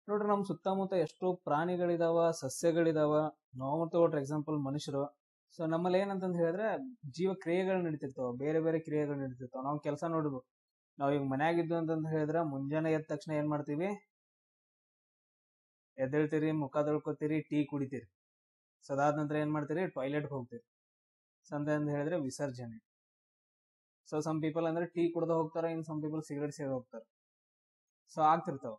ನೋಡ್ರಿ ನಮ್ ಸುತ್ತಮುತ್ತ ಎಷ್ಟೋ ಪ್ರಾಣಿಗಳಿದಾವ, ಸಸ್ಯಗಳಿದಾವ. ನಾವು ತಗೊಳ್ರಿ ಎಕ್ಸಾಂಪಲ್ ಮನುಷ್ಯರು. ಸೊ ನಮ್ಮಲ್ಲಿ ಏನಂತಂದ್ ಹೇಳಿದ್ರೆ ಜೀವ ಕ್ರಿಯೆಗಳು ನಡೀತಿರ್ತಾವ, ಬೇರೆ ಬೇರೆ ಕ್ರಿಯೆಗಳು ನಡೀತಿರ್ತಾವ. ನಾವು ಕೆಲಸ ನೋಡ್ಬೇಕು. ನಾವ್ ಈಗ ಮನ್ಯಾಗಿದ್ದು ಅಂತಂದ್ ಹೇಳಿದ್ರೆ ಮುಂಜಾನೆ ಎದ್ದ ತಕ್ಷಣ ಏನ್ ಮಾಡ್ತೀವಿ? ಎದ್ದೇಳ್ತೀರಿ, ಮುಖ ತೊಳ್ಕೊತೀರಿ, ಟೀ ಕುಡಿತೀರಿ. ಸೊ ಅದಾದ ನಂತರ ಏನ್ ಮಾಡ್ತೀರಿ? ಟಾಯ್ಲೆಟ್ ಹೋಗ್ತೀರಿ. ಸಂತೆ ಅಂತ ಹೇಳಿದ್ರೆ ವಿಸರ್ಜನೆ. ಸೊ ಸಮ್ ಪೀಪಲ್ ಅಂದ್ರೆ ಟೀ ಕುಡ್ದ ಹೋಗ್ತಾರ, ಇನ್ ಸಮ್ ಪೀಪಲ್ ಸಿಗರೇಟ್ ಸೇರಿ ಹೋಗ್ತಾರ. ಸೊ ಆಗ್ತಿರ್ತಾವ.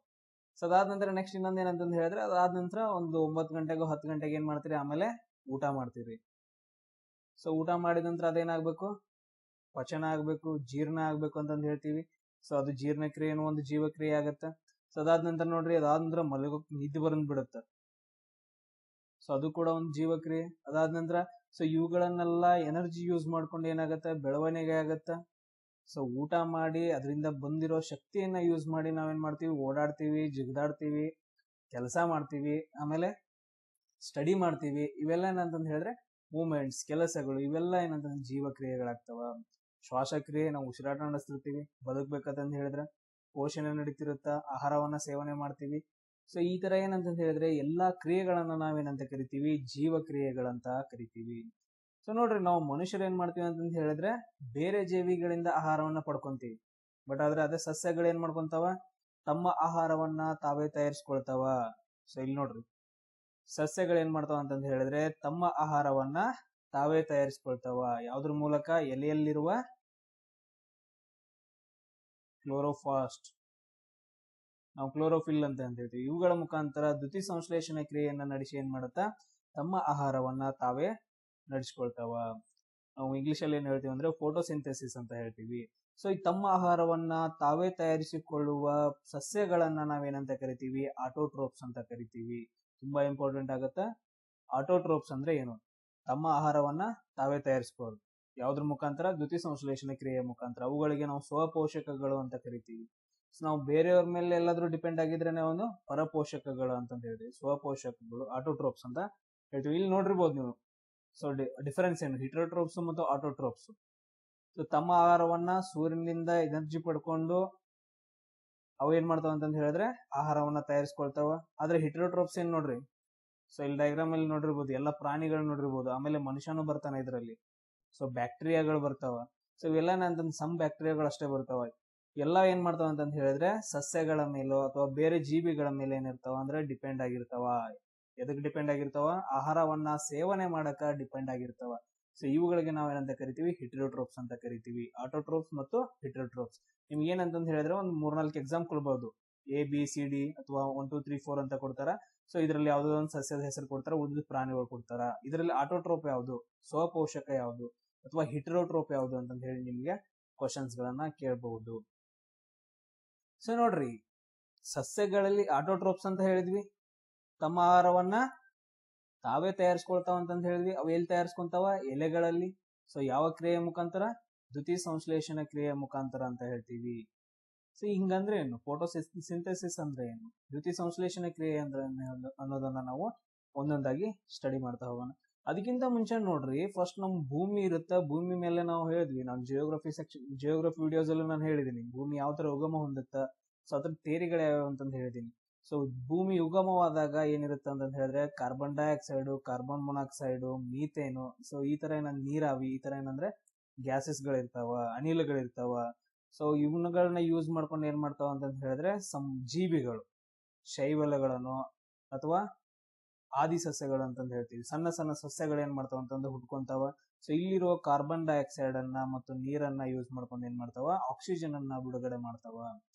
ಸೊ ಅದಾದ ನಂತರ ನೆಕ್ಸ್ಟ್ ಇನ್ನೊಂದ್ ಏನಂತಂದ್ ಹೇಳಿದ್ರೆ ಅದಾದ ನಂತರ ಒಂದು 9 ಗಂಟೆಗೋ 10 ಗಂಟೆಗೆ ಏನ್ ಮಾಡ್ತೀರಿ? ಆಮೇಲೆ ಊಟ ಮಾಡ್ತೀರಿ. ಸೊ ಊಟ ಮಾಡಿದ ನಂತರ ಅದೇನಾಗ್ಬೇಕು? ಪಚನ ಆಗ್ಬೇಕು, ಜೀರ್ಣ ಆಗ್ಬೇಕು ಅಂತಂದ್ ಹೇಳ್ತೀವಿ. ಸೊ ಅದು ಜೀರ್ಣಕ್ರಿಯೆನೂ ಒಂದು ಜೀವಕ್ರಿಯೆ ಆಗತ್ತ. ಸೊ ಅದಾದ ನಂತರ ನೋಡ್ರಿ, ಅದಾದ ನಂತರ ಮಲಗೋಕ್ ನಿದ್ದೆ ಬಂದ್ ಬಿಡುತ್ತ. ಸೊ ಅದು ಕೂಡ ಒಂದು ಜೀವಕ್ರಿಯೆ. ಅದಾದ ನಂತರ ಸೊ ಇವುಗಳನ್ನೆಲ್ಲ ಎನರ್ಜಿ ಯೂಸ್ ಮಾಡ್ಕೊಂಡು ಏನಾಗತ್ತ? ಬೆಳವಣಿಗೆ ಆಗತ್ತ. ಸೊ ಊಟ ಮಾಡಿ ಅದರಿಂದ ಬಂದಿರೋ ಶಕ್ತಿಯನ್ನ ಯೂಸ್ ಮಾಡಿ ನಾವೇನ್ ಮಾಡ್ತೀವಿ? ಓಡಾಡ್ತೀವಿ, ಜಿಗ್ದಾಡ್ತೀವಿ, ಕೆಲಸ ಮಾಡ್ತೀವಿ, ಆಮೇಲೆ ಸ್ಟಡಿ ಮಾಡ್ತೀವಿ. ಇವೆಲ್ಲ ಏನಂತಂದ್ ಹೇಳಿದ್ರೆ ಮೂಮೆಂಟ್ಸ್, ಕೆಲಸಗಳು, ಇವೆಲ್ಲ ಏನಂತಂದ್ರೆ ಜೀವಕ್ರಿಯೆಗಳಾಗ್ತವ. ಶ್ವಾಸಕ್ರಿಯೆ, ನಾವು ಉಸಿರಾಟ ನಡೆಸ್ತಿರ್ತೀವಿ ಬದುಕ್ಬೇಕಂತಂದ್ ಹೇಳಿದ್ರೆ. ಪೋಷಣೆ ನಡೀತಿರುತ್ತ, ಆಹಾರವನ್ನ ಸೇವನೆ ಮಾಡ್ತೀವಿ. ಸೊ ಈ ತರ ಏನಂತಂದ್ ಹೇಳಿದ್ರೆ ಎಲ್ಲಾ ಕ್ರಿಯೆಗಳನ್ನ ನಾವೇನಂತ ಕರಿತೀವಿ? ಜೀವಕ್ರಿಯೆಗಳಂತ ಕರಿತೀವಿ. ಸೊ ನೋಡ್ರಿ, ನಾವು ಮನುಷ್ಯರು ಏನ್ ಮಾಡ್ತೀವಿ ಅಂತಂದ್ ಹೇಳಿದ್ರೆ ಬೇರೆ ಜೀವಿಗಳಿಂದ ಆಹಾರವನ್ನ ಪಡ್ಕೊಂತೀವಿ. ಬಟ್ ಆದ್ರೆ ಅದೇ ಸಸ್ಯಗಳು ಏನ್ ಮಾಡ್ಕೊಂತಾವ? ತಮ್ಮ ಆಹಾರವನ್ನ ತಾವೇ ತಯಾರಿಸ್ಕೊಳ್ತಾವ. ಸೊ ಇಲ್ಲಿ ನೋಡ್ರಿ, ಸಸ್ಯಗಳು ಏನ್ ಮಾಡ್ತಾವ ಅಂತಂದ್ ಹೇಳಿದ್ರೆ ತಮ್ಮ ಆಹಾರವನ್ನ ತಾವೇ ತಯಾರಿಸ್ಕೊಳ್ತಾವ. ಯಾವ್ದ್ರ ಮೂಲಕ? ಎಲೆಯಲ್ಲಿರುವ ಕ್ಲೋರೋಫಾಸ್ಟ್, ನಾವು ಕ್ಲೋರೋಫಿಲ್ ಅಂತ ಹೇಳ್ತೀವಿ. ಇವುಗಳ ಮುಖಾಂತರ ದ್ಯುತಿ ಸಂಶ್ಲೇಷಣೆ ಕ್ರಿಯೆಯನ್ನ ನಡೆಸಿ ಏನ್ ಮಾಡುತ್ತಾ? ತಮ್ಮ ಆಹಾರವನ್ನ ತಾವೇ ನಡೆಸ್ಕೊಳ್ತಾವ. ನಾವು ಇಂಗ್ಲಿಷ್ ಅಲ್ಲಿ ಏನ್ ಹೇಳ್ತೀವಿ ಅಂದ್ರೆ ಫೋಟೋಸಿಂಥೆಸಿಸ್ ಅಂತ ಹೇಳ್ತೀವಿ. ಸೊ ಈ ತಮ್ಮ ಆಹಾರವನ್ನ ತಾವೇ ತಯಾರಿಸಿಕೊಳ್ಳುವ ಸಸ್ಯಗಳನ್ನ ನಾವೇನಂತ ಕರಿತೀವಿ? ಆಟೋಟ್ರೋಪ್ಸ್ ಅಂತ ಕರಿತೀವಿ. ತುಂಬಾ ಇಂಪಾರ್ಟೆಂಟ್ ಆಗತ್ತ. ಆಟೋಟ್ರೋಪ್ಸ್ ಅಂದ್ರೆ ಏನು? ತಮ್ಮ ಆಹಾರವನ್ನ ತಾವೇ ತಯಾರಿಸ್ಕೊಳ್ಳೋದು. ಯಾವ್ದ್ರ ಮುಖಾಂತರ? ದ್ಯುತಿ ಸಂಶ್ಲೇಷಣೆ ಕ್ರಿಯೆಯ ಮುಖಾಂತರ. ಅವುಗಳಿಗೆ ನಾವು ಸ್ವಪೋಷಕಗಳು ಅಂತ ಕರಿತೀವಿ. ನಾವು ಬೇರೆಯವ್ರ ಮೇಲೆ ಎಲ್ಲಾದ್ರೂ ಡಿಪೆಂಡ್ ಆಗಿದ್ರೆ ಒಂದು ಪರಪೋಷಕಗಳು ಅಂತ ಹೇಳ್ತೀವಿ. ಸ್ವಪೋಷಕಗಳು ಆಟೋಟ್ರೋಪ್ಸ್ ಅಂತ ಹೇಳ್ತೀವಿ. ಇಲ್ಲಿ ನೋಡಿರ್ಬೋದು ನೀವು. ಸೊ ಡಿಫರೆನ್ಸ್ ಏನು? ಹಿಟರೋಟ್ರೋಪ್ಸ್ ಮತ್ತು ಆಟೋಟ್ರೋಪ್ಸ್. ಸೊ ತಮ್ಮ ಆಹಾರವನ್ನ ಸೂರ್ಯನಿಂದ ಎನರ್ಜಿ ಪಡ್ಕೊಂಡು ಅವು ಏನ್ ಮಾಡ್ತಾವ ಅಂತಂದ್ ಹೇಳಿದ್ರೆ ಆಹಾರವನ್ನ ತಯಾರಿಸ್ಕೊಳ್ತಾವ. ಆದ್ರೆ ಹಿಟರೋಟ್ರೋಪ್ಸ್ ಏನ್ ನೋಡ್ರಿ, ಸೊ ಇಲ್ಲಿ ಡಯಾಗ್ರಾಮ್ ಅಲ್ಲಿ ನೋಡಿರ್ಬೋದು, ಎಲ್ಲ ಪ್ರಾಣಿಗಳು ನೋಡಿರ್ಬೋದು, ಆಮೇಲೆ ಮನುಷ್ಯನೂ ಬರ್ತಾನೆ ಇದರಲ್ಲಿ. ಸೊ ಬ್ಯಾಕ್ಟೀರಿಯಾಗಳು ಬರ್ತಾವ. ಸೊ ಇವೆಲ್ಲ ಅಂತಂದ್ ಸಮ್ ಬ್ಯಾಕ್ಟೀರಿಯಾಗಳು ಅಷ್ಟೇ ಬರ್ತಾವ. ಎಲ್ಲ ಏನ್ ಮಾಡ್ತಾವ ಅಂತಂದ್ ಹೇಳಿದ್ರೆ ಸಸ್ಯಗಳ ಮೇಲೋ ಅಥವಾ ಬೇರೆ ಜೀವಿಗಳ ಮೇಲೆ ಏನಿರ್ತಾವ ಅಂದ್ರೆ ಡಿಪೆಂಡ್ ಆಗಿರ್ತಾವ. ಎದಕ್ ಡಿಪೆಂಡ್ ಆಗಿರ್ತಾವ? ಆಹಾರವನ್ನ ಸೇವನೆ ಮಾಡಕ ಡಿಪೆಂಡ್ ಆಗಿರ್ತಾವ. ಸೊ ಇವುಗಳಿಗೆ ನಾವೇನಂತ ಕರಿತೀವಿ? ಹಿಟರೋಟ್ರೋಪ್ಸ್ ಅಂತ ಕರಿತೀವಿ. ಆಟೋಟ್ರೋಪ್ಸ್ ಮತ್ತು ಹಿಟರೋಟ್ರೋಪ್ಸ್. ನಿಮ್ಗೆ ಏನಂತಂದ್ ಹೇಳಿದ್ರೆ ಒಂದು 3-4 ಎಕ್ಸಾಮ್ ಕೊಡ್ಬಹುದು. ABCD ಅಥವಾ 1 2 3 4 ಅಂತ ಕೊಡ್ತಾರ. ಸೊ ಇದರಲ್ಲಿ ಯಾವ್ದೋ ಒಂದು ಸಸ್ಯದ ಹೆಸರು ಕೊಡ್ತಾರ, ಉಳಿದ ಪ್ರಾಣಿಗಳು ಕೊಡ್ತಾರ. ಇದರಲ್ಲಿ ಆಟೋಟ್ರೋಪ್ ಯಾವುದು, ಸ್ವಪೋಷಕ ಯಾವುದು, ಅಥವಾ ಹಿಟರೋಟ್ರೋಪ್ ಯಾವುದು ಅಂತ ಹೇಳಿ ನಿಮ್ಗೆ ಕ್ವಶನ್ಸ್ ಗಳನ್ನ ಕೇಳಬಹುದು. ಸೊ ನೋಡ್ರಿ, ಸಸ್ಯಗಳಲ್ಲಿ ಆಟೋಟ್ರೋಪ್ಸ್ ಅಂತ ಹೇಳಿದ್ವಿ, ತಮ್ಮ ಆಹಾರವನ್ನ ತಾವೇ ತಯಾರಿಸ್ಕೊಳ್ತಾವ ಅಂತಂದ್ ಹೇಳಿದ್ವಿ. ಅವು ಎಲ್ಲಿ ತಯಾರಿಸ್ಕೊಂತಾವ? ಎಲೆಗಳಲ್ಲಿ. ಸೊ ಯಾವ ಕ್ರಿಯೆಯ ಮುಖಾಂತರ? ದ್ಯುತಿ ಸಂಶ್ಲೇಷಣೆ ಕ್ರಿಯೆಯ ಮುಖಾಂತರ ಅಂತ ಹೇಳ್ತೀವಿ. ಸೊ ಹಿಂಗಂದ್ರೆ ಏನು? ಫೋಟೋಸಿಂಥೆಸಿಸ್ ಅಂದ್ರೆ ಏನು? ದ್ಯುತಿ ಸಂಶ್ಲೇಷಣೆ ಕ್ರಿಯೆ ಅಂದ್ರೆ ಅನ್ನೋದನ್ನ ನಾವು ಒಂದೊಂದಾಗಿ ಸ್ಟಡಿ ಮಾಡ್ತಾ ಹೋಗೋಣ. ಅದಕ್ಕಿಂತ ಮುಂಚೆ ನೋಡ್ರಿ, ಫಸ್ಟ್ ನಮ್ ಭೂಮಿ ಇರುತ್ತೆ. ಭೂಮಿ ಮೇಲೆ ನಾವು ಹೇಳಿದ್ವಿ, ನಾವು ಜಿಯೋಗ್ರಫಿ ವಿಡಿಯೋಸ್ ಅಲ್ಲಿ ನಾನು ಹೇಳಿದೀನಿ ಭೂಮಿ ಯಾವ ತರ ಉಗಮ ಹೊಂದುತ್ತ. ಸೊ ಅದ್ರ ಥಿಯರಿಗಳು ಯಾವ್ಯಾವ ಅಂತಂದು ಹೇಳಿದೀನಿ. ಸೊ ಭೂಮಿ ಉಗಮವಾದಾಗ ಏನಿರುತ್ತೆ ಅಂತಂದ್ ಹೇಳಿದ್ರೆ carbon dioxide, carbon monoxide, methane. So ಈ ತರ ನೀರಾವಿ, ಈ ತರ ಏನಂದ್ರೆ ಗ್ಯಾಸಸ್ ಗಳಿರ್ತಾವ, ಅನಿಲಗಳಿರ್ತಾವ. ಸೊ ಇವನ್ಗಳನ್ನ ಯೂಸ್ ಮಾಡ್ಕೊಂಡು ಏನ್ ಮಾಡ್ತಾವ ಅಂತಂದ್ ಹೇಳಿದ್ರೆ ಸಮ್ ಜೀವಿಗಳು, ಶೈವಲಗಳನ್ನು ಅಥವಾ ಆದಿ ಸಸ್ಯಗಳು ಅಂತಂದ್ ಹೇಳ್ತೀವಿ. ಸಣ್ಣ ಸಣ್ಣ ಸಸ್ಯಗಳು ಏನ್ ಮಾಡ್ತಾವ ಅಂತಂದ್ರೆ ಹುಟ್ಕೊಂತಾವ. ಸೊ ಇಲ್ಲಿರುವ ಕಾರ್ಬನ್ ಡೈಆಕ್ಸೈಡ್ ಅನ್ನ ಮತ್ತು ನೀರನ್ನ ಯೂಸ್ ಮಾಡ್ಕೊಂಡು ಏನ್ ಮಾಡ್ತಾವ? ಆಕ್ಸಿಜನ್ ಅನ್ನ ಬಿಡುಗಡೆ ಮಾಡ್ತಾವ.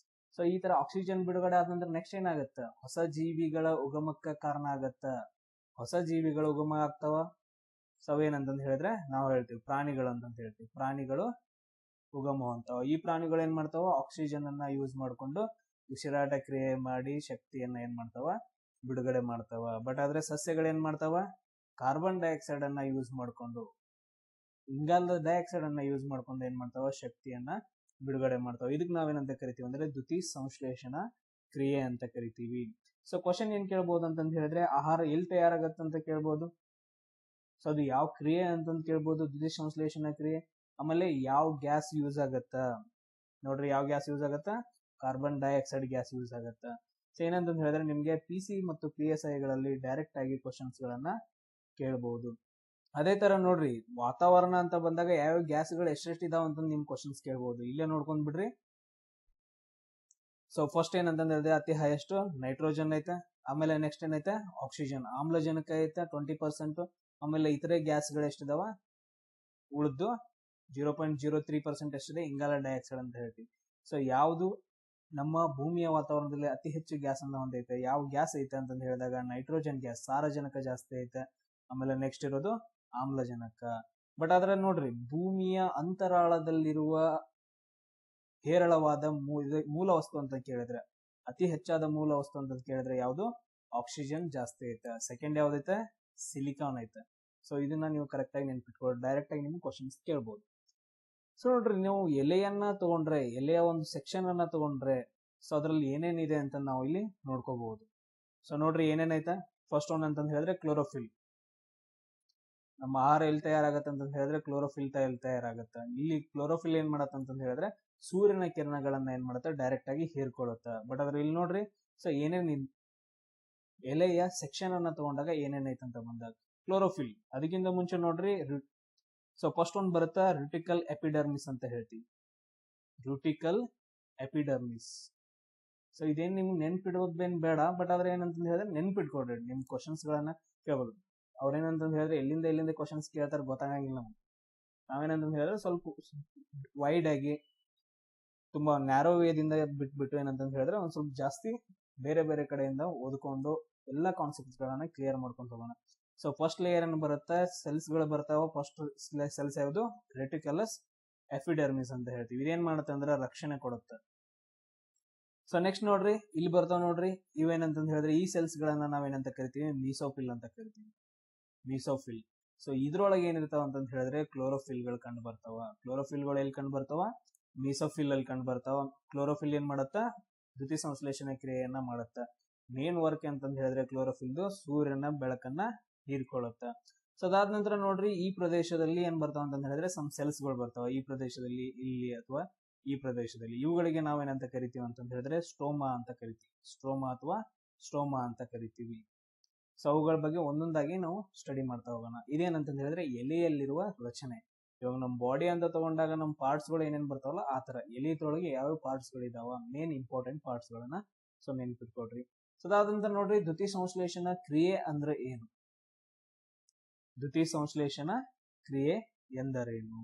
ಸೊ ಈ ತರ ಆಕ್ಸಿಜನ್ ಬಿಡುಗಡೆ ಆದ ನಂತರ ನೆಕ್ಸ್ಟ್ ಏನಾಗತ್ತ? ಹೊಸ ಜೀವಿಗಳ ಉಗಮಕ್ಕ ಕಾರಣ ಆಗತ್ತ. ಹೊಸ ಜೀವಿಗಳು ಉಗಮ ಆಗ್ತಾವ. ಸೊ ಏನಂತಂದ್ ಹೇಳಿದ್ರೆ ನಾವು ಹೇಳ್ತೀವಿ ಪ್ರಾಣಿಗಳು ಅಂತಂತ ಹೇಳ್ತೀವಿ. ಪ್ರಾಣಿಗಳು ಉಗಮ ಅಂತಾವ. ಈ ಪ್ರಾಣಿಗಳು ಏನ್ ಮಾಡ್ತಾವ? ಆಕ್ಸಿಜನ್ ಅನ್ನ ಯೂಸ್ ಮಾಡ್ಕೊಂಡು ಉಸಿರಾಟ ಕ್ರಿಯೆ ಮಾಡಿ ಶಕ್ತಿಯನ್ನ ಏನ್ ಮಾಡ್ತಾವ? ಬಿಡುಗಡೆ ಮಾಡ್ತಾವ. ಬಟ್ ಆದ್ರೆ ಸಸ್ಯಗಳು ಏನ್ ಮಾಡ್ತಾವ? ಕಾರ್ಬನ್ ಡೈಆಕ್ಸೈಡ್ ಅನ್ನ ಯೂಸ್ ಮಾಡ್ಕೊಂಡು, ಇಂಗಾಲದ ಡೈಆಕ್ಸೈಡ್ ಅನ್ನ ಯೂಸ್ ಮಾಡ್ಕೊಂಡು ಏನ್ ಮಾಡ್ತಾವ? ಶಕ್ತಿಯನ್ನ ಬಿಡುಗಡೆ ಮಾಡ್ತಾವ. ಇದಕ್ ನಾವೇನಂತ ಕರಿತೀವಿ ಅಂದ್ರೆ ದ್ಯುತಿ ಸಂಶ್ಲೇಷಣಾ ಕ್ರಿಯೆ ಅಂತ ಕರಿತೀವಿ. ಸೊ ಕ್ವಶನ್ ಏನ್ ಕೇಳ್ಬೋದು ಅಂತಂದ್ ಹೇಳಿದ್ರೆ ಆಹಾರ ಎಲ್ಲಿ ತಯಾರಾಗತ್ತಂತ ಕೇಳ್ಬೋದು. ಸೊ ಅದು ಯಾವ ಕ್ರಿಯೆ ಅಂತಂದ್ ಕೇಳ್ಬೋದು, ದ್ಯುತಿ ಸಂಶ್ಲೇಷಣಾ ಕ್ರಿಯೆ. ಆಮೇಲೆ ಯಾವ ಗ್ಯಾಸ್ ಯೂಸ್ ಆಗತ್ತ ನೋಡ್ರಿ, ಯಾವ ಗ್ಯಾಸ್ ಯೂಸ್ ಆಗತ್ತ? ಕಾರ್ಬನ್ ಡೈಆಕ್ಸೈಡ್ ಗ್ಯಾಸ್ ಯೂಸ್ ಆಗತ್ತ. ಸೊ ಏನಂತ ಹೇಳಿದ್ರೆ ನಿಮ್ಗೆ PC ಮತ್ತು PSI ಗಳಲ್ಲಿ ಡೈರೆಕ್ಟ್ ಆಗಿ ಕ್ವಶನ್ಸ್ ಗಳನ್ನ ಕೇಳಬಹುದು. ಅದೇ ತರ ನೋಡ್ರಿ, ವಾತಾವರಣ ಅಂತ ಬಂದಾಗ ಯಾವ ಗ್ಯಾಸ್ಗಳು ಎಷ್ಟೆಷ್ಟು ಇದಾವ ಅಂತ ನಿಮ್ ಕ್ವಶನ್ಸ್ ಕೇಳಬಹುದು. ಇಲ್ಲೇ ನೋಡ್ಕೊಂಡ್ ಬಿಡ್ರಿ. ಸೊ ಫಸ್ಟ್ ಏನಂತಂದ್ರೆ ಹೇಳಿದ್ರೆ ಅತಿ ಹೈಯೆಸ್ಟ್ ನೈಟ್ರೋಜನ್ ಐತೆ, ಆಮೇಲೆ ನೆಕ್ಸ್ಟ್ ಏನೈತೆ ಆಕ್ಸಿಜನ್, ಆಮ್ಲಜನಕ ಐತೆ 20%, ಆಮೇಲೆ ಇತರೆ ಗ್ಯಾಸ್ಗಳು ಎಷ್ಟಿದಾವ ಉಳಿದು 0.03% ಎಷ್ಟಿದೆ ಇಂಗಾಲ ಡೈಆಕ್ಸೈಡ್ ಅಂತ ಹೇಳ್ತೀವಿ. ಸೊ ಯಾವುದು ನಮ್ಮ ಭೂಮಿಯ ವಾತಾವರಣದಲ್ಲಿ ಅತಿ ಹೆಚ್ಚು ಗ್ಯಾಸ್ ಅನ್ನ ಹೊಂದೈತೆ, ಯಾವ ಗ್ಯಾಸ್ ಐತೆ ಅಂತಂದು ಹೇಳಿದಾಗ ನೈಟ್ರೋಜನ್ ಗ್ಯಾಸ್, ಸಾರಜನಕ ಜಾಸ್ತಿ ಐತೆ, ಆಮೇಲೆ ನೆಕ್ಸ್ಟ್ ಇರೋದು ಆಮ್ಲಜನಕ. ಬಟ್ ಆದ್ರೆ ನೋಡ್ರಿ, ಭೂಮಿಯ ಅಂತರಾಳದಲ್ಲಿರುವ ಹೇರಳವಾದ ಮೂಲ ವಸ್ತು ಅಂತ ಕೇಳಿದ್ರೆ, ಅತಿ ಹೆಚ್ಚಾದ ಮೂಲ ವಸ್ತು ಅಂತ ಕೇಳಿದ್ರೆ ಯಾವುದು ಆಕ್ಸಿಜನ್ ಜಾಸ್ತಿ ಐತೆ. ಸೆಕೆಂಡ್ ಯಾವ್ದೈತೆ ಸಿಲಿಕಾನ್ ಐತೆ. ಸೊ ಇದನ್ನ ನೀವು ಕರೆಕ್ಟ್ ಆಗಿ ನೆನ್ಪಿಟ್ಕೊಳ್ಳಿ, ಡೈರೆಕ್ಟ್ ಆಗಿ ನಿಮ್ಗೆ ಕ್ವಶನ್ಸ್ ಕೇಳ್ಬೋದು. ಸೊ ನೋಡ್ರಿ, ನೀವು ಎಲೆಯನ್ನ ತಗೊಂಡ್ರೆ, ಎಲೆಯ ಒಂದು ಸೆಕ್ಷನ್ ಅನ್ನ ತಗೊಂಡ್ರೆ, ಸೊ ಅದ್ರಲ್ಲಿ ಏನೇನಿದೆ ಅಂತ ನಾವು ಇಲ್ಲಿ ನೋಡ್ಕೋಬಹುದು. ಸೊ ನೋಡ್ರಿ ಏನೇನೈತೆ. ಫಸ್ಟ್ ಒನ್ ಅಂತಂದ್ ಹೇಳಿದ್ರೆ ಕ್ಲೋರೋಫಿಲ್. ನಮ್ಮ ಆಹಾರ ಎಲ್ಲಿ ತಯಾರಾಗತ್ತೆ ಅಂತ ಹೇಳಿದ್ರೆ ಕ್ಲೋರೋಫಿಲ್ ತಯಾರಾಗತ್ತೆ. ಇಲ್ಲಿ ಕ್ಲೋರೋಫಿಲ್ ಏನ್ ಮಾಡತ್ತೆ ಅಂತ ಹೇಳಿದ್ರೆ ಸೂರ್ಯನ ಕಿರಣಗಳನ್ನ ಏನ್ ಮಾಡುತ್ತೆ ಡೈರೆಕ್ಟ್ ಆಗಿ ಹೀರ್ಕೊಳ್ಳುತ್ತೆ. ಬಟ್ ಅದ್ರ ಇಲ್ಲಿ ನೋಡ್ರಿ, ಸೊ ಏನೇನ್ ಎಲೆಯ ಸೆಕ್ಷನ್ ಅನ್ನ ತಗೊಂಡಾಗ ಏನೇನೈತೆ ಅಂತ ಬಂದಾಗ ಕ್ಲೋರೋಫಿಲ್. ಅದಕ್ಕಿಂತ ಮುಂಚೆ ನೋಡ್ರಿ, ಸೊ ಫಸ್ಟ್ ಒಂದ್ ಬರುತ್ತಾ ರುಟಿಕಲ್ ಎಪಿಡರ್ಮಿಸ್ ಅಂತ ಹೇಳ್ತೀವಿ. ರುಟಿಕಲ್ ಎಪಿಡರ್ಮಿಸ್. ಸೊ ಇದೇನ್ ನಿಮ್ಗೆ ನೆನ್ಪಿಡೋದೇನ್ ಬೇಡ, ಬಟ್ ಆದ್ರೆ ಏನಂತ ಹೇಳಿದ್ರೆ ನೆನ್ಪಿಟ್ಕೊಡ್ರಿ, ನಿಮ್ ಕ್ವಶನ್ಸ್ ಗಳನ್ನ ಕೇಳ್ಬೋದು. ಅವ್ರೇನಂತ ಹೇಳಿದ್ರೆ ಎಲ್ಲಿಂದ ಕ್ವಶನ್ಸ್ ಕೇಳ್ತಾರೆ ಗೊತ್ತಾಗಂಗಿಲ್ಲ ನಮ್ಗೆ. ನಾವೇನಂತ ಹೇಳಿದ್ರೆ ಸ್ವಲ್ಪ ವೈಡ್ ಆಗಿ ತುಂಬಾ ನ್ಯಾರೋ ವೇದಿಂದ ಬಿಟ್ಬಿಟ್ಟು ಏನಂತ ಹೇಳಿದ್ರೆ ಒಂದ್ ಸ್ವಲ್ಪ ಜಾಸ್ತಿ ಬೇರೆ ಬೇರೆ ಕಡೆಯಿಂದ ಓದ್ಕೊಂಡು ಎಲ್ಲಾ ಕಾನ್ಸೆಪ್ಟ್ಸ್ ಗಳನ್ನ ಕ್ಲಿಯರ್ ಮಾಡ್ಕೊಂಡು ಹೋಗೋಣ. ಸೊ ಫಸ್ಟ್ ಲೇಯರ್ ಏನ್ ಬರುತ್ತೆ, ಸೆಲ್ಸ್ ಗಳು ಬರ್ತಾವ. ಫಸ್ಟ್ ಸೆಲ್ಸ್ ಯಾವುದು ರೆಟಿಕಲಸ್ ಎಪಿಡರ್ಮಿಸ್ ಅಂತ ಹೇಳ್ತೀವಿ. ಇದೇನ್ ಮಾಡುತ್ತೆ ಅಂದ್ರೆ ರಕ್ಷಣೆ ಕೊಡುತ್ತೆ. ಸೊ ನೆಕ್ಸ್ಟ್ ನೋಡ್ರಿ, ಇಲ್ಲಿ ಬರ್ತಾವ ನೋಡ್ರಿ, ಇವೇನಂತ ಹೇಳಿದ್ರೆ ಈ ಸೆಲ್ಸ್ ಗಳನ್ನ ನಾವೇನಂತ ಕರಿತೀವಿ ಮೀಸೋಫಿಲ್ ಅಂತ ಕರಿತೀವಿ. ಮೀಸೋಫಿಲ್. ಸೊ ಇದ್ರೊಳಗೆ ಏನಿರ್ತಾವ ಅಂತ ಹೇಳಿದ್ರೆ ಕ್ಲೋರೋಫಿಲ್ ಗಳು ಕಂಡು ಬರ್ತಾವ. ಕ್ಲೋರೋಫಿಲ್ ಗಳು ಎಲ್ಲಿ ಕಂಡು ಬರ್ತಾವ, ಮೀಸೋಫಿಲ್ ಅಲ್ಲಿ ಕಂಡು ಬರ್ತಾವ. ಕ್ಲೋರೋಫಿಲ್ ಏನ್ ಮಾಡತ್ತ, ದ್ಯುತಿ ಸಂಶ್ಲೇಷಣೆ ಕ್ರಿಯೆಯನ್ನ ಮಾಡುತ್ತ. ಮೇನ್ ವರ್ಕ್ ಅಂತಂದ್ ಹೇಳಿದ್ರೆ ಕ್ಲೋರೋಫಿಲ್ದು ಸೂರ್ಯನ ಬೆಳಕನ್ನ ಹೀರ್ಕೊಳ್ಳುತ್ತ. ಸೊ ಅದಾದ ನಂತರ ನೋಡ್ರಿ, ಈ ಪ್ರದೇಶದಲ್ಲಿ ಏನ್ ಬರ್ತಾವ ಅಂತ ಹೇಳಿದ್ರೆ ಸಮ್ ಸೆಲ್ಸ್ ಗಳು ಬರ್ತಾವ. ಈ ಪ್ರದೇಶದಲ್ಲಿ, ಇಲ್ಲಿ ಅಥವಾ ಈ ಪ್ರದೇಶದಲ್ಲಿ, ಇವುಗಳಿಗೆ ನಾವೇನಂತ ಕರಿತೀವಿ ಅಂತ ಹೇಳಿದ್ರೆ ಸ್ಟೋಮಾ ಅಂತ ಕರಿತೀವಿ. ಸ್ಟೋಮಾ ಅಂತ ಕರಿತೀವಿ. ಸೊ ಅವುಗಳ ಬಗ್ಗೆ ಒಂದೊಂದಾಗಿ ನಾವು ಸ್ಟಡಿ ಮಾಡ್ತಾ ಹೋಗೋಣ. ಇದೇನಂತ ಹೇಳಿದ್ರೆ ಎಲೆಯಲ್ಲಿರುವ ರಚನೆ. ಇವಾಗ ನಮ್ ಬಾಡಿ ಅಂತ ತಗೊಂಡಾಗ ನಮ್ ಪಾರ್ಟ್ಸ್ ಗಳು ಏನೇನ್ ಬರ್ತಾವಲ್ಲ ಆ ತರ ಎಲೆಯೊಳಗೆ ಯಾವ ಪಾರ್ಟ್ಸ್ ಗಳಿದಾವ, ಮೇನ್ ಇಂಪಾರ್ಟೆಂಟ್ ಪಾರ್ಟ್ಸ್ ಗಳನ್ನ ಸೊ ನೆನ್ಪಿಟ್ಕೊಡ್ರಿ. ಸೊ ಅದಾದಂತ ನೋಡ್ರಿ, ದ್ಯುತಿ ಸಂಶ್ಲೇಷಣಾ ಕ್ರಿಯೆ ಅಂದ್ರೆ ಏನು, ದ್ಯುತಿ ಸಂಶ್ಲೇಷಣಾ ಕ್ರಿಯೆ ಎಂದರೇನು?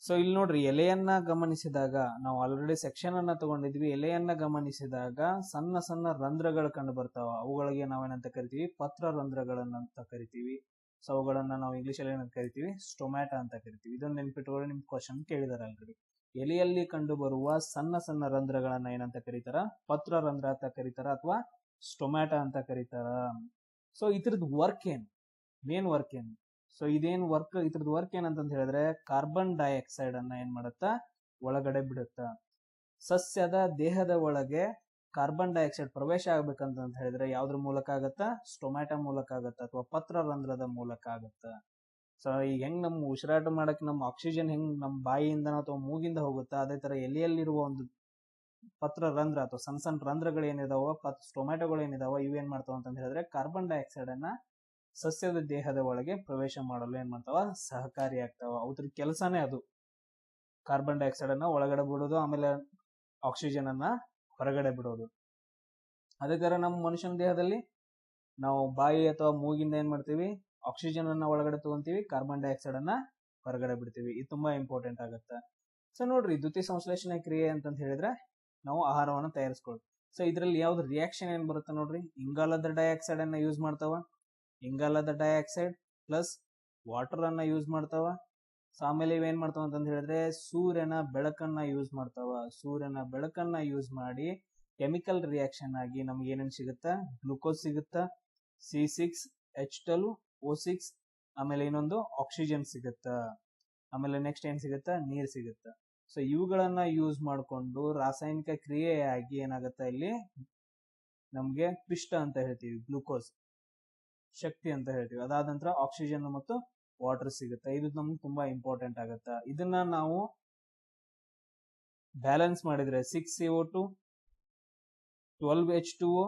ಸೊ ಇಲ್ಲಿ ನೋಡ್ರಿ, ಎಲೆಯನ್ನ ಗಮನಿಸಿದಾಗ ನಾವು ಆಲ್ರೆಡಿ ಸೆಕ್ಷನ್ ಅನ್ನ ತಗೊಂಡಿದ್ವಿ. ಎಲೆಯನ್ನ ಗಮನಿಸಿದಾಗ ಸಣ್ಣ ಸಣ್ಣ ರಂಧ್ರಗಳು ಕಂಡು ಬರ್ತಾವ. ಅವುಗಳಿಗೆ ನಾವೇನಂತ ಕರಿತೀವಿ, ಪತ್ರ ರಂಧ್ರಗಳನ್ನಂತ ಕರಿತೀವಿ. ಸೊ ಅವುಗಳನ್ನ ನಾವು ಇಂಗ್ಲಿಷ್ ಅಲ್ಲಿ ಏನಂತ ಕರಿತೀವಿ, ಸ್ಟೊಮ್ಯಾಟಾ ಅಂತ ಕರಿತೀವಿ. ಇದನ್ನ ನೆನ್ಪಿಟ್ಕೊಳ್ಳಿ, ನಿಮ್ ಕ್ವಶನ್ ಕೇಳಿದಾರೆ ಆಲ್ರೆಡಿ. ಎಲೆಯಲ್ಲಿ ಕಂಡು ಬರುವ ಸಣ್ಣ ಸಣ್ಣ ರಂಧ್ರಗಳನ್ನ ಏನಂತ ಕರೀತಾರ, ಪತ್ರ ರಂಧ್ರ ಅಂತ ಕರೀತಾರ ಅಥವಾ ಸ್ಟೊಮ್ಯಾಟಾ ಅಂತ ಕರೀತಾರ. ಸೊ ಇದ್ರದ್ದು ವರ್ಕ್ ಏನು, ಮೇನ್ ವರ್ಕ್ ಏನು? ಸೊ ಇದೇನ್ ವರ್ಕ್, ಇದ್ರದ್ದು ವರ್ಕ್ ಏನಂತ ಹೇಳಿದ್ರೆ ಕಾರ್ಬನ್ ಡೈಆಕ್ಸೈಡ್ ಅನ್ನ ಏನ್ ಮಾಡುತ್ತ ಒಳಗಡೆ ಬಿಡುತ್ತ. ಸಸ್ಯದ ದೇಹದ ಒಳಗೆ ಕಾರ್ಬನ್ ಡೈಆಕ್ಸೈಡ್ ಪ್ರವೇಶ ಆಗ್ಬೇಕಂತ ಹೇಳಿದ್ರೆ ಯಾವ್ದ್ರ ಮೂಲಕ ಆಗತ್ತ, ಸ್ಟೊಮ್ಯಾಟಾ ಮೂಲಕ ಆಗತ್ತ ಅಥವಾ ಪತ್ರ ರಂಧ್ರದ ಮೂಲಕ ಆಗತ್ತ. ಸೊ ಈಗ ಹೆಂಗ್ ನಮ್ ಉಸಿರಾಟ ಮಾಡಕ್ ನಮ್ ಆಕ್ಸಿಜನ್ ಹೆಂಗ್ ನಮ್ ಬಾಯಿಯಿಂದ ಅಥವಾ ಮೂಗಿಂದ ಹೋಗುತ್ತಾ, ಅದೇ ತರ ಎಲೆಯಲ್ಲಿರುವ ಒಂದು ಪತ್ರ ರಂಧ್ರ ಅಥವಾ ಸಣ್ಣ ಸಣ್ಣ ರಂಧ್ರಗಳು ಏನಿದಾವ, ಸ್ಟೊಮ್ಯಾಟೋಗಳು ಏನಿದಾವ, ಇವೇನ್ ಮಾಡ್ತಾವ ಅಂತ ಹೇಳಿದ್ರೆ ಕಾರ್ಬನ್ ಡೈಆಕ್ಸೈಡ್ ಅನ್ನ ಸಸ್ಯದ ದೇಹದ ಒಳಗೆ ಪ್ರವೇಶ ಮಾಡಲು ಏನ್ ಮಾಡ್ತಾವ, ಸಹಕಾರಿ ಆಗ್ತಾವ. ಅದ್ರ ಕೆಲಸನೇ ಅದು, ಕಾರ್ಬನ್ ಡೈಆಕ್ಸೈಡ್ ಅನ್ನ ಒಳಗಡೆ ಬಿಡೋದು, ಆಮೇಲೆ ಆಕ್ಸಿಜನ್ ಅನ್ನ ಹೊರಗಡೆ ಬಿಡೋದು. ಅದೇ ತರ ನಮ್ಮ ಮನುಷ್ಯನ ದೇಹದಲ್ಲಿ ನಾವು ಬಾಯಿ ಅಥವಾ ಮೂಗಿಂದ ಏನ್ ಮಾಡ್ತೀವಿ, ಆಕ್ಸಿಜನ್ ಅನ್ನ ಒಳಗಡೆ ತಗೊಂತೀವಿ, ಕಾರ್ಬನ್ ಡೈಆಕ್ಸೈಡ್ ಅನ್ನ ಹೊರಗಡೆ ಬಿಡ್ತೀವಿ. ಇದು ತುಂಬಾ ಇಂಪಾರ್ಟೆಂಟ್ ಆಗುತ್ತೆ. ಸೊ ನೋಡ್ರಿ, ದ್ಯುತಿ ಸಂಶ್ಲೇಷಣೆ ಕ್ರಿಯೆ ಅಂತ ಹೇಳಿದ್ರೆ ನಾವು ಆಹಾರವನ್ನು ತಯಾರಿಸ್ಕೊಳ್ತೀವಿ. ಸೊ ಇದ್ರಲ್ಲಿ ಯಾವ್ದು ರಿಯಾಕ್ಷನ್ ಏನ್ ಬರುತ್ತೆ ನೋಡ್ರಿ, ಇಂಗಾಲದ ಡೈಆಕ್ಸೈಡ್ ಅನ್ನ ಯೂಸ್ ಮಾಡ್ತಾವ. ಇಂಗಾಲದ ಡೈಆಕ್ಸೈಡ್ ಪ್ಲಸ್ ವಾಟರ್ ಅನ್ನ ಯೂಸ್ ಮಾಡ್ತಾವ. ಸೊ ಆಮೇಲೆ ಇವೇನ್ ಮಾಡ್ತಾವ ಅಂತ ಹೇಳಿದ್ರೆ ಸೂರ್ಯನ ಬೆಳಕನ್ನ ಯೂಸ್ ಮಾಡ್ತಾವ. ಸೂರ್ಯನ ಬೆಳಕನ್ನ ಯೂಸ್ ಮಾಡಿ ಕೆಮಿಕಲ್ ರಿಯಾಕ್ಷನ್ ಆಗಿ ನಮ್ಗೆ ಏನೇನ್ ಸಿಗುತ್ತಾ, ಗ್ಲೂಕೋಸ್ ಸಿಗುತ್ತಾ, C6H12O6, ಆಮೇಲೆ ಇನ್ನೊಂದು ಆಕ್ಸಿಜನ್ ಸಿಗುತ್ತ, ಆಮೇಲೆ ನೆಕ್ಸ್ಟ್ ಏನ್ ಸಿಗುತ್ತಾ, ನೀರ್ ಸಿಗುತ್ತ. ಸೊ ಇವುಗಳನ್ನ ಯೂಸ್ ಮಾಡ್ಕೊಂಡು ರಾಸಾಯನಿಕ ಕ್ರಿಯೆಯಾಗಿ ಏನಾಗತ್ತ, ಇಲ್ಲಿ ನಮ್ಗೆ ಪಿಷ್ಟ ಅಂತ ಹೇಳ್ತೀವಿ, ಗ್ಲೂಕೋಸ್ ಶಕ್ತಿ ಅಂತ ಹೇಳ್ತೀವಿ. ಅದಾದ ನಂತರ ಆಕ್ಸಿಜನ್ ಮತ್ತು ವಾಟರ್ ಸಿಗುತ್ತೆ. ಇದು ನಮ್ಗೆ ತುಂಬಾ ಇಂಪಾರ್ಟೆಂಟ್ ಆಗುತ್ತ. ಇದನ್ನ ನಾವು ಬ್ಯಾಲೆನ್ಸ್ ಮಾಡಿದ್ರೆ 6CO2 12H2O.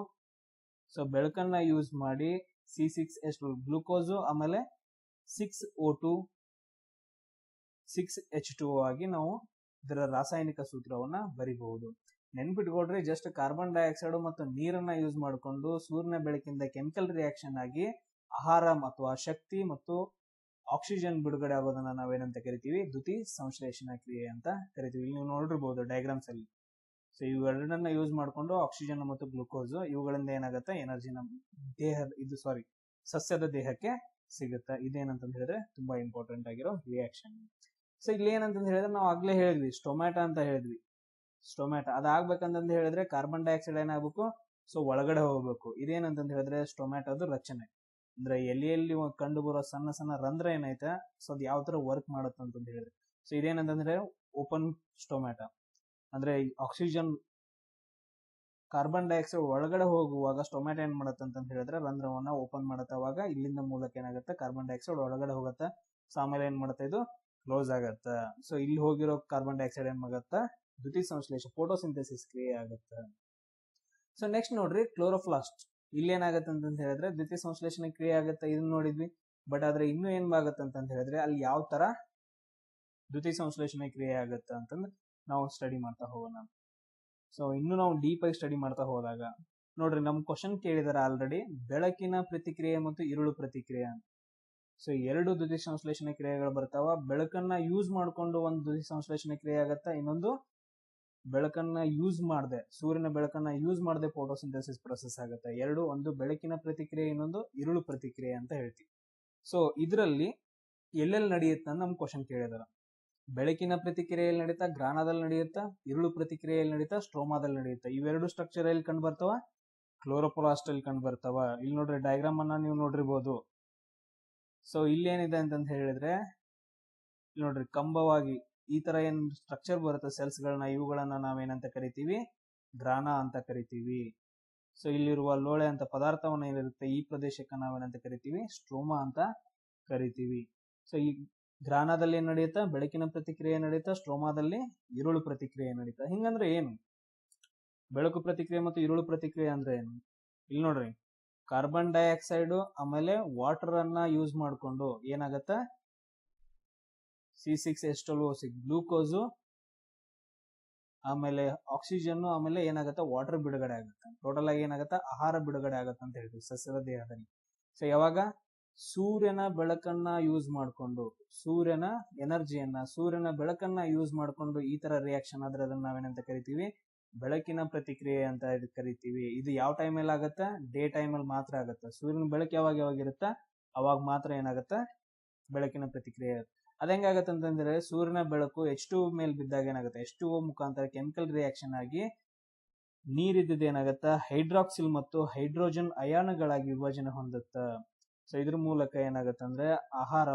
ಸೊ ಬೆಳಕನ್ನ ಯೂಸ್ ಮಾಡಿ C6H12 ಗ್ಲೂಕೋಸು ಆಮೇಲೆ 6O2 6H2O ಆಗಿ ನಾವು ಇದರ ರಾಸಾಯನಿಕ ಸೂತ್ರವನ್ನ ಬರಿಬಹುದು. ನೆನ್ಪಿಟ್ಕೊಡ್ರಿ, ಜಸ್ಟ್ ಕಾರ್ಬನ್ ಡೈಆಕ್ಸೈಡ್ ಮತ್ತು ನೀರನ್ನ ಯೂಸ್ ಮಾಡಿಕೊಂಡು ಸೂರ್ಯನ ಬೆಳಕಿಂದ ಕೆಮಿಕಲ್ ರಿಯಾಕ್ಷನ್ ಆಗಿ ಆಹಾರ ಅಥವಾ ಶಕ್ತಿ ಮತ್ತು ಆಕ್ಸಿಜನ್ ಬಿಡುಗಡೆ ಆಗೋದನ್ನ ನಾವೇನಂತ ಕರಿತೀವಿ, ದ್ಯುತಿ ಸಂಶ್ಲೇಷಣಾ ಕ್ರಿಯೆ ಅಂತ ಕರಿತೀವಿ. ಇಲ್ಲಿ ನೀವು ನೋಡಿರ್ಬೋದು ಡಯಾಗ್ರಾಮ್ಸ್ ಅಲ್ಲಿ. ಸೊ ಇವೆರಡನ್ನ ಯೂಸ್ ಮಾಡಿಕೊಂಡು ಆಕ್ಸಿಜನ್ ಮತ್ತು ಗ್ಲೂಕೋಸ್ ಇವುಗಳಿಂದ ಏನಾಗುತ್ತೆ, ಎನರ್ಜಿ ನಮ್ಮ ಸಸ್ಯದ ದೇಹಕ್ಕೆ ಸಿಗುತ್ತೆ. ಇದೇನಂತ ಹೇಳಿದ್ರೆ ತುಂಬಾ ಇಂಪಾರ್ಟೆಂಟ್ ಆಗಿರೋ ರಿಯಾಕ್ಷನ್. ಸೊ ಇಲ್ಲಿ ಏನಂತ ಹೇಳಿದ್ರೆ ನಾವು ಆಗ್ಲೇ ಹೇಳಿದ್ವಿ ಸ್ಟೊಮ್ಯಾಟ ಅಂತ ಹೇಳಿದ್ವಿ. ಸ್ಟೊಮ್ಯಾಟ ಅದಾಗ್ಬೇಕಂತ ಹೇಳಿದ್ರೆ ಕಾರ್ಬನ್ ಡೈಆಕ್ಸೈಡ್ ಏನಾಗಬೇಕು, ಸೊ ಒಳಗಡೆ ಹೋಗ್ಬೇಕು. ಇದೇನಂತ ಹೇಳಿದ್ರೆ ಸ್ಟೊಮ್ಯಾಟೋದು ರಚನೆ ಅಂದ್ರೆ ಎಲೆಯಲ್ಲಿ ಕಂಡು ಬರೋ ಸಣ್ಣ ಸಣ್ಣ ರಂಧ್ರ ಏನೈತೆ, ಸೊ ಅದು ಯಾವ ತರ ವರ್ಕ್ ಮಾಡುತ್ತೆ ಅಂತ ಹೇಳಿದ್ರೆ, ಸೊ ಇದೇನಂತಂದ್ರೆ ಓಪನ್ ಸ್ಟೊಮ್ಯಾಟ ಅಂದ್ರೆ ಆಕ್ಸಿಜನ್ ಕಾರ್ಬನ್ ಡೈಆಕ್ಸೈಡ್ ಒಳಗಡೆ ಹೋಗುವಾಗ ಸ್ಟೊಮ್ಯಾಟೋ ಏನ್ ಮಾಡುತ್ತೆ ಅಂತ ಹೇಳಿದ್ರೆ ರಂಧ್ರವನ್ನ ಓಪನ್ ಮಾಡುತ್ತೆ. ಅವಾಗ ಇಲ್ಲಿಂದ ಮೂಲಕ ಏನಾಗುತ್ತೆ, ಕಾರ್ಬನ್ ಡೈಆಕ್ಸೈಡ್ ಒಳಗಡೆ ಹೋಗುತ್ತೆ. ಸೊ ಆಮೇಲೆ ಏನ್ ಮಾಡುತ್ತೆ, ಇದು ಕ್ಲೋಸ್ ಆಗತ್ತೆ. ಸೊ ಇಲ್ಲಿ ಹೋಗಿರೋ ಕಾರ್ಬನ್ ಡೈಆಕ್ಸೈಡ್ ಏನ್ ಆಗುತ್ತೆ, ದ್ಯುತಿ ಸಂಶ್ಲೇಷ ಫೋಟೋಸಿಂಥಸಿಸ್ ಕ್ರಿಯೆ ಆಗುತ್ತೆ. ಸೊ ನೆಕ್ಸ್ಟ್ ನೋಡ್ರಿ ಕ್ಲೋರೋಪ್ಲಾಸ್ಟ್. ಇಲ್ಲಿ ಏನಾಗುತ್ತೆ ಅಂತ ಹೇಳಿದ್ರೆ ದ್ಯುತಿ ಸಂಶ್ಲೇಷಣೆ ಕ್ರಿಯೆ ಆಗುತ್ತೆ, ಇದನ್ನ ನೋಡಿದ್ವಿ. ಬಟ್ ಆದ್ರೆ ಇನ್ನೂ ಏನ್ ಆಗುತ್ತೆ ಅಂತ ಹೇಳಿದ್ರೆ ಅಲ್ಲಿ ಯಾವ ತರ ದ್ಯುತಿ ಸಂಶ್ಲೇಷಣೆ ಕ್ರಿಯೆ ಆಗುತ್ತೆ ಅಂತಂದ್ರೆ ನಾವು ಸ್ಟಡಿ ಮಾಡ್ತಾ ಹೋಗೋಣ. ಸೊ ಇನ್ನು ನಾವು ಡೀಪ್ ಆಗಿ ಸ್ಟಡಿ ಮಾಡ್ತಾ ಹೋದಾಗ ನೋಡ್ರಿ, ನಮ್ ಕ್ವಶನ್ ಕೇಳಿದಾರೆ ಆಲ್ರೆಡಿ, ಬೆಳಕಿನ ಪ್ರತಿಕ್ರಿಯೆ ಮತ್ತು ಇರುಳು ಪ್ರತಿಕ್ರಿಯೆ ಅಂತ. ಸೊ ಎರಡು ದ್ಯುತಿ ಸಂಶ್ಲೇಷಣೆ ಕ್ರಿಯೆಗಳು ಬರ್ತಾವ. ಬೆಳಕನ್ನ ಯೂಸ್ ಮಾಡ್ಕೊಂಡು ಒಂದು ದ್ಯುತಿ ಸಂಶ್ಲೇಷಣೆ ಕ್ರಿಯೆ ಆಗತ್ತ, ಇನ್ನೊಂದು ಬೆಳಕನ್ನ ಯೂಸ್ ಮಾಡದೆ, ಸೂರ್ಯನ ಬೆಳಕನ್ನ ಯೂಸ್ ಮಾಡದೆ ಫೋಟೋಸಿಂಥಸಿಸ್ ಪ್ರೊಸೆಸ್ ಆಗುತ್ತೆ. ಎರಡು, ಒಂದು ಬೆಳಕಿನ ಪ್ರತಿಕ್ರಿಯೆ, ಇನ್ನೊಂದು ಇರುಳು ಪ್ರತಿಕ್ರಿಯೆ ಅಂತ ಹೇಳ್ತೀವಿ. ಸೊ ಇದರಲ್ಲಿ ಎಲ್ಲೆಲ್ಲಿ ನಡೆಯುತ್ತೆ ಅಂತ ನಮ್ ಕ್ವಶನ್ ಕೇಳಿದಾರ. ಬೆಳಕಿನ ಪ್ರತಿಕ್ರಿಯೆಯಲ್ಲಿ ನಡೀತಾ, ಗ್ರಾನದಲ್ಲಿ ನಡೆಯುತ್ತಾ, ಇರುಳು ಪ್ರತಿಕ್ರಿಯೆಯಲ್ಲಿ ನಡೀತಾ, ಸ್ಟ್ರೋಮಾದಲ್ಲಿ ನಡೆಯುತ್ತಾ. ಇವೆರಡು ಸ್ಟ್ರಕ್ಚರ್ ಎಲ್ಲಿ ಕಂಡು ಬರ್ತಾವ, ಕ್ಲೋರೋಪ್ಲಾಸ್ಟ್ ಅಲ್ಲಿ ಕಂಡು ಬರ್ತಾವ. ಇಲ್ಲಿ ನೋಡ್ರಿ ಡಯಾಗ್ರಾಮ್ ಅನ್ನ ನೀವು ನೋಡಿರ್ಬೋದು. ಸೊ ಇಲ್ಲಿ ಏನಿದೆ ಅಂತ ಹೇಳಿದ್ರೆ ನೋಡ್ರಿ, ಕಂಬವಾಗಿ ಈ ತರ ಏನ್ ಸ್ಟ್ರಕ್ಚರ್ ಬರುತ್ತೆ ಸೆಲ್ಸ್ ಗಳನ್ನ, ಇವುಗಳನ್ನ ನಾವೇನಂತ ಕರಿತೀವಿ, ಗ್ರಾನ ಅಂತ ಕರಿತೀವಿ. ಸೊ ಇಲ್ಲಿರುವ ಲೋಳೆ ಅಂತ ಪದಾರ್ಥವನ್ನ ಏನಿರುತ್ತೆ ಈ ಪ್ರದೇಶಕ್ಕೆ ನಾವೇನಂತ ಕರಿತೀವಿ, ಸ್ಟ್ರೋಮಾ ಅಂತ ಕರಿತೀವಿ. ಸೊ ಈ ಗ್ರಾನದಲ್ಲಿ ಏನ್ ನಡೆಯುತ್ತಾ, ಬೆಳಕಿನ ಪ್ರತಿಕ್ರಿಯೆ ನಡೀತಾ, ಸ್ಟ್ರೋಮಾದಲ್ಲಿ ಇರುಳು ಪ್ರತಿಕ್ರಿಯೆ ನಡೀತಾ. ಹಿಂಗಂದ್ರೆ ಏನು, ಬೆಳಕು ಪ್ರತಿಕ್ರಿಯೆ ಮತ್ತು ಇರುಳು ಪ್ರತಿಕ್ರಿಯೆ ಅಂದ್ರೆ ಏನು? ಇಲ್ಲಿ ನೋಡ್ರಿ, ಕಾರ್ಬನ್ ಡೈಆಕ್ಸೈಡ್ ಆಮೇಲೆ ವಾಟರ್ ಅನ್ನ ಯೂಸ್ ಮಾಡ್ಕೊಂಡು ಏನಾಗತ್ತ, C6H12O6 ಗ್ಲೂಕೋಸು ಆಮೇಲೆ ಆಕ್ಸಿಜನ್ ಆಮೇಲೆ ಏನಾಗತ್ತ, ವಾಟರ್ ಬಿಡುಗಡೆ ಆಗುತ್ತೆ. ಟೋಟಲ್ ಆಗಿ ಏನಾಗತ್ತ, ಆಹಾರ ಬಿಡುಗಡೆ ಆಗತ್ತೆ ಅಂತ ಹೇಳ್ತೀವಿ ಸಸ್ಯದ ದೇಹದಲ್ಲಿ. ಸೊ ಯಾವಾಗ ಸೂರ್ಯನ ಬೆಳಕನ್ನ ಯೂಸ್ ಮಾಡ್ಕೊಂಡು, ಸೂರ್ಯನ ಎನರ್ಜಿಯನ್ನ, ಸೂರ್ಯನ ಬೆಳಕನ್ನ ಯೂಸ್ ಮಾಡ್ಕೊಂಡು ಈ ತರ ರಿಯಾಕ್ಷನ್ ಆದ್ರೆ ಅದನ್ನ ನಾವೇನಂತ ಕರಿತೀವಿ, ಬೆಳಕಿನ ಪ್ರತಿಕ್ರಿಯೆ ಅಂತ ಕರಿತೀವಿ. ಇದು ಯಾವ ಟೈಮಲ್ಲಿ ಆಗತ್ತೆ, ಡೇ ಟೈಮಲ್ಲಿ ಮಾತ್ರ ಆಗತ್ತೆ. ಸೂರ್ಯನ ಬೆಳಕು ಯಾವಾಗ ಇರುತ್ತ ಅವಾಗ ಮಾತ್ರ ಏನಾಗತ್ತ, ಬೆಳಕಿನ ಪ್ರತಿಕ್ರಿಯೆ. ಅದ ಹೆಂಗಾಗತ್ತೆ ಅಂತಂದ್ರೆ ಸೂರ್ಯನ ಬೆಳಕು H2O ಮೇಲೆ ಬಿದ್ದಾಗ ಏನಾಗುತ್ತೆ, H2O ಮುಖಾಂತರ ಕೆಮಿಕಲ್ ರಿಯಾಕ್ಷನ್ ಆಗಿ ನೀರಿದ್ದ ಏನಾಗತ್ತ, ಹೈಡ್ರಾಕ್ಸಿಲ್ ಮತ್ತು ಹೈಡ್ರೋಜನ್ ಅಯಾನುಗಳಾಗಿ ವಿಭಜನೆ ಹೊಂದುತ್ತ. ಸೊ ಇದ್ರ ಮೂಲಕ ಏನಾಗತ್ತ ಅಂದ್ರೆ ಆಹಾರ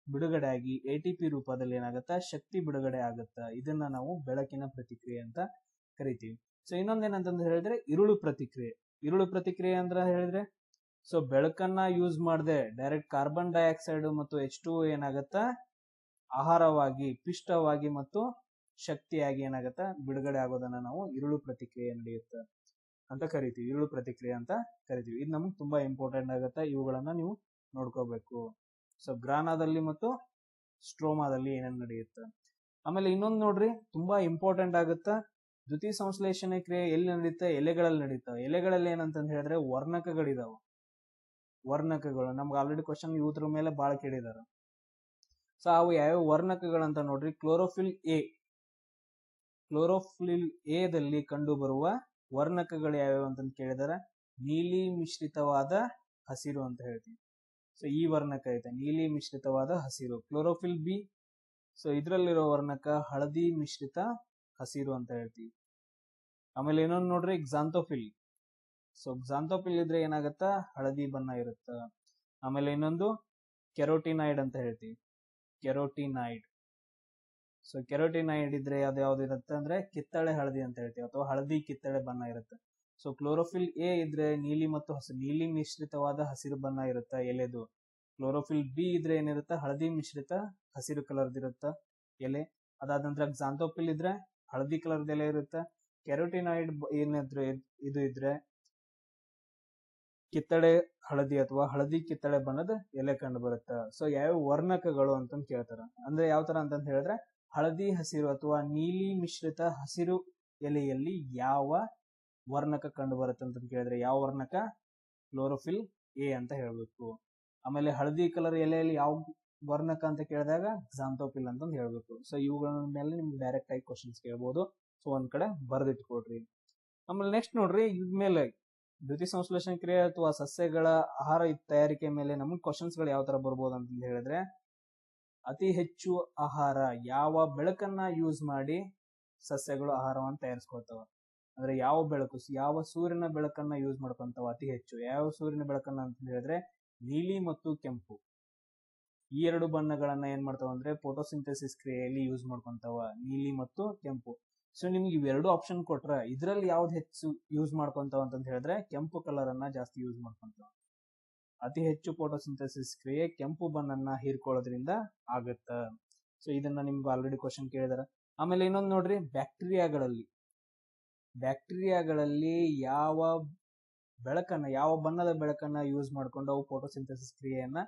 ಬಿಡುಗಡೆ ಆಗಿ ATP ರೂಪದಲ್ಲಿ ಏನಾಗತ್ತ, ಶಕ್ತಿ ಬಿಡುಗಡೆ ಆಗತ್ತ. ಇದನ್ನ ನಾವು ಬೆಳಕಿನ ಪ್ರತಿಕ್ರಿಯೆ ಅಂತ ಕರಿತೀವಿ. ಸೊ ಇನ್ನೊಂದೇನಂತ ಹೇಳಿದ್ರೆ ಇರುಳು ಪ್ರತಿಕ್ರಿಯೆ. ಇರುಳು ಪ್ರತಿಕ್ರಿಯೆ ಅಂತ ಹೇಳಿದ್ರೆ, ಸೊ ಬೆಳಕನ್ನ ಯೂಸ್ ಮಾಡದೆ ಡೈರೆಕ್ಟ್ ಕಾರ್ಬನ್ ಡೈಆಕ್ಸೈಡ್ ಮತ್ತು H2O ಏನಾಗತ್ತ, ಆಹಾರವಾಗಿ, ಪಿಷ್ಟವಾಗಿ ಮತ್ತು ಶಕ್ತಿಯಾಗಿ ಏನಾಗತ್ತ, ಬಿಡುಗಡೆ ಆಗೋದನ್ನ ನಾವು ಇರುಳು ಪ್ರತಿಕ್ರಿಯೆ ನಡೆಯುತ್ತೆ ಅಂತ ಕರಿತೀವಿ, ಇರುಳು ಪ್ರತಿಕ್ರಿಯೆ ಅಂತ ಕರಿತೀವಿ. ಇದು ನಮ್ಗೆ ತುಂಬಾ ಇಂಪಾರ್ಟೆಂಟ್ ಆಗುತ್ತೆ, ಇವುಗಳನ್ನ ನೀವು ನೋಡ್ಕೋಬೇಕು. ಸೊ ಗ್ರಾನದಲ್ಲಿ ಮತ್ತು ಸ್ಟ್ರೋಮಾದಲ್ಲಿ ಏನೇನ್ ನಡೆಯುತ್ತೆ. ಆಮೇಲೆ ಇನ್ನೊಂದು ನೋಡ್ರಿ, ತುಂಬಾ ಇಂಪಾರ್ಟೆಂಟ್ ಆಗುತ್ತಾ, ದ್ಯುತಿ ಸಂಶ್ಲೇಷಣೆ ಕ್ರಿಯೆ ಎಲ್ಲಿ ನಡೀತಾ, ಎಲೆಗಳಲ್ಲಿ ನಡೀತಾವ. ಎಲೆಗಳಲ್ಲಿ ಏನಂತ ಹೇಳಿದ್ರೆ ವರ್ಣಕಗಳಿದಾವ. ವರ್ಣಕಗಳು ನಮ್ಗೆ ಆಲ್ರೆಡಿ ಕ್ವಶನ್ ಇವ್ರ ಮೇಲೆ ಬಾಳ ಕೇಳಿದಾರ. ಸೊ ಅವು ಯಾವ್ಯಾವ ವರ್ಣಕಗಳಂತ ನೋಡ್ರಿ, ಕ್ಲೋರೋಫಿಲ್ ಎ. ಕ್ಲೋರೋಫಿಲ್ ಎ ದಲ್ಲಿ ಕಂಡು ಬರುವ ವರ್ಣಕಗಳು ಯಾವ್ಯಾವ ಅಂತ ಕೇಳಿದಾರೆ, ನೀಲಿ ಮಿಶ್ರಿತವಾದ ಹಸಿರು ಅಂತ ಹೇಳ್ತೀವಿ. ಸೊ ಈ ವರ್ಣಕ ಐತೆ, ನೀಲಿ ಮಿಶ್ರಿತವಾದ ಹಸಿರು. ಕ್ಲೋರೋಫಿಲ್ ಬಿ, ಸೊ ಇದ್ರಲ್ಲಿರೋ ವರ್ಣಕ ಹಳದಿ ಮಿಶ್ರಿತ ಹಸಿರು ಅಂತ ಹೇಳ್ತೀವಿ. ಆಮೇಲೆ ಇನ್ನೊಂದು ನೋಡ್ರಿ ಕ್ಸಾಂಥೋಫಿಲ್. ಸೊ ಕ್ಸಾಂಥೋಫಿಲ್ ಇದ್ರೆ ಏನಾಗತ್ತ, ಹಳದಿ ಬಣ್ಣ ಇರುತ್ತ. ಆಮೇಲೆ ಇನ್ನೊಂದು ಕೆರೋಟಿನೈಡ್ ಅಂತ ಹೇಳ್ತೀವಿ, ಕೆರೋಟಿನೈಡ್. ಸೊ ಕೆರೋಟಿನೈಡ್ ಇದ್ರೆ ಯಾವ್ದು ಇರುತ್ತೆ ಅಂದ್ರೆ ಕಿತ್ತಳೆ ಹಳದಿ ಅಂತ ಹೇಳ್ತೀವಿ, ಅಥವಾ ಹಳದಿ ಕಿತ್ತಳೆ ಬಣ್ಣ ಇರುತ್ತೆ. ಸೊ ಕ್ಲೋರೋಫಿಲ್ ಎ ಇದ್ರೆ ನೀಲಿ ಮತ್ತು ಹಸಿರು, ನೀಲಿ ಮಿಶ್ರಿತವಾದ ಹಸಿರು ಬಣ್ಣ ಇರುತ್ತೆ ಎಲೆದು. ಕ್ಲೋರೋಫಿಲ್ ಬಿ ಇದ್ರೆ ಏನಿರುತ್ತೆ, ಹಳದಿ ಮಿಶ್ರಿತ ಹಸಿರು ಕಲರ್ದ ಇರುತ್ತ ಎಲೆ. ಅದಾದ ನಂತರ ಕ್ಸಾಂಥೋಫಿಲ್ ಇದ್ರೆ ಹಳದಿ ಕಲರ್ದ ಎಲೆ ಇರುತ್ತೆ. ಕೆರೋಟಿನಾಯ್ಡ್ ಏನಾದ್ರು ಇದು ಇದ್ರೆ ಕಿತ್ತಳೆ ಹಳದಿ ಅಥವಾ ಹಳದಿ ಕಿತ್ತಳೆ ಬಣ್ಣದ ಎಲೆ ಕಂಡು ಬರುತ್ತೆ. ಸೊ ಯಾವ ವರ್ಣಕಗಳು ಅಂತಂದು ಕೇಳ್ತಾರ. ಅಂದ್ರೆ ಯಾವ ತರ ಅಂತಂತ ಹೇಳಿದ್ರೆ ಹಳದಿ ಹಸಿರು ಅಥವಾ ನೀಲಿ ಮಿಶ್ರಿತ ಹಸಿರು ಎಲೆಯಲ್ಲಿ ಯಾವ ವರ್ಣಕ ಕಂಡು ಬರುತ್ತೆ ಅಂತ ಕೇಳಿದ್ರೆ ಯಾವ ವರ್ಣಕ? ಕ್ಲೋರೋಫಿಲ್ ಎ ಅಂತ ಹೇಳ್ಬೇಕು. ಆಮೇಲೆ ಹಳದಿ ಕಲರ್ ಎಲೆಯಲ್ಲಿ ಯಾವ ವರ್ಣಕ ಅಂತ ಕೇಳಿದಾಗ ಕ್ಸಾಂಥೋಫಿಲ್ ಅಂತ ಹೇಳ್ಬೇಕು. ಸೊ ಇವುಗಳ ಮೇಲೆ ನಿಮ್ಗೆ ಡೈರೆಕ್ಟ್ ಆಗಿ ಕ್ವಶನ್ಸ್ ಕೇಳ್ಬೋದು. ಸೊ ಒಂದ್ ಕಡೆ ಬರೆದಿಟ್ಕೊಡ್ರಿ. ಆಮೇಲೆ ನೆಕ್ಸ್ಟ್ ನೋಡ್ರಿ, ಇದ್ಮೇಲೆ ದ್ಯುತಿ ಸಂಶ್ಲೇಷಣ ಕ್ರಿಯೆ ಅಥವಾ ಸಸ್ಯಗಳ ಆಹಾರ ತಯಾರಿಕೆ ಮೇಲೆ ನಮ್ಗೆ ಕ್ವಶನ್ಸ್ ಗಳು ಯಾವ ತರ ಬರ್ಬೋದು ಅಂತ ಹೇಳಿದ್ರೆ, ಅತಿ ಹೆಚ್ಚು ಆಹಾರ ಯಾವ ಬೆಳಕನ್ನ ಯೂಸ್ ಮಾಡಿ ಸಸ್ಯಗಳು ಆಹಾರವನ್ನು ತಯಾರಿಸ್ಕೊಳ್ತಾವ? ಅಂದ್ರೆ ಯಾವ ಬೆಳಕು, ಯಾವ ಸೂರ್ಯನ ಬೆಳಕನ್ನ ಯೂಸ್ ಮಾಡ್ಕೊಂತಾವ ಅತಿ ಹೆಚ್ಚು? ಯಾವ ಸೂರ್ಯನ ಬೆಳಕನ್ನ ಅಂತ ಹೇಳಿದ್ರೆ ನೀಲಿ ಮತ್ತು ಕೆಂಪು. ಈ ಎರಡು ಬಣ್ಣಗಳನ್ನ ಏನ್ ಮಾಡ್ತಾವ ಅಂದ್ರೆ ಫೋಟೋಸಿಂಥೆಸಿಸ್ ಕ್ರಿಯೆಯಲ್ಲಿ ಯೂಸ್ ಮಾಡ್ಕೊಂತಾವ, ನೀಲಿ ಮತ್ತು ಕೆಂಪು. ಸೊ ನಿಮ್ಗೆ ಇವೆರಡು ಆಪ್ಷನ್ ಕೊಟ್ರ ಇದ್ರಲ್ಲಿ ಯಾವ್ದು ಹೆಚ್ಚು ಯೂಸ್ ಮಾಡ್ಕೊಂತಾವ ಅಂತ ಹೇಳಿದ್ರೆ ಕೆಂಪು ಕಲರ್ ಅನ್ನ ಜಾಸ್ತಿ ಯೂಸ್ ಮಾಡ್ಕೊಂತಾವ. ಅತಿ ಹೆಚ್ಚು ಫೋಟೋಸಿಂಥೆಸಿಸ್ ಕ್ರಿಯೆ ಕೆಂಪು ಬಣ್ಣನ ಹೀರ್ಕೊಳ್ಳೋದ್ರಿಂದ ಆಗತ್ತ. ಸೊ ಇದನ್ನ ನಿಮ್ಗೆ ಆಲ್ರೆಡಿ ಕ್ವಶನ್ ಕೇಳಿದಾರ. ಆಮೇಲೆ ಇನ್ನೊಂದು ನೋಡ್ರಿ, ಬ್ಯಾಕ್ಟೀರಿಯಾಗಳಲ್ಲಿ ಯಾವ ಬೆಳಕನ್ನ, ಯಾವ ಬಣ್ಣದ ಬೆಳಕನ್ನ ಯೂಸ್ ಮಾಡ್ಕೊಂಡು ಅವು ಫೋಟೋಸಿಂಥೆಸಿಸ್ ಕ್ರಿಯೆಯನ್ನ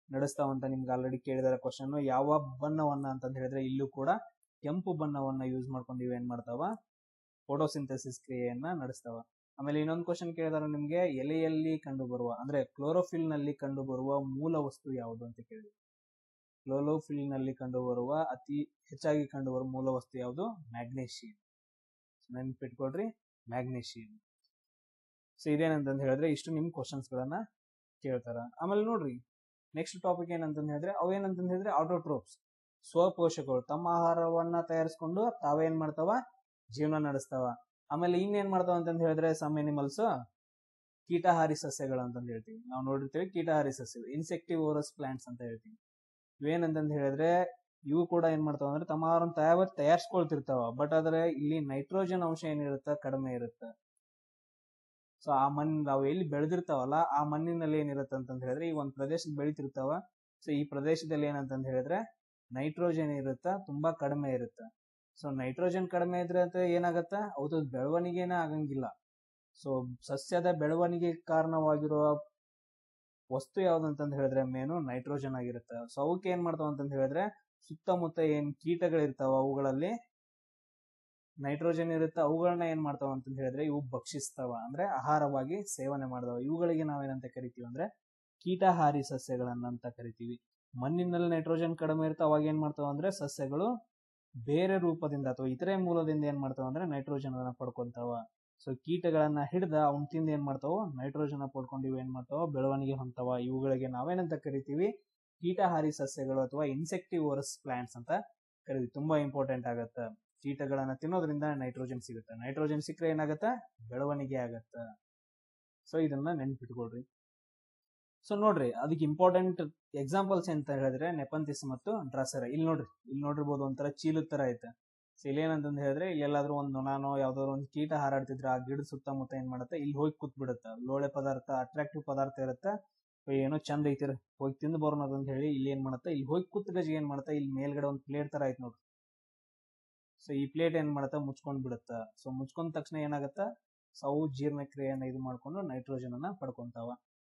ನಡೆಸ್ತಾವಂತ ನಿಮ್ಗೆ ಆಲ್ರೆಡಿ ಕೇಳಿದಾರ ಕ್ವಶನ್. ಯಾವ ಬಣ್ಣವನ್ನ ಅಂತಂದ ಹೇಳಿದ್ರೆ ಇಲ್ಲೂ ಕೂಡ ಕೆಂಪು ಬಣ್ಣವನ್ನ ಯೂಸ್ ಮಾಡ್ಕೊಂಡು ಇವೇನ್ ಮಾಡ್ತಾವ? ಫೋಟೋಸಿಂಥೆಸಿಸ್ ಕ್ರಿಯೆಯನ್ನ ನಡೆಸ್ತಾವ. ಆಮೇಲೆ ಇನ್ನೊಂದು ಕ್ವಶನ್ ಕೇಳಿದಾರ ನಿಮ್ಗೆ, ಎಲೆಯಲ್ಲಿ ಕಂಡು ಬರುವ ಅಂದ್ರೆ ಕ್ಲೋರೋಫಿಲ್ ನಲ್ಲಿ ಕಂಡು ಬರುವ ಮೂಲ ವಸ್ತು ಯಾವುದು ಅಂತ ಕೇಳಿದ್ರು. ಕ್ಲೋರೋಫಿಲ್ ನಲ್ಲಿ ಕಂಡು ಬರುವ ಅತಿ ಹೆಚ್ಚಾಗಿ ಕಂಡು ಬರುವ ಮೂಲ ವಸ್ತು ಯಾವುದು? ಮ್ಯಾಗ್ನೇಷಿಯಂ. ನೆನ್ಪಿಟ್ಕೊಳ್ರಿ, ಮ್ಯಾಗ್ನೇಷಿಯಂ. ಸೊ ಇದೇನಂತಂದ್ ಹೇಳಿದ್ರೆ ಇಷ್ಟು ನಿಮ್ ಕ್ವಶನ್ಸ್ ಗಳನ್ನ ಕೇಳ್ತಾರ. ಆಮೇಲೆ ನೋಡ್ರಿ ನೆಕ್ಸ್ಟ್ ಟಾಪಿಕ್ ಏನಂತಂದ್ ಹೇಳಿದ್ರೆ ಅವೇನಂತಂದ್ ಹೇಳಿದ್ರೆ ಆಟೋಟ್ರೋಪ್ಸ್, ಸ್ವಪೋಷಕಗಳು. ತಮ್ಮ ಆಹಾರವನ್ನ ತಯಾರಿಸ್ಕೊಂಡು ತಾವೇನ್ ಮಾಡ್ತಾವ? ಜೀವನ ನಡೆಸ್ತಾವ. ಆಮೇಲೆ ಇನ್ನೇನ್ ಮಾಡ್ತಾವ ಅಂತಂದ್ ಹೇಳಿದ್ರೆ ಸಮ್ ಎನಿಮಲ್ಸ್ ಕೀಟಹಾರಿ ಸಸ್ಯಗಳು ಅಂತಂದ್ ಹೇಳ್ತೀವಿ. ನಾವು ನೋಡಿರ್ತೀವಿ ಕೀಟಹಾರಿ ಸಸ್ಯಗಳು, ಇನ್ಸೆಕ್ಟಿವೋರಸ್ ಪ್ಲಾಂಟ್ಸ್ ಅಂತ ಹೇಳ್ತೀವಿ. ಇವೇನಂತಂದ್ ಹೇಳಿದ್ರೆ ಇವು ಕೂಡ ಏನ್ ಮಾಡ್ತಾವ ಅಂದ್ರೆ ತಮ್ಮ ಆಹಾರ ತಯಾರಿಸ್ಕೊಳ್ತಿರ್ತಾವ. ಬಟ್ ಆದ್ರೆ ಇಲ್ಲಿ ನೈಟ್ರೋಜನ್ ಅಂಶ ಏನಿರುತ್ತ ಕಡಿಮೆ ಇರುತ್ತ. ಸೊ ಆ ಮಣ್ಣು ನಾವು ಎಲ್ಲಿ ಬೆಳೆದಿರ್ತಾವಲ್ಲ ಆ ಮಣ್ಣಿನಲ್ಲಿ ಏನಿರುತ್ತೆ ಅಂತಂದ್ ಹೇಳಿದ್ರೆ ಈ ಒಂದ್ ಪ್ರದೇಶದ ಬೆಳಿತಿರ್ತಾವ. ಸೊ ಈ ಪ್ರದೇಶದಲ್ಲಿ ಏನಂತಂದ್ ಹೇಳಿದ್ರೆ ನೈಟ್ರೋಜನ್ ಇರುತ್ತ ತುಂಬಾ ಕಡಿಮೆ ಇರುತ್ತೆ. ಸೊ ನೈಟ್ರೋಜನ್ ಕಡಿಮೆ ಇದ್ರೆ ಅಂತ ಏನಾಗತ್ತ? ಅವ್ರ ಬೆಳವಣಿಗೆನೇ ಆಗಂಗಿಲ್ಲ. ಸೊ ಸಸ್ಯದ ಬೆಳವಣಿಗೆ ಕಾರಣವಾಗಿರುವ ವಸ್ತು ಯಾವ್ದಂತಂದ್ ಹೇಳಿದ್ರೆ ಮೇನು ನೈಟ್ರೋಜನ್ ಆಗಿರುತ್ತೆ. ಸೊ ಅವಕ್ಕೆ ಏನ್ ಮಾಡ್ತಾವ ಅಂತಂದ್ ಹೇಳಿದ್ರೆ ಸುತ್ತಮುತ್ತ ಏನ್ ಕೀಟಗಳಿರ್ತಾವ ಅವುಗಳಲ್ಲಿ ನೈಟ್ರೋಜನ್ ಇರುತ್ತೆ, ಅವುಗಳನ್ನ ಏನ್ ಮಾಡ್ತಾವ ಅಂತಂದ್ ಹೇಳಿದ್ರೆ ಇವು ಭಕ್ಷಿಸ್ತಾವ, ಅಂದ್ರೆ ಆಹಾರವಾಗಿ ಸೇವನೆ ಮಾಡ್ತಾವ. ಇವುಗಳಿಗೆ ನಾವೇನಂತ ಕರಿತೀವಿ ಅಂದ್ರೆ ಕೀಟಹಾರಿ ಸಸ್ಯಗಳನ್ನಂತ ಕರಿತೀವಿ. ಮಣ್ಣಿನಲ್ಲಿ ನೈಟ್ರೋಜನ್ ಕಡಿಮೆ ಇರುತ್ತೆ, ಅವಾಗ ಏನ್ ಮಾಡ್ತಾವ ಅಂದ್ರೆ ಸಸ್ಯಗಳು ಬೇರೆ ರೂಪದಿಂದ ಅಥವಾ ಇತರೆ ಮೂಲದಿಂದ ಏನ್ ಮಾಡ್ತಾವ ಅಂದ್ರೆ ನೈಟ್ರೋಜನ್ ಅನ್ನ ಪಡ್ಕೊಂತಾವ. ಸೊ ಕೀಟಗಳನ್ನ ಹಿಡ್ದ ಅವನ್ ತಿಂದ ಏನ್ ಮಾಡ್ತಾವ? ನೈಟ್ರೋಜನ್ ಪಡ್ಕೊಂಡು ಇವು ಏನ್ ಮಾಡ್ತಾವ? ಬೆಳವಣಿಗೆ ಹೊಂತಾವ. ಇವುಗಳಿಗೆ ನಾವೇನಂತ ಕರಿತೀವಿ? ಕೀಟಹಾರಿ ಸಸ್ಯಗಳು ಅಥವಾ ಇನ್ಸೆಕ್ಟಿವೋರಸ್ ಪ್ಲಾಂಟ್ಸ್ ಅಂತ ಕರಿತೀವಿ. ತುಂಬಾ ಇಂಪಾರ್ಟೆಂಟ್ ಆಗತ್ತ. ಕೀಟಗಳನ್ನ ತಿನ್ನೋದ್ರಿಂದ ನೈಟ್ರೋಜನ್ ಸಿಗುತ್ತೆ. ನೈಟ್ರೋಜನ್ ಸಿಕ್ಕರೆ ಏನಾಗತ್ತ? ಬೆಳವಣಿಗೆ ಆಗತ್ತ. ಸೊ ಇದನ್ನ ನೆನ್ಪಿಟ್ಕೊಳ್ರಿ. ಸೊ ನೋಡ್ರಿ ಅದಕ್ಕೆ ಇಂಪಾರ್ಟೆಂಟ್ ಎಕ್ಸಾಂಪಲ್ಸ್ ಅಂತ ಹೇಳಿದ್ರೆ ನೆಪಂಥಿಸ್ ಮತ್ತು ಡ್ರಾಸೆರಾ. ಇಲ್ಲಿ ನೋಡಿರ್ಬೋದು ಒಂಥರ ಚೀಲದ ತರ ಐತೆ. ಸೊ ಇಲ್ಲಿ ಏನಂತಂದ್ ಹೇಳಿದ್ರೆ ಇಲ್ಲೆಲ್ಲಾದ್ರೂ ಒಂದು ನೊಣಾನೋ ಯಾವ್ದಾದ್ರು ಒಂದು ಕೀಟ ಹಾರಾಡ್ತಿದ್ರೆ ಆ ಗಿಡದ ಸುತ್ತಮುತ್ತ ಏನ್ ಮಾಡುತ್ತೆ? ಇಲ್ಲಿ ಹೋಗಿ ಕೂತ್ ಬಿಡುತ್ತೆ. ಲೋಳೆ ಪದಾರ್ಥ, ಅಟ್ರಾಕ್ಟಿವ್ ಪದಾರ್ಥ ಇರುತ್ತೆ, ಏನೋ ಚಂದ ಐತಿರ ಹೋಗಿ ತಿಂದು ಬರೋಣ ಅಂತ ಹೇಳಿ ಇಲ್ಲಿ ಏನ್ ಮಾಡುತ್ತೆ? ಇಲ್ಲಿ ಹೋಗಿ ಕೂತ್ ಗಜಿ ಏನ್ ಮಾಡುತ್ತೆ? ಇಲ್ಲಿ ಮೇಲ್ಗಡೆ ಒಂದು ಪ್ಲೇಟ್ ತರ ಐತೆ ನೋಡ್ರಿ. ಸೊ ಈ ಪ್ಲೇಟ್ ಏನ್ ಮಾಡುತ್ತೆ? ಮುಚ್ಕೊಂಡ್ ಬಿಡುತ್ತ. ಸೊ ಮುಚ್ಕೊಂಡ ತಕ್ಷಣ ಏನಾಗತ್ತ? ಅವು ಜೀರ್ಣಕ್ರಿಯೆಯನ್ನ ಇದು ಮಾಡ್ಕೊಂಡು ನೈಟ್ರೋಜನ್ ಅನ್ನ ಪಡ್ಕೊಂತಾವ.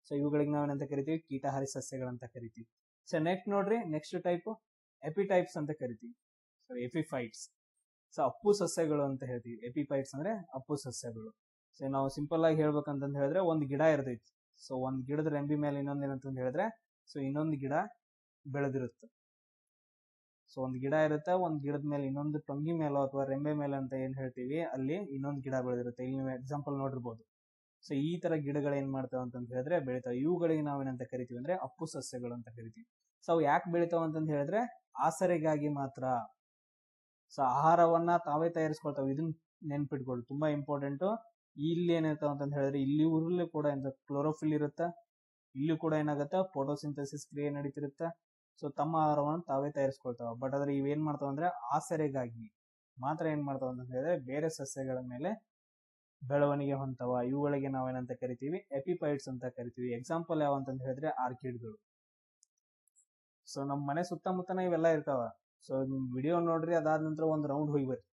ಸೊ ಇವುಗಳಿಗೆ ನಾವೇನಂತ ಕರಿತೀವಿ? ಕೀಟಹಾರಿ ಸಸ್ಯಗಳಂತ ಕರಿತೀವಿ. ಸೊ ನೆಕ್ಸ್ಟ್ ನೋಡ್ರಿ, ನೆಕ್ಸ್ಟ್ ಟೈಪ್ ಎಪಿಟೈಪ್ಸ್ ಅಂತ ಕರಿತೀವಿ. ಸೊ ಎಪಿಫೈಟ್ಸ್. ಸೊ ಅಪ್ಪು ಸಸ್ಯಗಳು ಅಂತ ಹೇಳ್ತೀವಿ. ಎಪಿಫೈಟ್ಸ್ ಅಂದ್ರೆ ಅಪ್ಪು ಸಸ್ಯಗಳು. ಸೊ ನಾವು ಸಿಂಪಲ್ ಆಗಿ ಹೇಳ್ಬೇಕಂತಂದ್ ಹೇಳಿದ್ರೆ ಒಂದ್ ಗಿಡ ಇರ್ತೈತಿ. ಸೊ ಒಂದ್ ಗಿಡದ ರೆಂಬಿ ಮೇಲೆ ಇನ್ನೊಂದ್ ಏನಂತಂದ್ ಹೇಳಿದ್ರೆ ಸೊ ಇನ್ನೊಂದು ಗಿಡ ಬೆಳೆದಿರುತ್ತೆ. ಸೊ ಒಂದ್ ಗಿಡ ಇರುತ್ತೆ, ಒಂದ್ ಗಿಡದ ಮೇಲೆ ಇನ್ನೊಂದು ಟೊಂಗಿ ಮೇಲೆ ಅಥವಾ ರೆಂಬೆ ಮೇಲೆ ಅಂತ ಏನ್ ಹೇಳ್ತೀವಿ ಅಲ್ಲಿ ಇನ್ನೊಂದು ಗಿಡ ಬೆಳೆದಿರುತ್ತೆ. ಇಲ್ಲಿ ನೀವು ಎಕ್ಸಾಂಪಲ್ ನೋಡಿರ್ಬೋದು. ಸೊ ಈ ತರ ಗಿಡಗಳು ಏನ್ ಮಾಡ್ತಾವ ಅಂತಂದ್ ಹೇಳಿದ್ರೆ ಬೆಳಿತಾವ. ಇವುಗಳಿಗೆ ನಾವೇನಂತ ಕರಿತೀವಿ ಅಂದ್ರೆ ಅಪ್ಪು ಸಸ್ಯಗಳು ಅಂತ ಕರಿತೀವಿ. ಸೊ ಅವು ಯಾಕೆ ಬೆಳಿತಾವ ಅಂತಂದ್ ಹೇಳಿದ್ರೆ ಆಸರೆಗಾಗಿ ಮಾತ್ರ. ಸೊ ಆಹಾರವನ್ನ ತಾವೇ ತಯಾರಿಸ್ಕೊಳ್ತಾವ. ಇದನ್ನ ನೆನ್ಪಿಟ್ಕೊಳ್ಳಿ, ತುಂಬಾ ಇಂಪಾರ್ಟೆಂಟ್. ಇಲ್ಲಿ ಏನಿರ್ತಾವ ಅಂತಂದ್ ಹೇಳಿದ್ರೆ ಇಲ್ಲಿ ಊರಲ್ಲೂ ಕೂಡ ಕ್ಲೋರೋಫಿಲ್ ಇರುತ್ತೆ. ಇಲ್ಲೂ ಕೂಡ ಏನಾಗುತ್ತೆ? ಫೋಟೋಸಿಂಥೆಸಿಸ್ ಕ್ರಿಯೆ ನಡೀತಿರುತ್ತೆ. ಸೊ ತಮ್ಮ ಆಹಾರವನ್ನು ತಾವೇ ತಯಾರಿಸ್ಕೊಳ್ತಾವ. ಬಟ್ ಆದ್ರೆ ಇವೇನ್ ಮಾಡ್ತಾವ ಅಂದ್ರೆ ಆಸರೆಗಾಗಿ ಮಾತ್ರ ಏನ್ ಮಾಡ್ತಾವ ಅಂತ ಹೇಳಿದ್ರೆ ಬೇರೆ ಸಸ್ಯಗಳ ಮೇಲೆ ಬೆಳವಣಿಗೆ ಹೊಂತಾವ. ಇವುಗಳಿಗೆ ನಾವೇನಂತ ಕರಿತೀವಿ? ಎಪಿಫೈಟ್ಸ್ ಅಂತ ಕರಿತೀವಿ. ಎಕ್ಸಾಂಪಲ್ ಯಾವ ಅಂತಂದ್ ಹೇಳಿದ್ರೆ ಆರ್ಕಿಡ್ಗಳು. ಸೊ ನಮ್ ಮನೆ ಸುತ್ತಮುತ್ತನ ಇವೆಲ್ಲ ಇರ್ತಾವ. ಸೊ ನಿಮ್ ವಿಡಿಯೋ ನೋಡ್ರಿ, ಅದಾದ ನಂತರ ಒಂದ್ ರೌಂಡ್ ಹೋಗಿ ಬರ್ರಿ,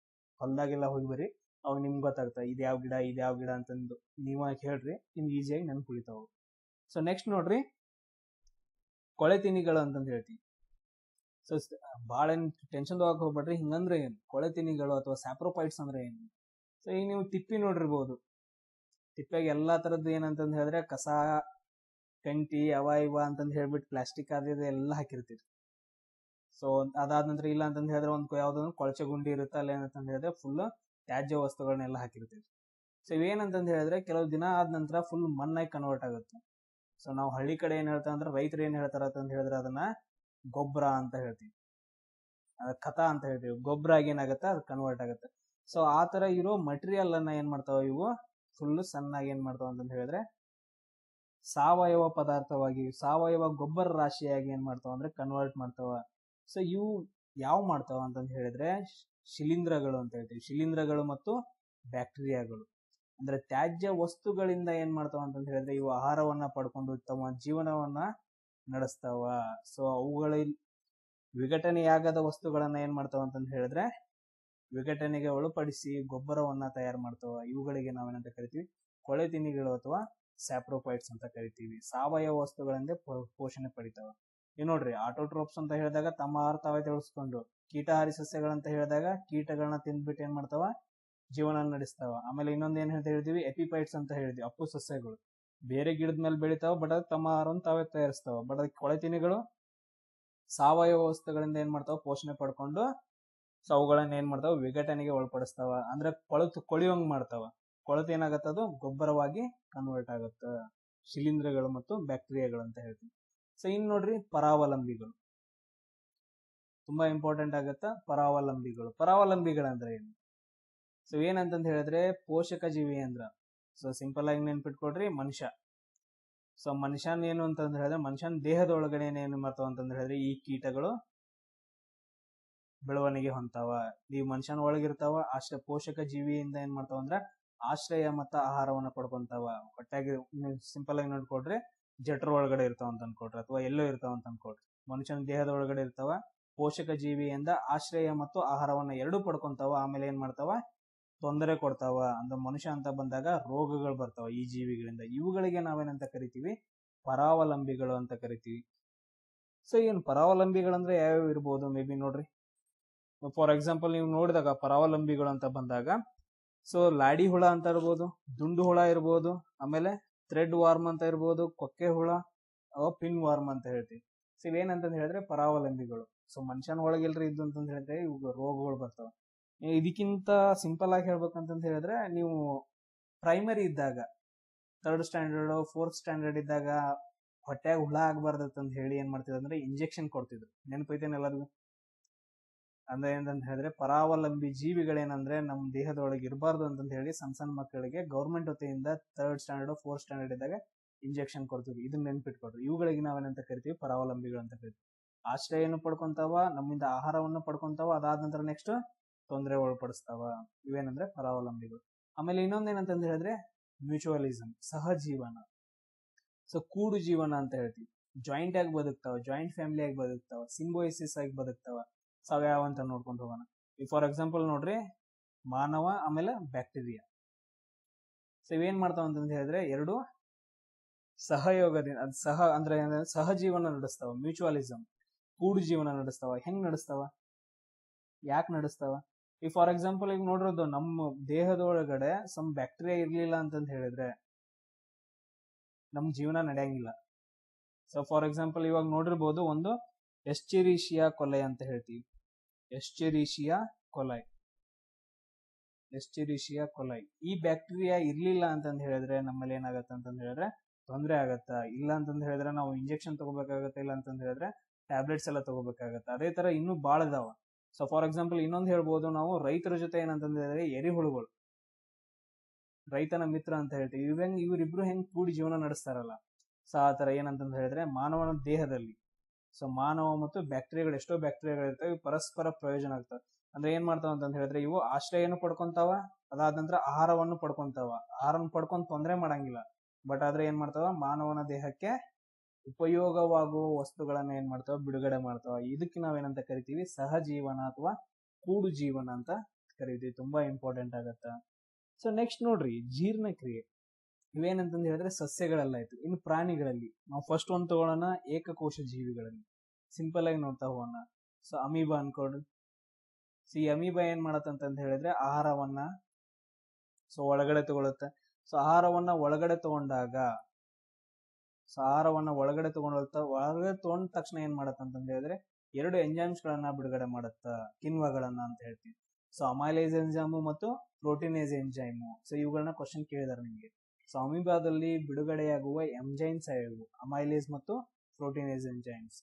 ಹೊಲ್ದಾಗೆಲ್ಲ ಹೋಗಿ ಬರ್ರಿ. ಅವಾಗ ನಿಮ್ಗೆ ಗೊತ್ತಾಗ್ತಾವ ಇದು ಯಾವ ಗಿಡ ಅಂತಂದು ನೀವ್ ಹೇಳ್ರಿ, ನಿಮ್ಗೆ ಈಸಿಯಾಗಿ ನೆನಪು ಉಳಿತಾವ. ಸೊ ನೆಕ್ಸ್ಟ್ ನೋಡ್ರಿ, ಕೊಳೆ ತಿನಿಗಳು ಅಂತಂದು ಹೇಳ್ತೀವಿ. ಸೊ ಭಾಳ ಏನ್ ಟೆನ್ಷನ್ ತಗೋಕ್ ಹೋಗ್ಬೇಡ್ರಿ. ಹಿಂಗಂದ್ರೆ ಏನು ಕೊಳೆ ತಿನಿಗಳು ಅಥವಾ ಸ್ಯಾಪ್ರೋಪೈಟ್ಸ್ ಅಂದ್ರೆ ಏನು? ಸೊ ಈಗ ನೀವು ತಿಪ್ಪಿ ನೋಡಿರ್ಬೋದು, ತಿಪ್ಪಾಗ ಎಲ್ಲಾ ತರದ್ದು ಏನಂತಂದ್ ಹೇಳಿದ್ರೆ ಕಸ, ಕಂಟಿ, ಅವ ಇವ ಅಂತಂದ್ ಹೇಳ್ಬಿಟ್ಟು ಪ್ಲಾಸ್ಟಿಕ್ ಅದಿದೆ ಎಲ್ಲ ಹಾಕಿರ್ತೀರಿ. ಸೊ ಅದಾದ ನಂತರ ಇಲ್ಲ ಅಂತಂದ್ ಹೇಳಿದ್ರೆ ಒಂದು ಯಾವ್ದೊಂದು ಕೊಳಚೆ ಗುಂಡಿ ಇರುತ್ತೆ, ಅಲ್ಲಿ ಏನಂತಂದ್ ಹೇಳಿದ್ರೆ ಫುಲ್ ತ್ಯಾಜ್ಯ ವಸ್ತುಗಳನ್ನೆಲ್ಲ ಹಾಕಿರ್ತೀವಿ. ಸೊ ಇವೇನಂತಂದ್ ಹೇಳಿದ್ರೆ ಕೆಲವು ದಿನ ಆದ ನಂತರ ಫುಲ್ ಮಣ್ಣಾಗಿ ಕನ್ವರ್ಟ್ ಆಗುತ್ತೆ. ಸೊ ನಾವು ಹಳ್ಳಿ ಕಡೆ ಏನ್ ಹೇಳ್ತಾ ಅಂದ್ರೆ ರೈತರು ಏನ್ ಹೇಳ್ತಾರ ಅಂತ ಹೇಳಿದ್ರೆ ಅದನ್ನ ಗೊಬ್ಬರ ಅಂತ ಹೇಳ್ತೀವಿ, ಖತ ಅಂತ ಹೇಳ್ತೀವಿ. ಗೊಬ್ಬರ ಆಗಿ ಏನಾಗುತ್ತೆ ಅದು ಕನ್ವರ್ಟ್ ಆಗುತ್ತೆ. ಸೊ ಆ ತರ ಇರೋ ಮಟೀರಿಯಲ್ ಅನ್ನ ಏನ್ ಮಾಡ್ತಾವ ಇವು ಫುಲ್ ಸಣ್ಣಾಗಿ ಏನ್ ಮಾಡ್ತಾವ ಅಂತಂದ್ ಹೇಳಿದ್ರೆ ಸಾವಯವ ಪದಾರ್ಥವಾಗಿ, ಸಾವಯವ ಗೊಬ್ಬರ ರಾಶಿಯಾಗಿ ಏನ್ ಮಾಡ್ತಾವ ಅಂದ್ರೆ ಕನ್ವರ್ಟ್ ಮಾಡ್ತಾವ. ಸೊ ಇವು ಯಾವ ಮಾಡ್ತಾವ ಅಂತಂದ್ ಹೇಳಿದ್ರೆ ಶಿಲೀಂಧ್ರಗಳು ಅಂತ ಹೇಳ್ತೀವಿ. ಶಿಲೀಂಧ್ರಗಳು ಮತ್ತು ಬ್ಯಾಕ್ಟೀರಿಯಾಗಳು ಅಂದ್ರೆ ತ್ಯಾಜ್ಯ ವಸ್ತುಗಳಿಂದ ಏನ್ ಮಾಡ್ತಾವ ಅಂತಂದ್ ಹೇಳಿದ್ರೆ ಇವು ಆಹಾರವನ್ನ ಪಡ್ಕೊಂಡು ತಮ್ಮ ಜೀವನವನ್ನ ನಡೆಸ್ತಾವ. ಸೊ ಅವುಗಳಲ್ಲಿ ವಿಘಟನೆಯಾಗದ ವಸ್ತುಗಳನ್ನ ಏನ್ ಮಾಡ್ತಾವ ಅಂತಂದ್ ಹೇಳಿದ್ರೆ ವಿಘಟನೆಗೆ ಒಳಪಡಿಸಿ ಗೊಬ್ಬರವನ್ನ ತಯಾರು ಮಾಡ್ತಾವ. ಇವುಗಳಿಗೆ ನಾವೇನಂತ ಕರಿತೀವಿ ಕೊಳೆ ತಿನಿಗಳು ಅಥವಾ ಸ್ಯಾಪ್ರೋಪೈಟ್ಸ್ ಅಂತ ಕರಿತೀವಿ. ಸಾವಯವ ವಸ್ತುಗಳಿಂದ ಪೋಷಣೆ ಪಡಿತಾವ. ನೀವು ನೋಡ್ರಿ, ಆಟೋಟ್ರೋಪ್ಸ್ ಅಂತ ಹೇಳಿದಾಗ ತಮ್ಮ ಆಹಾರ ತಾವೇ ತಿಳಿಸ್ಕೊಂಡು, ಕೀಟಹಾರಿ ಸಸ್ಯಗಳಂತ ಹೇಳಿದಾಗ ಕೀಟಗಳನ್ನ ತಿಂದ್ಬಿಟ್ಟು ಏನ್ ಮಾಡ್ತಾವ ಜೀವನ ನಡೆಸ್ತಾವ. ಆಮೇಲೆ ಇನ್ನೊಂದ್ ಏನ್ ಹೇಳ್ತಾ ಹೇಳ್ತೀವಿ ಎಪಿಪೈಟ್ಸ್ ಅಂತ ಹೇಳಿದ್ವಿ, ಅಪ್ಪು ಸಸ್ಯಗಳು ಬೇರೆ ಗಿಡದ ಮೇಲೆ ಬೆಳಿತಾವ, ಬಟ್ ಅದು ತಮ್ಮ ಆಹಾರವನ್ನು ತಾವೇ ತಯಾರಿಸ್ತಾವ. ಬಟ್ ಅದಕ್ಕೆ ಕೊಳೆ ತಿನಿಗಳು ಸಾವಯವ ವಸ್ತುಗಳಿಂದ ಏನ್ ಮಾಡ್ತಾವ ಪೋಷಣೆ ಪಡ್ಕೊಂಡು, ಸೊ ಅವುಗಳನ್ನ ಏನ್ ಮಾಡ್ತಾವ ವಿಘಟನೆಗೆ ಒಳಪಡಿಸ್ತಾವ. ಅಂದ್ರೆ ಕೊಳೆಯುವಂಗ್ ಮಾಡ್ತಾವ. ಕೊಳೆತು ಏನಾಗತ್ತ ಅದು ಗೊಬ್ಬರವಾಗಿ ಕನ್ವರ್ಟ್ ಆಗತ್ತ. ಶಿಲೀಂಧ್ರಗಳು ಮತ್ತು ಬ್ಯಾಕ್ಟೀರಿಯಾಗಳು ಅಂತ ಹೇಳ್ತೀವಿ. ಸೊ ಇನ್ ನೋಡ್ರಿ ಪರಾವಲಂಬಿಗಳು ತುಂಬಾ ಇಂಪಾರ್ಟೆಂಟ್ ಆಗತ್ತ. ಪರಾವಲಂಬಿಗಳಂದ್ರೆ ಏನು? ಸೊ ಏನಂತಂದ್ ಹೇಳಿದ್ರೆ ಪೋಷಕ ಜೀವಿ ಅಂದ್ರ, ಸೊ ಸಿಂಪಲ್ ಆಗಿ ನೆನ್ಪಿಟ್ಕೊಡ್ರಿ ಮನುಷ್ಯ. ಸೊ ಮನುಷ್ಯನ್ ಏನು ಅಂತಂದ್ ಹೇಳಿದ್ರೆ ಮನುಷ್ಯನ ದೇಹದ ಒಳಗಡೆ ಏನು ಮಾಡ್ತಾವ ಅಂತಂದ್ರೆ ಹೇಳಿದ್ರೆ ಈ ಕೀಟಗಳು ಬೆಳವಣಿಗೆ ಹೊಂತಾವ. ಈ ಮನುಷ್ಯನ ಒಳಗಿರ್ತಾವ. ಪೋಷಕ ಜೀವಿಯಿಂದ ಏನ್ ಮಾಡ್ತಾವ ಅಂದ್ರೆ ಆಶ್ರಯ ಮತ್ತ ಆಹಾರವನ್ನ ಪಡ್ಕೊಂತಾವ. ಹೊಟ್ಟಾಗಿ ಸಿಂಪಲ್ ಆಗಿ ನೋಡ್ಕೊಡ್ರಿ, ಜಠರ ಒಳಗಡೆ ಇರ್ತಾವ ಅಂತ ಅನ್ಕೊಡ್ರಿ, ಅಥವಾ ಎಲ್ಲೋ ಇರ್ತಾವ ಅಂತ ಅನ್ಕೊಡ್ರಿ. ಮನುಷ್ಯನ ದೇಹದ ಒಳಗಡೆ ಇರ್ತಾವ. ಪೋಷಕ ಜೀವಿಯಿಂದ ಆಶ್ರಯ ಮತ್ತು ಆಹಾರವನ್ನ ಎರಡೂ ಪಡ್ಕೊಂತಾವ. ಆಮೇಲೆ ಏನ್ ಮಾಡ್ತಾವ ತೊಂದರೆ ಕೊಡ್ತಾವ. ಅಂದ್ರೆ ಮನುಷ್ಯ ಅಂತ ಬಂದಾಗ ರೋಗಗಳು ಬರ್ತಾವ ಈ ಜೀವಿಗಳಿಂದ. ಇವುಗಳಿಗೆ ನಾವೇನಂತ ಕರಿತೀವಿ ಪರಾವಲಂಬಿಗಳು ಅಂತ ಕರಿತೀವಿ. ಸೊ ಏನ್ ಪರಾವಲಂಬಿಗಳಂದ್ರೆ ಯಾವ್ಯಾವ ಇರ್ಬೋದು? ಮೇ ಬಿ ನೋಡ್ರಿ, ಫಾರ್ ಎಕ್ಸಾಂಪಲ್ ನೀವು ನೋಡಿದಾಗ ಪರಾವಲಂಬಿಗಳು ಅಂತ ಬಂದಾಗ ಸೊ ಲಾಡಿ ಹುಳ ಅಂತ ಇರ್ಬೋದು, ದುಂಡು ಹುಳ ಇರ್ಬೋದು, ಆಮೇಲೆ ಥ್ರೆಡ್ ವಾರ್ಮ್ ಅಂತ ಇರ್ಬೋದು, ಕೊಕ್ಕೆ ಹುಳ, ಪಿನ್ ವಾರ್ಮ್ ಅಂತ ಹೇಳ್ತೀವಿ. ಸೊ ಇವೇನಂತಂದ್ ಹೇಳಿದ್ರೆ ಪರಾವಲಂಬಿಗಳು. ಸೊ ಮನುಷ್ಯನ ಒಳಗಿಲ್ರಿ ಇದ್ದು ಅಂತಂದ್ ಹೇಳಿದ್ರೆ ಇವು ರೋಗಗಳು ಬರ್ತಾವ. ಇದಕ್ಕಿಂತ ಸಿಂಪಲ್ ಆಗಿ ಹೇಳ್ಬೇಕಂತಂದ್ ಹೇಳಿದ್ರೆ ನೀವು ಪ್ರೈಮರಿ ಇದ್ದಾಗ, 3rd ಸ್ಟ್ಯಾಂಡರ್ಡ್ 4th ಸ್ಟ್ಯಾಂಡರ್ಡ್ ಇದ್ದಾಗ ಹೊಟ್ಯಾಗ ಹುಳ ಆಗ್ಬಾರ್ದಂತ ಹೇಳಿ ಏನ್ ಮಾಡ್ತಿದ್ರು ಅಂದ್ರೆ ಇಂಜೆಕ್ಷನ್ ಕೊಡ್ತಿದ್ರು. ನೆನಪೈತೇನೆ ಎಲ್ಲರಿಗೂ? ಅಂದ್ರೆ ಏನಂತ ಹೇಳಿದ್ರೆ ಪರಾವಲಂಬಿ ಜೀವಿಗಳೇನಂದ್ರೆ ನಮ್ ದೇಹದೊಳಗೆ ಇರಬಾರ್ದು ಅಂತಂತ ಹೇಳಿ ಸಣ್ಣ ಮಕ್ಕಳಿಗೆ ಗೌರ್ಮೆಂಟ್ ವತಿಯಿಂದ 3rd ಸ್ಟ್ಯಾಂಡರ್ಡ್ 4th ಸ್ಟ್ಯಾಂಡರ್ಡ್ ಇದ್ದಾಗ ಇಂಜೆಕ್ಷನ್ ಕೊಡ್ತೀವಿ. ಇದನ್ನ ನೆನ್ಪಿಟ್ಕೊಡ್ರಿ. ಇವುಗಳಿಗೆ ನಾವೇನಂತ ಕರಿತೀವಿ ಪರಾವಲಂಬಿಗಳು ಅಂತ ಕರಿತೀವಿ. ಆಶ್ರಯವನ್ನು ಪಡ್ಕೊಂತಾವ, ನಮ್ಮಿಂದ ಆಹಾರವನ್ನು ಪಡ್ಕೊಂತಾವ, ಅದಾದ ನಂತರ ನೆಕ್ಸ್ಟ್ ತೊಂದರೆ ಒಳಪಡಿಸ್ತಾವ. ಇವೇನಂದ್ರೆ ಪರಾವಲಂಬಿಗಳು. ಆಮೇಲೆ ಇನ್ನೊಂದೇನಂತಂದ್ ಹೇಳಿದ್ರೆ ಮ್ಯೂಚುವಲಿಸಮ್, ಸಹಜೀವನ. ಸೊ ಕೂಡು ಜೀವನ ಅಂತ ಹೇಳ್ತೀವಿ. ಜಾಯಿಂಟ್ ಆಗಿ ಬದುಕ್ತಾವ, ಜಾಯಿಂಟ್ ಫ್ಯಾಮಿಲಿ ಆಗಿ ಬದುಕ್ತಾವ, ಸಿಂಬೋಯಿಸಿಸ್ ಆಗಿ ಬದುಕ್ತಾವ. ಸೊ ಯಾವ ಅಂತ ನೋಡ್ಕೊಂಡು ಹೋಗೋಣ. ಈಗ ಫಾರ್ ಎಕ್ಸಾಂಪಲ್ ನೋಡ್ರಿ, ಮಾನವ ಆಮೇಲೆ ಬ್ಯಾಕ್ಟೀರಿಯಾ. ಸೊ ಇವೇನ್ ಮಾಡ್ತಾವ ಅಂತಂದ್ ಹೇಳಿದ್ರೆ ಎರಡು ಸಹಯೋಗದಿಂದ ಅಂದ್ರೆ ಸಹಜೀವನ ನಡೆಸ್ತಾವ. ಮ್ಯೂಚುವಲಿಸಮ್, ಕೂಡು ಜೀವನ ನಡೆಸ್ತಾವ. ಹೆಂಗ್ ನಡೆಸ್ತಾವ, ಯಾಕೆ ನಡೆಸ್ತಾವ? ಈಗ ಫಾರ್ ಎಕ್ಸಾಂಪಲ್ ಈಗ ನೋಡಿರೋದು ನಮ್ಮ ದೇಹದೊಳಗಡೆ ಸಮ್ ಬ್ಯಾಕ್ಟೀರಿಯಾ ಇರ್ಲಿಲ್ಲ ಅಂತಂದ್ ಹೇಳಿದ್ರೆ ನಮ್ ಜೀವನ ನಡೆಯಂಗಿಲ್ಲ. ಸೊ ಫಾರ್ ಎಕ್ಸಾಂಪಲ್ ಇವಾಗ ನೋಡಿರ್ಬೋದು ಒಂದು ಎಸ್ಚೆರಿಷಿಯಾ ಕೊಲೈ ಅಂತ ಹೇಳ್ತೀವಿ. ಎಸ್ಚೆರಿಷಿಯಾ ಕೊಲೈ ಈ ಬ್ಯಾಕ್ಟೀರಿಯಾ ಇರ್ಲಿಲ್ಲ ಅಂತಂದ್ ಹೇಳಿದ್ರೆ ನಮ್ಮಲ್ಲಿ ಏನಾಗತ್ತೆ ಅಂತಂದ್ ಹೇಳಿದ್ರೆ ತೊಂದರೆ ಆಗತ್ತ. ಇಲ್ಲ ಅಂತಂದ್ ಹೇಳಿದ್ರೆ ನಾವು ಇಂಜೆಕ್ಷನ್ ತಗೋಬೇಕಾಗತ್ತೆ, ಇಲ್ಲ ಅಂತಂದ್ ಹೇಳಿದ್ರೆ ಟ್ಯಾಬ್ಲೆಟ್ಸ್ ಎಲ್ಲ ತಗೋಬೇಕಾಗತ್ತೆ. ಅದೇ ತರ ಇನ್ನೂ ಬಾಳ ಇದಾವ. ಸೊ ಫಾರ್ ಎಕ್ಸಾಂಪಲ್ ಇನ್ನೊಂದ್ ಹೇಳ್ಬೋದು ನಾವು ರೈತರ ಜೊತೆ ಏನಂತಂದ್ ಹೇಳಿದ್ರೆ ಎರೆಹುಳುಗಳು, ರೈತನ ಮಿತ್ರ ಅಂತ ಹೇಳ್ತೀವಿ. ಇವರಿಬ್ರು ಹೆಂಗ್ ಕೂಡಿ ಜೀವನ ನಡೆಸ್ತಾರಲ್ಲ, ಸೊ ಆ ತರ ಏನಂತಂದ್ ಹೇಳಿದ್ರೆ ಮಾನವನ ದೇಹದಲ್ಲಿ ಸೊ ಮಾನವ ಮತ್ತು ಬ್ಯಾಕ್ಟೀರಿಯಾಗಳು, ಎಷ್ಟೋ ಬ್ಯಾಕ್ಟೀರಿಯಾಗಳು ಇರ್ತವೆ, ಪರಸ್ಪರ ಪ್ರಯೋಜನ ಆಗ್ತವೆ. ಅಂದ್ರೆ ಏನ್ ಮಾಡ್ತಾವ ಅಂತಂದ್ ಹೇಳಿದ್ರೆ ಇವು ಆಶ್ರಯನು ಪಡ್ಕೊಂತಾವ, ಅದಾದ ನಂತರ ಆಹಾರವನ್ನು ಪಡ್ಕೊಂತಾವ. ಆಹಾರವನ್ನು ಪಡ್ಕೊಂಡ್ ತೊಂದರೆ ಮಾಡಂಗಿಲ್ಲ, ಬಟ್ ಆದ್ರೆ ಏನ್ ಮಾಡ್ತಾವ ಮಾನವನ ದೇಹಕ್ಕೆ ಉಪಯೋಗವಾಗುವ ವಸ್ತುಗಳನ್ನ ಏನ್ ಮಾಡ್ತಾವ ಬಿಡುಗಡೆ ಮಾಡ್ತಾವ. ಇದಕ್ಕೆ ನಾವೇನಂತ ಕರಿತೀವಿ ಸಹಜೀವನ ಅಥವಾ ಕೂಡು ಜೀವನ ಅಂತ ಕರಿತೀವಿ. ತುಂಬಾ ಇಂಪಾರ್ಟೆಂಟ್ ಆಗತ್ತ. ಸೊ ನೆಕ್ಸ್ಟ್ ನೋಡ್ರಿ ಜೀರ್ಣಕ್ರಿಯೆ. ಇವೇನಂತಂದು ಹೇಳಿದ್ರೆ ಸಸ್ಯಗಳೆಲ್ಲ ಆಯ್ತು. ಇನ್ನು ಪ್ರಾಣಿಗಳಲ್ಲಿ ನಾವು ಫಸ್ಟ್ ಒಂದು ತಗೊಳ್ಳೋಣ, ಏಕಕೋಶ ಜೀವಿಗಳಲ್ಲಿ ಸಿಂಪಲ್ ಆಗಿ ನೋಡ್ತಾ ಹೋಗೋಣ. ಸೊ ಅಮೀಬಾ ಅನ್ಕೊಡ್ರಿ. ಸೊ ಈ ಅಮೀಬಾ ಏನ್ ಮಾಡತ್ತಂತ ಹೇಳಿದ್ರೆ ಆಹಾರವನ್ನ ಒಳಗಡೆ ತಗೊಳುತ್ತೆ. ಸೊ ಆಹಾರವನ್ನ ಒಳಗಡೆ ತಗೊಂಡಾಗ ಒಳಗಡೆ ತಗೊಂಡ ತಕ್ಷಣ ಏನ್ ಮಾಡತ್ತಂತ ಹೇಳಿದ್ರೆ 2 ಎಂಜೈಮ್ಸ್ ಗಳನ್ನ ಬಿಡುಗಡೆ ಮಾಡತ್ತ, ಕಿಣ್ವಗಳನ್ನ ಅಂತ ಹೇಳ್ತೀವಿ. ಸೊ ಅಮೈಲೇಸ್ ಎಂಜೈಮು ಮತ್ತು ಪ್ರೋಟೀನೇಸ್ ಎಂಜೈಮು. ಸೊ ಇವುಗಳನ್ನ ಕ್ವಶನ್ ಕೇಳಿದಾರೆ ನಿಮ್ಗೆ. ಸೊ ಅಮೀಬಾದಲ್ಲಿ ಬಿಡುಗಡೆಯಾಗುವ ಎಂಜೈಮ್ಸ್ ಇವು ಅಮೈಲೇಸ್ ಮತ್ತು ಪ್ರೋಟೀನೇಸ್ ಎಂಜೈಮ್ಸ್.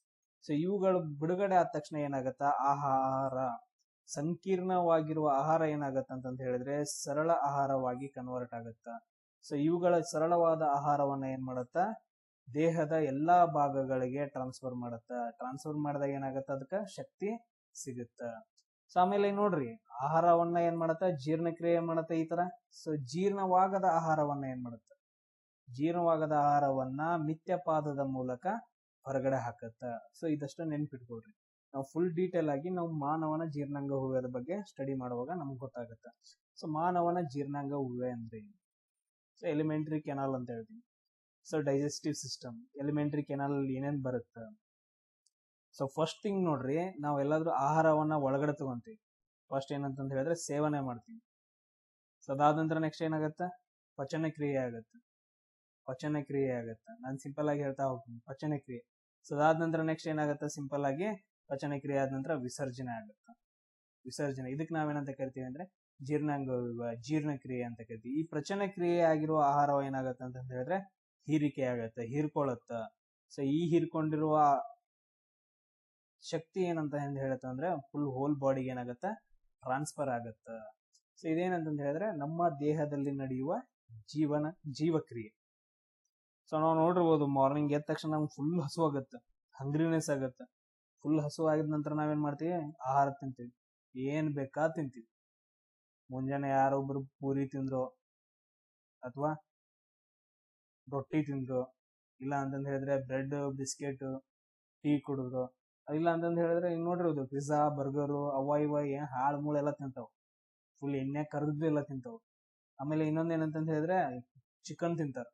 ಸೊ ಇವುಗಳು ಬಿಡುಗಡೆ ಆದ ತಕ್ಷಣ ಏನಾಗತ್ತ, ಆಹಾರ ಸಂಕೀರ್ಣವಾಗಿರುವ ಆಹಾರ ಏನಾಗತ್ತ ಅಂತ ಹೇಳಿದ್ರೆ ಸರಳ ಆಹಾರವಾಗಿ ಕನ್ವರ್ಟ್ ಆಗತ್ತ. ಸೊ ಇವುಗಳ ಸರಳವಾದ ಆಹಾರವನ್ನ ಏನ್ ಮಾಡತ್ತ, ದೇಹದ ಎಲ್ಲಾ ಭಾಗಗಳಿಗೆ ಟ್ರಾನ್ಸ್ಫರ್ ಮಾಡತ್ತ. ಟ್ರಾನ್ಸ್ಫರ್ ಮಾಡಿದಾಗ ಏನಾಗತ್ತ, ಅದಕ್ಕ ಶಕ್ತಿ ಸಿಗುತ್ತ. ಸೊ ಆಮೇಲೆ ನೋಡ್ರಿ ಆಹಾರವನ್ನ ಏನ್ ಮಾಡತ್ತ, ಜೀರ್ಣಕ್ರಿಯೆ ಮಾಡತ್ತ ಈ ತರ. ಸೊ ಜೀರ್ಣವಾಗದ ಆಹಾರವನ್ನ ಏನ್ ಮಾಡತ್ತ, ಜೀರ್ಣವಾಗದ ಆಹಾರವನ್ನ ಮಿಥ್ಯಪಾದದ ಮೂಲಕ ಹೊರಗಡೆ ಹಾಕತ್ತ. ಸೊ ಇದಷ್ಟು ನೆನ್ಪಿಟ್ಕೊಳ್ರಿ. ನಾವು ಫುಲ್ ಡೀಟೇಲ್ ಆಗಿ ನಾವು ಮಾನವನ ಜೀರ್ಣಾಂಗ ಹೂವೆದ ಬಗ್ಗೆ ಸ್ಟಡಿ ಮಾಡುವಾಗ ನಮ್ಗೆ ಗೊತ್ತಾಗುತ್ತೆ. ಸೊ ಮಾನವನ ಜೀರ್ಣಾಂಗ ಹೂವೆ ಅಂದ್ರೆ ಏನು? ಸೊ ಎಲಿಮೆಂಟರಿ ಕೆನಾಲ್ ಅಂತ ಹೇಳ್ತೀವಿ. So digestive system, elementary canal ಅಲ್ಲಿ ಏನೇನ್ ಬರುತ್ತೆ. ಸೊ ಫಸ್ಟ್ ಥಿಂಗ್ ನೋಡ್ರಿ, ನಾವ್ ಎಲ್ಲಾದ್ರೂ ಆಹಾರವನ್ನ ಒಳಗಡೆ ತಗೊಂತೀವಿ. ಫಸ್ಟ್ ಏನಂತ ಹೇಳಿದ್ರೆ ಸೇವನೆ ಮಾಡ್ತೀವಿ. ಸೊ ಅದಾದ ನಂತರ ನೆಕ್ಸ್ಟ್ ಏನಾಗತ್ತ, ಪಚನ ಕ್ರಿಯೆ ಆಗತ್ತೆ. ನಾನು ಸಿಂಪಲ್ ಆಗಿ ಹೇಳ್ತಾ ಹೋಗ್ತೀನಿ, ಪಚನ ಕ್ರಿಯೆ. ಸೊ ಅದಾದ ನಂತರ ನೆಕ್ಸ್ಟ್ ಏನಾಗತ್ತೆ, ಸಿಂಪಲ್ ಆಗಿ ಪಚನ ಕ್ರಿಯೆ ಆದ ನಂತರ ವಿಸರ್ಜನೆ ಆಗುತ್ತೆ. ವಿಸರ್ಜನೆ ಇದಕ್ಕೆ ನಾವೇನಂತ ಕರಿತೀವಿ ಅಂದ್ರೆ ಜೀರ್ಣಾಂಗ ಜೀರ್ಣಕ್ರಿಯೆ ಅಂತ ಕರಿತೀವಿ. ಈ ಪಚನ ಕ್ರಿಯೆ ಆಗಿರುವ ಆಹಾರ ಏನಾಗತ್ತೆ ಅಂತ ಹೇಳಿದ್ರೆ ಹೀರಿಕೆ ಆಗತ್ತೆ, ಹೀರ್ಕೊಳ್ಳುತ್ತ. ಸೊ ಈ ಹೀರ್ಕೊಂಡಿರುವ ಶಕ್ತಿ ಏನಂತ ಹೇಳುತ್ತೆ ಅಂದ್ರೆ ಫುಲ್ ಹೋಲ್ ಬಾಡಿಗೆ ಏನಾಗತ್ತ, ಟ್ರಾನ್ಸ್ಫರ್ ಆಗತ್ತ. ಸೊ ಇದೇನಂತ ಹೇಳಿದ್ರೆ ನಮ್ಮ ದೇಹದಲ್ಲಿ ನಡೆಯುವ ಜೀವಕ್ರಿಯೆ. ಸೊ ನಾವು ನೋಡಿರ್ಬೋದು, ಮಾರ್ನಿಂಗ್ ಎದ್ದ ತಕ್ಷಣ ನಮ್ಗೆ ಫುಲ್ ಹಸು ಆಗತ್ತೆ, ಹಂಗ್ರಿನೆಸ್ ಆಗತ್ತೆ. ಫುಲ್ ಹಸು ಆಗಿದ ನಂತರ ನಾವೇನ್ ಮಾಡ್ತೀವಿ, ಆಹಾರ ತಿಂತೀವಿ, ಏನ್ ಬೇಕಾ ತಿಂತೀವಿ. ಮುಂಜಾನೆ ಯಾರೊಬ್ರು ಪೂರಿ ತಿಂದ್ರು ಅಥವಾ ರೊಟ್ಟಿ ತಿಂದ್ರು, ಇಲ್ಲ ಅಂತಂದ್ ಹೇಳಿದ್ರೆ ಬ್ರೆಡ್, ಬಿಸ್ಕೆಟ್, ಟೀ ಕುಡಿದ್ರು, ಇಲ್ಲ ಅಂತಂದ್ ಹೇಳಿದ್ರೆ ಈಗ ನೋಡಿರೋದು ಪಿಜ್ಜಾ, ಬರ್ಗರು, ಅವ ಇವ ಏನ್ ಹಾಳು ಮೂಳು ಎಲ್ಲ ತಿಂತಾವ್. ಫುಲ್ ಎಣ್ಣೆ ಕರ್ದು ಎಲ್ಲ ತಿಂತಾವ್. ಆಮೇಲೆ ಇನ್ನೊಂದ್ ಏನಂತಂದ್ ಹೇಳಿದ್ರೆ ಚಿಕನ್ ತಿಂತಾರ.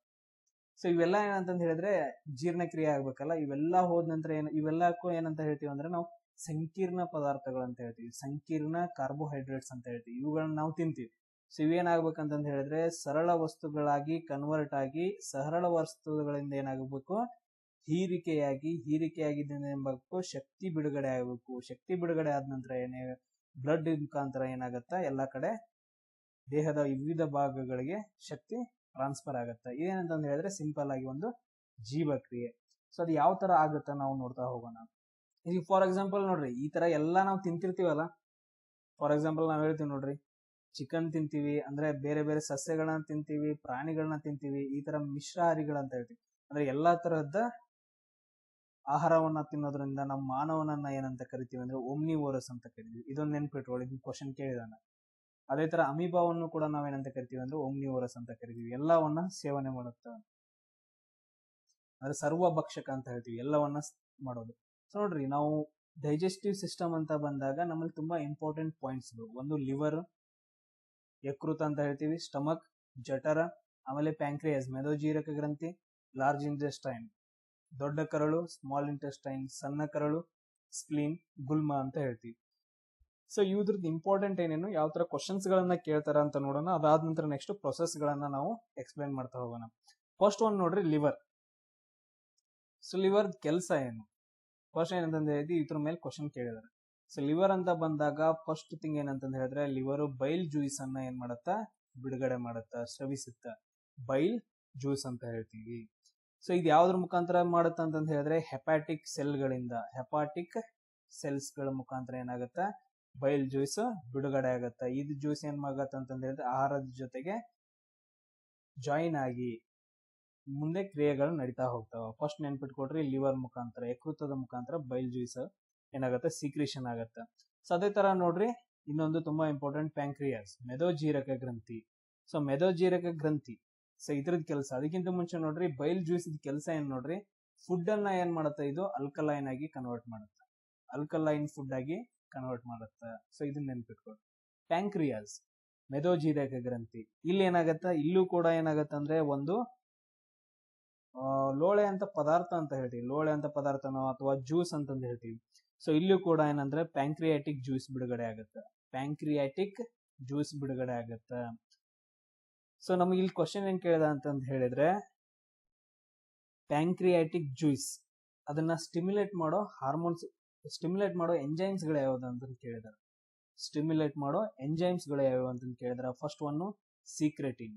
ಸೊ ಇವೆಲ್ಲ ಏನಂತ ಹೇಳಿದ್ರೆ ಜೀರ್ಣಕ್ರಿಯೆ ಆಗ್ಬೇಕಲ್ಲ. ಇವೆಲ್ಲ ಹೋದ ನಂತರ ಇವೆಲ್ಲಕ್ಕೂ ಏನಂತ ಹೇಳ್ತೀವಿ ಅಂದ್ರೆ ನಾವು ಸಂಕೀರ್ಣ ಪದಾರ್ಥಗಳು ಅಂತ ಹೇಳ್ತೀವಿ, ಸಂಕೀರ್ಣ ಕಾರ್ಬೋಹೈಡ್ರೇಟ್ಸ್ ಅಂತ ಹೇಳ್ತೀವಿ. ಇವುಗಳನ್ನ ನಾವು ತಿಂತೀವಿ. ಸೊ ಇವೇನಾಗ್ಬೇಕಂತಂದ್ ಹೇಳಿದ್ರೆ ಸರಳ ವಸ್ತುಗಳಾಗಿ ಕನ್ವರ್ಟ್ ಆಗಿ ಸರಳ ವಸ್ತುಗಳಿಂದ ಏನಾಗಬೇಕು, ಹೀರಿಕೆಯಾಗಿದ್ದರಿಂದ ಏನ್ಬೇಕು, ಶಕ್ತಿ ಬಿಡುಗಡೆ ಆಗಬೇಕು. ಶಕ್ತಿ ಬಿಡುಗಡೆ ಆದ ನಂತರ ಬ್ಲಡ್ ಮುಖಾಂತರ ಏನಾಗತ್ತ, ಎಲ್ಲಾ ಕಡೆ ದೇಹದ ವಿವಿಧ ಭಾಗಗಳಿಗೆ ಶಕ್ತಿ ಟ್ರಾನ್ಸ್ಫರ್ ಆಗತ್ತ. ಇದೇನಂತಂದ್ ಹೇಳಿದ್ರೆ ಸಿಂಪಲ್ ಆಗಿ ಒಂದು ಜೀವಕ್ರಿಯೆ. ಸೊ ಅದು ಯಾವ ತರ ಆಗುತ್ತ ನಾವು ನೋಡ್ತಾ ಹೋಗೋಣ. ಈಗ ಫಾರ್ ಎಕ್ಸಾಂಪಲ್ ನೋಡ್ರಿ, ಈ ತರ ಎಲ್ಲಾ ನಾವು ತಿಂತಿರ್ತೀವಲ್ಲ. ಫಾರ್ ಎಕ್ಸಾಂಪಲ್ ನಾವ್ ಹೇಳ್ತೀವಿ ನೋಡ್ರಿ, ಚಿಕನ್ ತಿಂತೀವಿ ಅಂದ್ರೆ ಬೇರೆ ಬೇರೆ ಸಸ್ಯಗಳನ್ನ ತಿಂತೀವಿ, ಪ್ರಾಣಿಗಳನ್ನ ತಿಂತೀವಿ, ಈ ತರ ಮಿಶ್ರಹಾರಿಗಳಂತ ಹೇಳ್ತೀವಿ. ಅಂದ್ರೆ ಎಲ್ಲಾ ತರಹದ ಆಹಾರವನ್ನ ತಿನ್ನೋದ್ರಿಂದ ನಮ್ಮ ಮಾನವನನ್ನ ಏನಂತ ಕರಿತೀವಿ ಅಂದ್ರೆ ಓಮ್ನಿವೋರಸ್ ಅಂತ ಕರಿತೀವಿ. ಇದೊಂದು ನೆನ್ಪಿಟ್ಕೊಳ್ಳಿ, ಇದು ಕ್ವಶನ್ ಕೇಳಿದಾನ. ಅದೇ ತರ ಅಮೀಬಾವನ್ನು ಕೂಡ ನಾವೇನಂತ ಕರಿತೀವಿ ಅಂದ್ರೆ ಓಮ್ನಿವೋರಸ್ ಅಂತ ಕರಿತೀವಿ. ಎಲ್ಲವನ್ನ ಸೇವನೆ ಮಾಡುತ್ತ, ಅಂದ್ರೆ ಸರ್ವಭಕ್ಷಕ ಅಂತ ಹೇಳ್ತೀವಿ, ಎಲ್ಲವನ್ನ ಮಾಡೋದು. ಸೊ ನೋಡ್ರಿ, ನಾವು ಡೈಜೆಸ್ಟಿವ್ ಸಿಸ್ಟಮ್ ಅಂತ ಬಂದಾಗ ನಮ್ಮಲ್ಲಿ ತುಂಬಾ ಇಂಪಾರ್ಟೆಂಟ್ ಪಾಯಿಂಟ್ಸ್. ಒಂದು ಲಿವರ್, ಯಕೃತ ಅಂತ ಹೇಳ್ತೀವಿ, ಸ್ಟಮಕ್, ಜಠರ, ಆಮೇಲೆ ಪ್ಯಾಂಕ್ರಿಯಾಸ್, ಮೆದೋಜೀರಕ ಗ್ರಂಥಿ, ಲಾರ್ಜ್ ಇಂಟೆಸ್ಟೈನ್, ದೊಡ್ಡ ಕರಳು, ಸ್ಮಾಲ್ ಇಂಟೆಸ್ಟೈನ್, ಸಣ್ಣ ಕರಳು, ಸ್ಪ್ಲೀನ್, ಗುಲ್ಮ ಅಂತ ಹೇಳ್ತೀವಿ. ಸೊ ಇವ್ರದ್ದು ಇಂಪಾರ್ಟೆಂಟ್ ಏನೇನು, ಯಾವ ತರ ಕ್ವಶನ್ಸ್ ಗಳನ್ನ ಕೇಳ್ತಾರ ಅಂತ ನೋಡೋಣ. ಅದಾದ ನಂತರ ನೆಕ್ಸ್ಟ್ ಪ್ರೊಸೆಸ್ ಗಳನ್ನ ನಾವು ಎಕ್ಸ್ಪ್ಲೈನ್ ಮಾಡ್ತಾ ಹೋಗೋಣ. ಫಸ್ಟ್ ಒಂದು ನೋಡ್ರಿ, ಲಿವರ್. ಸೊ ಲಿವರ್ ಕೆಲಸ ಏನು? ಫಸ್ಟ್ ಏನಂತಂದ್ ಹೇಳಿದ್ವಿ, ಇದ್ರ ಮೇಲೆ ಕ್ವಶನ್ ಕೇಳಿದಾರೆ. ಸೊ ಲಿವರ್ ಅಂತ ಬಂದಾಗ ಫಸ್ಟ್ ಥಿಂಗ್ ಏನಂತಂದ್ ಹೇಳಿದ್ರೆ ಲಿವರ್ ಬೈಲ್ ಜ್ಯೂಸ್ ಅನ್ನ ಏನ್ ಮಾಡತ್ತ, ಬಿಡುಗಡೆ ಮಾಡತ್ತ, ಸ್ರವಿಸುತ್ತ. ಬೈಲ್ ಜ್ಯೂಸ್ ಅಂತ ಹೇಳ್ತೀವಿ. ಸೊ ಇದು ಯಾವ್ದ್ರ ಮುಖಾಂತರ ಮಾಡುತ್ತ ಅಂತಂದ್ ಹೇಳಿದ್ರೆ ಹೆಪಾಟಿಕ್ ಸೆಲ್ಗಳಿಂದ, ಹೆಪಾಟಿಕ್ ಸೆಲ್ಸ್ ಗಳ ಮುಖಾಂತರ ಏನಾಗತ್ತ, ಬೈಲ್ ಜ್ಯೂಸ್ ಬಿಡುಗಡೆ ಆಗತ್ತ. ಇದು ಜ್ಯೂಸ್ ಏನ್ ಆಗತ್ತ ಅಂತಂದ್ ಹೇಳಿದ್ರೆ ಆಹಾರದ ಜೊತೆಗೆ ಜಾಯಿನ್ ಆಗಿ ಮುಂದೆ ಕ್ರಿಯೆಗಳು ನಡೀತಾ ಹೋಗ್ತಾವ. ಫಸ್ಟ್ ನೆನ್ಪಿಟ್ಕೊಡ್ರಿ, ಲಿವರ್ ಮುಖಾಂತರ, ಯಕೃತದ ಮುಖಾಂತರ ಬೈಲ್ ಜ್ಯೂಸ್ ಏನಾಗತ್ತೆ, ಸೀಕ್ರೇಷನ್ ಆಗತ್ತ. ಸೊ ಅದೇ ತರ ನೋಡ್ರಿ, ಇನ್ನೊಂದು ತುಂಬಾ ಇಂಪಾರ್ಟೆಂಟ್, ಪ್ಯಾಂಕ್ರಿಯಾಸ್, ಮೆದೋಜೀರಕ ಗ್ರಂಥಿ. ಸೊ ಮೆದೋಜೀರಕ ಗ್ರಂಥಿ, ಸೊ ಇದ್ರದ್ ಕೆಲಸ. ಅದಕ್ಕಿಂತ ಮುಂಚೆ ನೋಡ್ರಿ, ಬೈಲ್ ಜ್ಯೂಸ್ ಕೆಲಸ ಏನ್ ನೋಡ್ರಿ, ಫುಡ್ ಅನ್ನ ಏನ್ ಮಾಡುತ್ತೆ, ಇದು ಅಲ್ಕಲೈನ್ ಆಗಿ ಕನ್ವರ್ಟ್ ಮಾಡುತ್ತೆ, ಅಲ್ಕಲೈನ್ ಫುಡ್ ಆಗಿ ಕನ್ವರ್ಟ್ ಮಾಡುತ್ತೆ. ಸೊ ಇದನ್ನ ನೆನ್ಪಿಟ್ಕೊಡ್ರಿ. ಪ್ಯಾಂಕ್ರಿಯಾಸ್, ಮೆದೋಜೀರಕ ಗ್ರಂಥಿ. ಇಲ್ಲಿ ಏನಾಗತ್ತ, ಇಲ್ಲೂ ಕೂಡ ಏನಾಗತ್ತ ಅಂದ್ರೆ ಒಂದು ಲೋಳೆ ಅಂತ ಪದಾರ್ಥ ಅಂತ ಹೇಳ್ತೀವಿ, ಲೋಳೆ ಅಂತ ಪದಾರ್ಥನೋ ಅಥವಾ ಜ್ಯೂಸ್ ಅಂತಂದು ಹೇಳ್ತೀವಿ. ಸೊ ಇಲ್ಲೂ ಕೂಡ ಏನಂದ್ರೆ ಪ್ಯಾಂಕ್ರಿಯಾಟಿಕ್ ಜ್ಯೂಸ್ ಬಿಡುಗಡೆ ಆಗುತ್ತೆ, ಪ್ಯಾಂಕ್ರಿಯಾಟಿಕ್ ಜ್ಯೂಸ್ ಬಿಡುಗಡೆ ಆಗುತ್ತೆ. ಸೊ ನಮ್ಗೆ ಇಲ್ಲಿ ಕ್ವಶನ್ ಏನ್ ಕೇಳಿದ ಅಂತಂದು ಹೇಳಿದ್ರೆ, ಪ್ಯಾಂಕ್ರಿಯಾಟಿಕ್ ಜ್ಯೂಸ್ ಅದನ್ನ ಸ್ಟಿಮ್ಯುಲೇಟ್ ಮಾಡೋ ಹಾರ್ಮೋನ್ಸ್, ಸ್ಟಿಮ್ಯುಲೇಟ್ ಮಾಡೋ ಎಂಜೈಮ್ಸ್ ಗಳು ಯಾವ್ದು ಅಂತ ಕೇಳಿದಾರೆ. ಸ್ಟಿಮ್ಯುಲೇಟ್ ಮಾಡೋ ಎಂಜೈಮ್ಸ್ ಗಳು ಯಾವ್ಯಾವ ಅಂತ ಕೇಳಿದ್ರೆ, ಫಸ್ಟ್ ಒನ್ ಸೀಕ್ರೆಟಿನ್,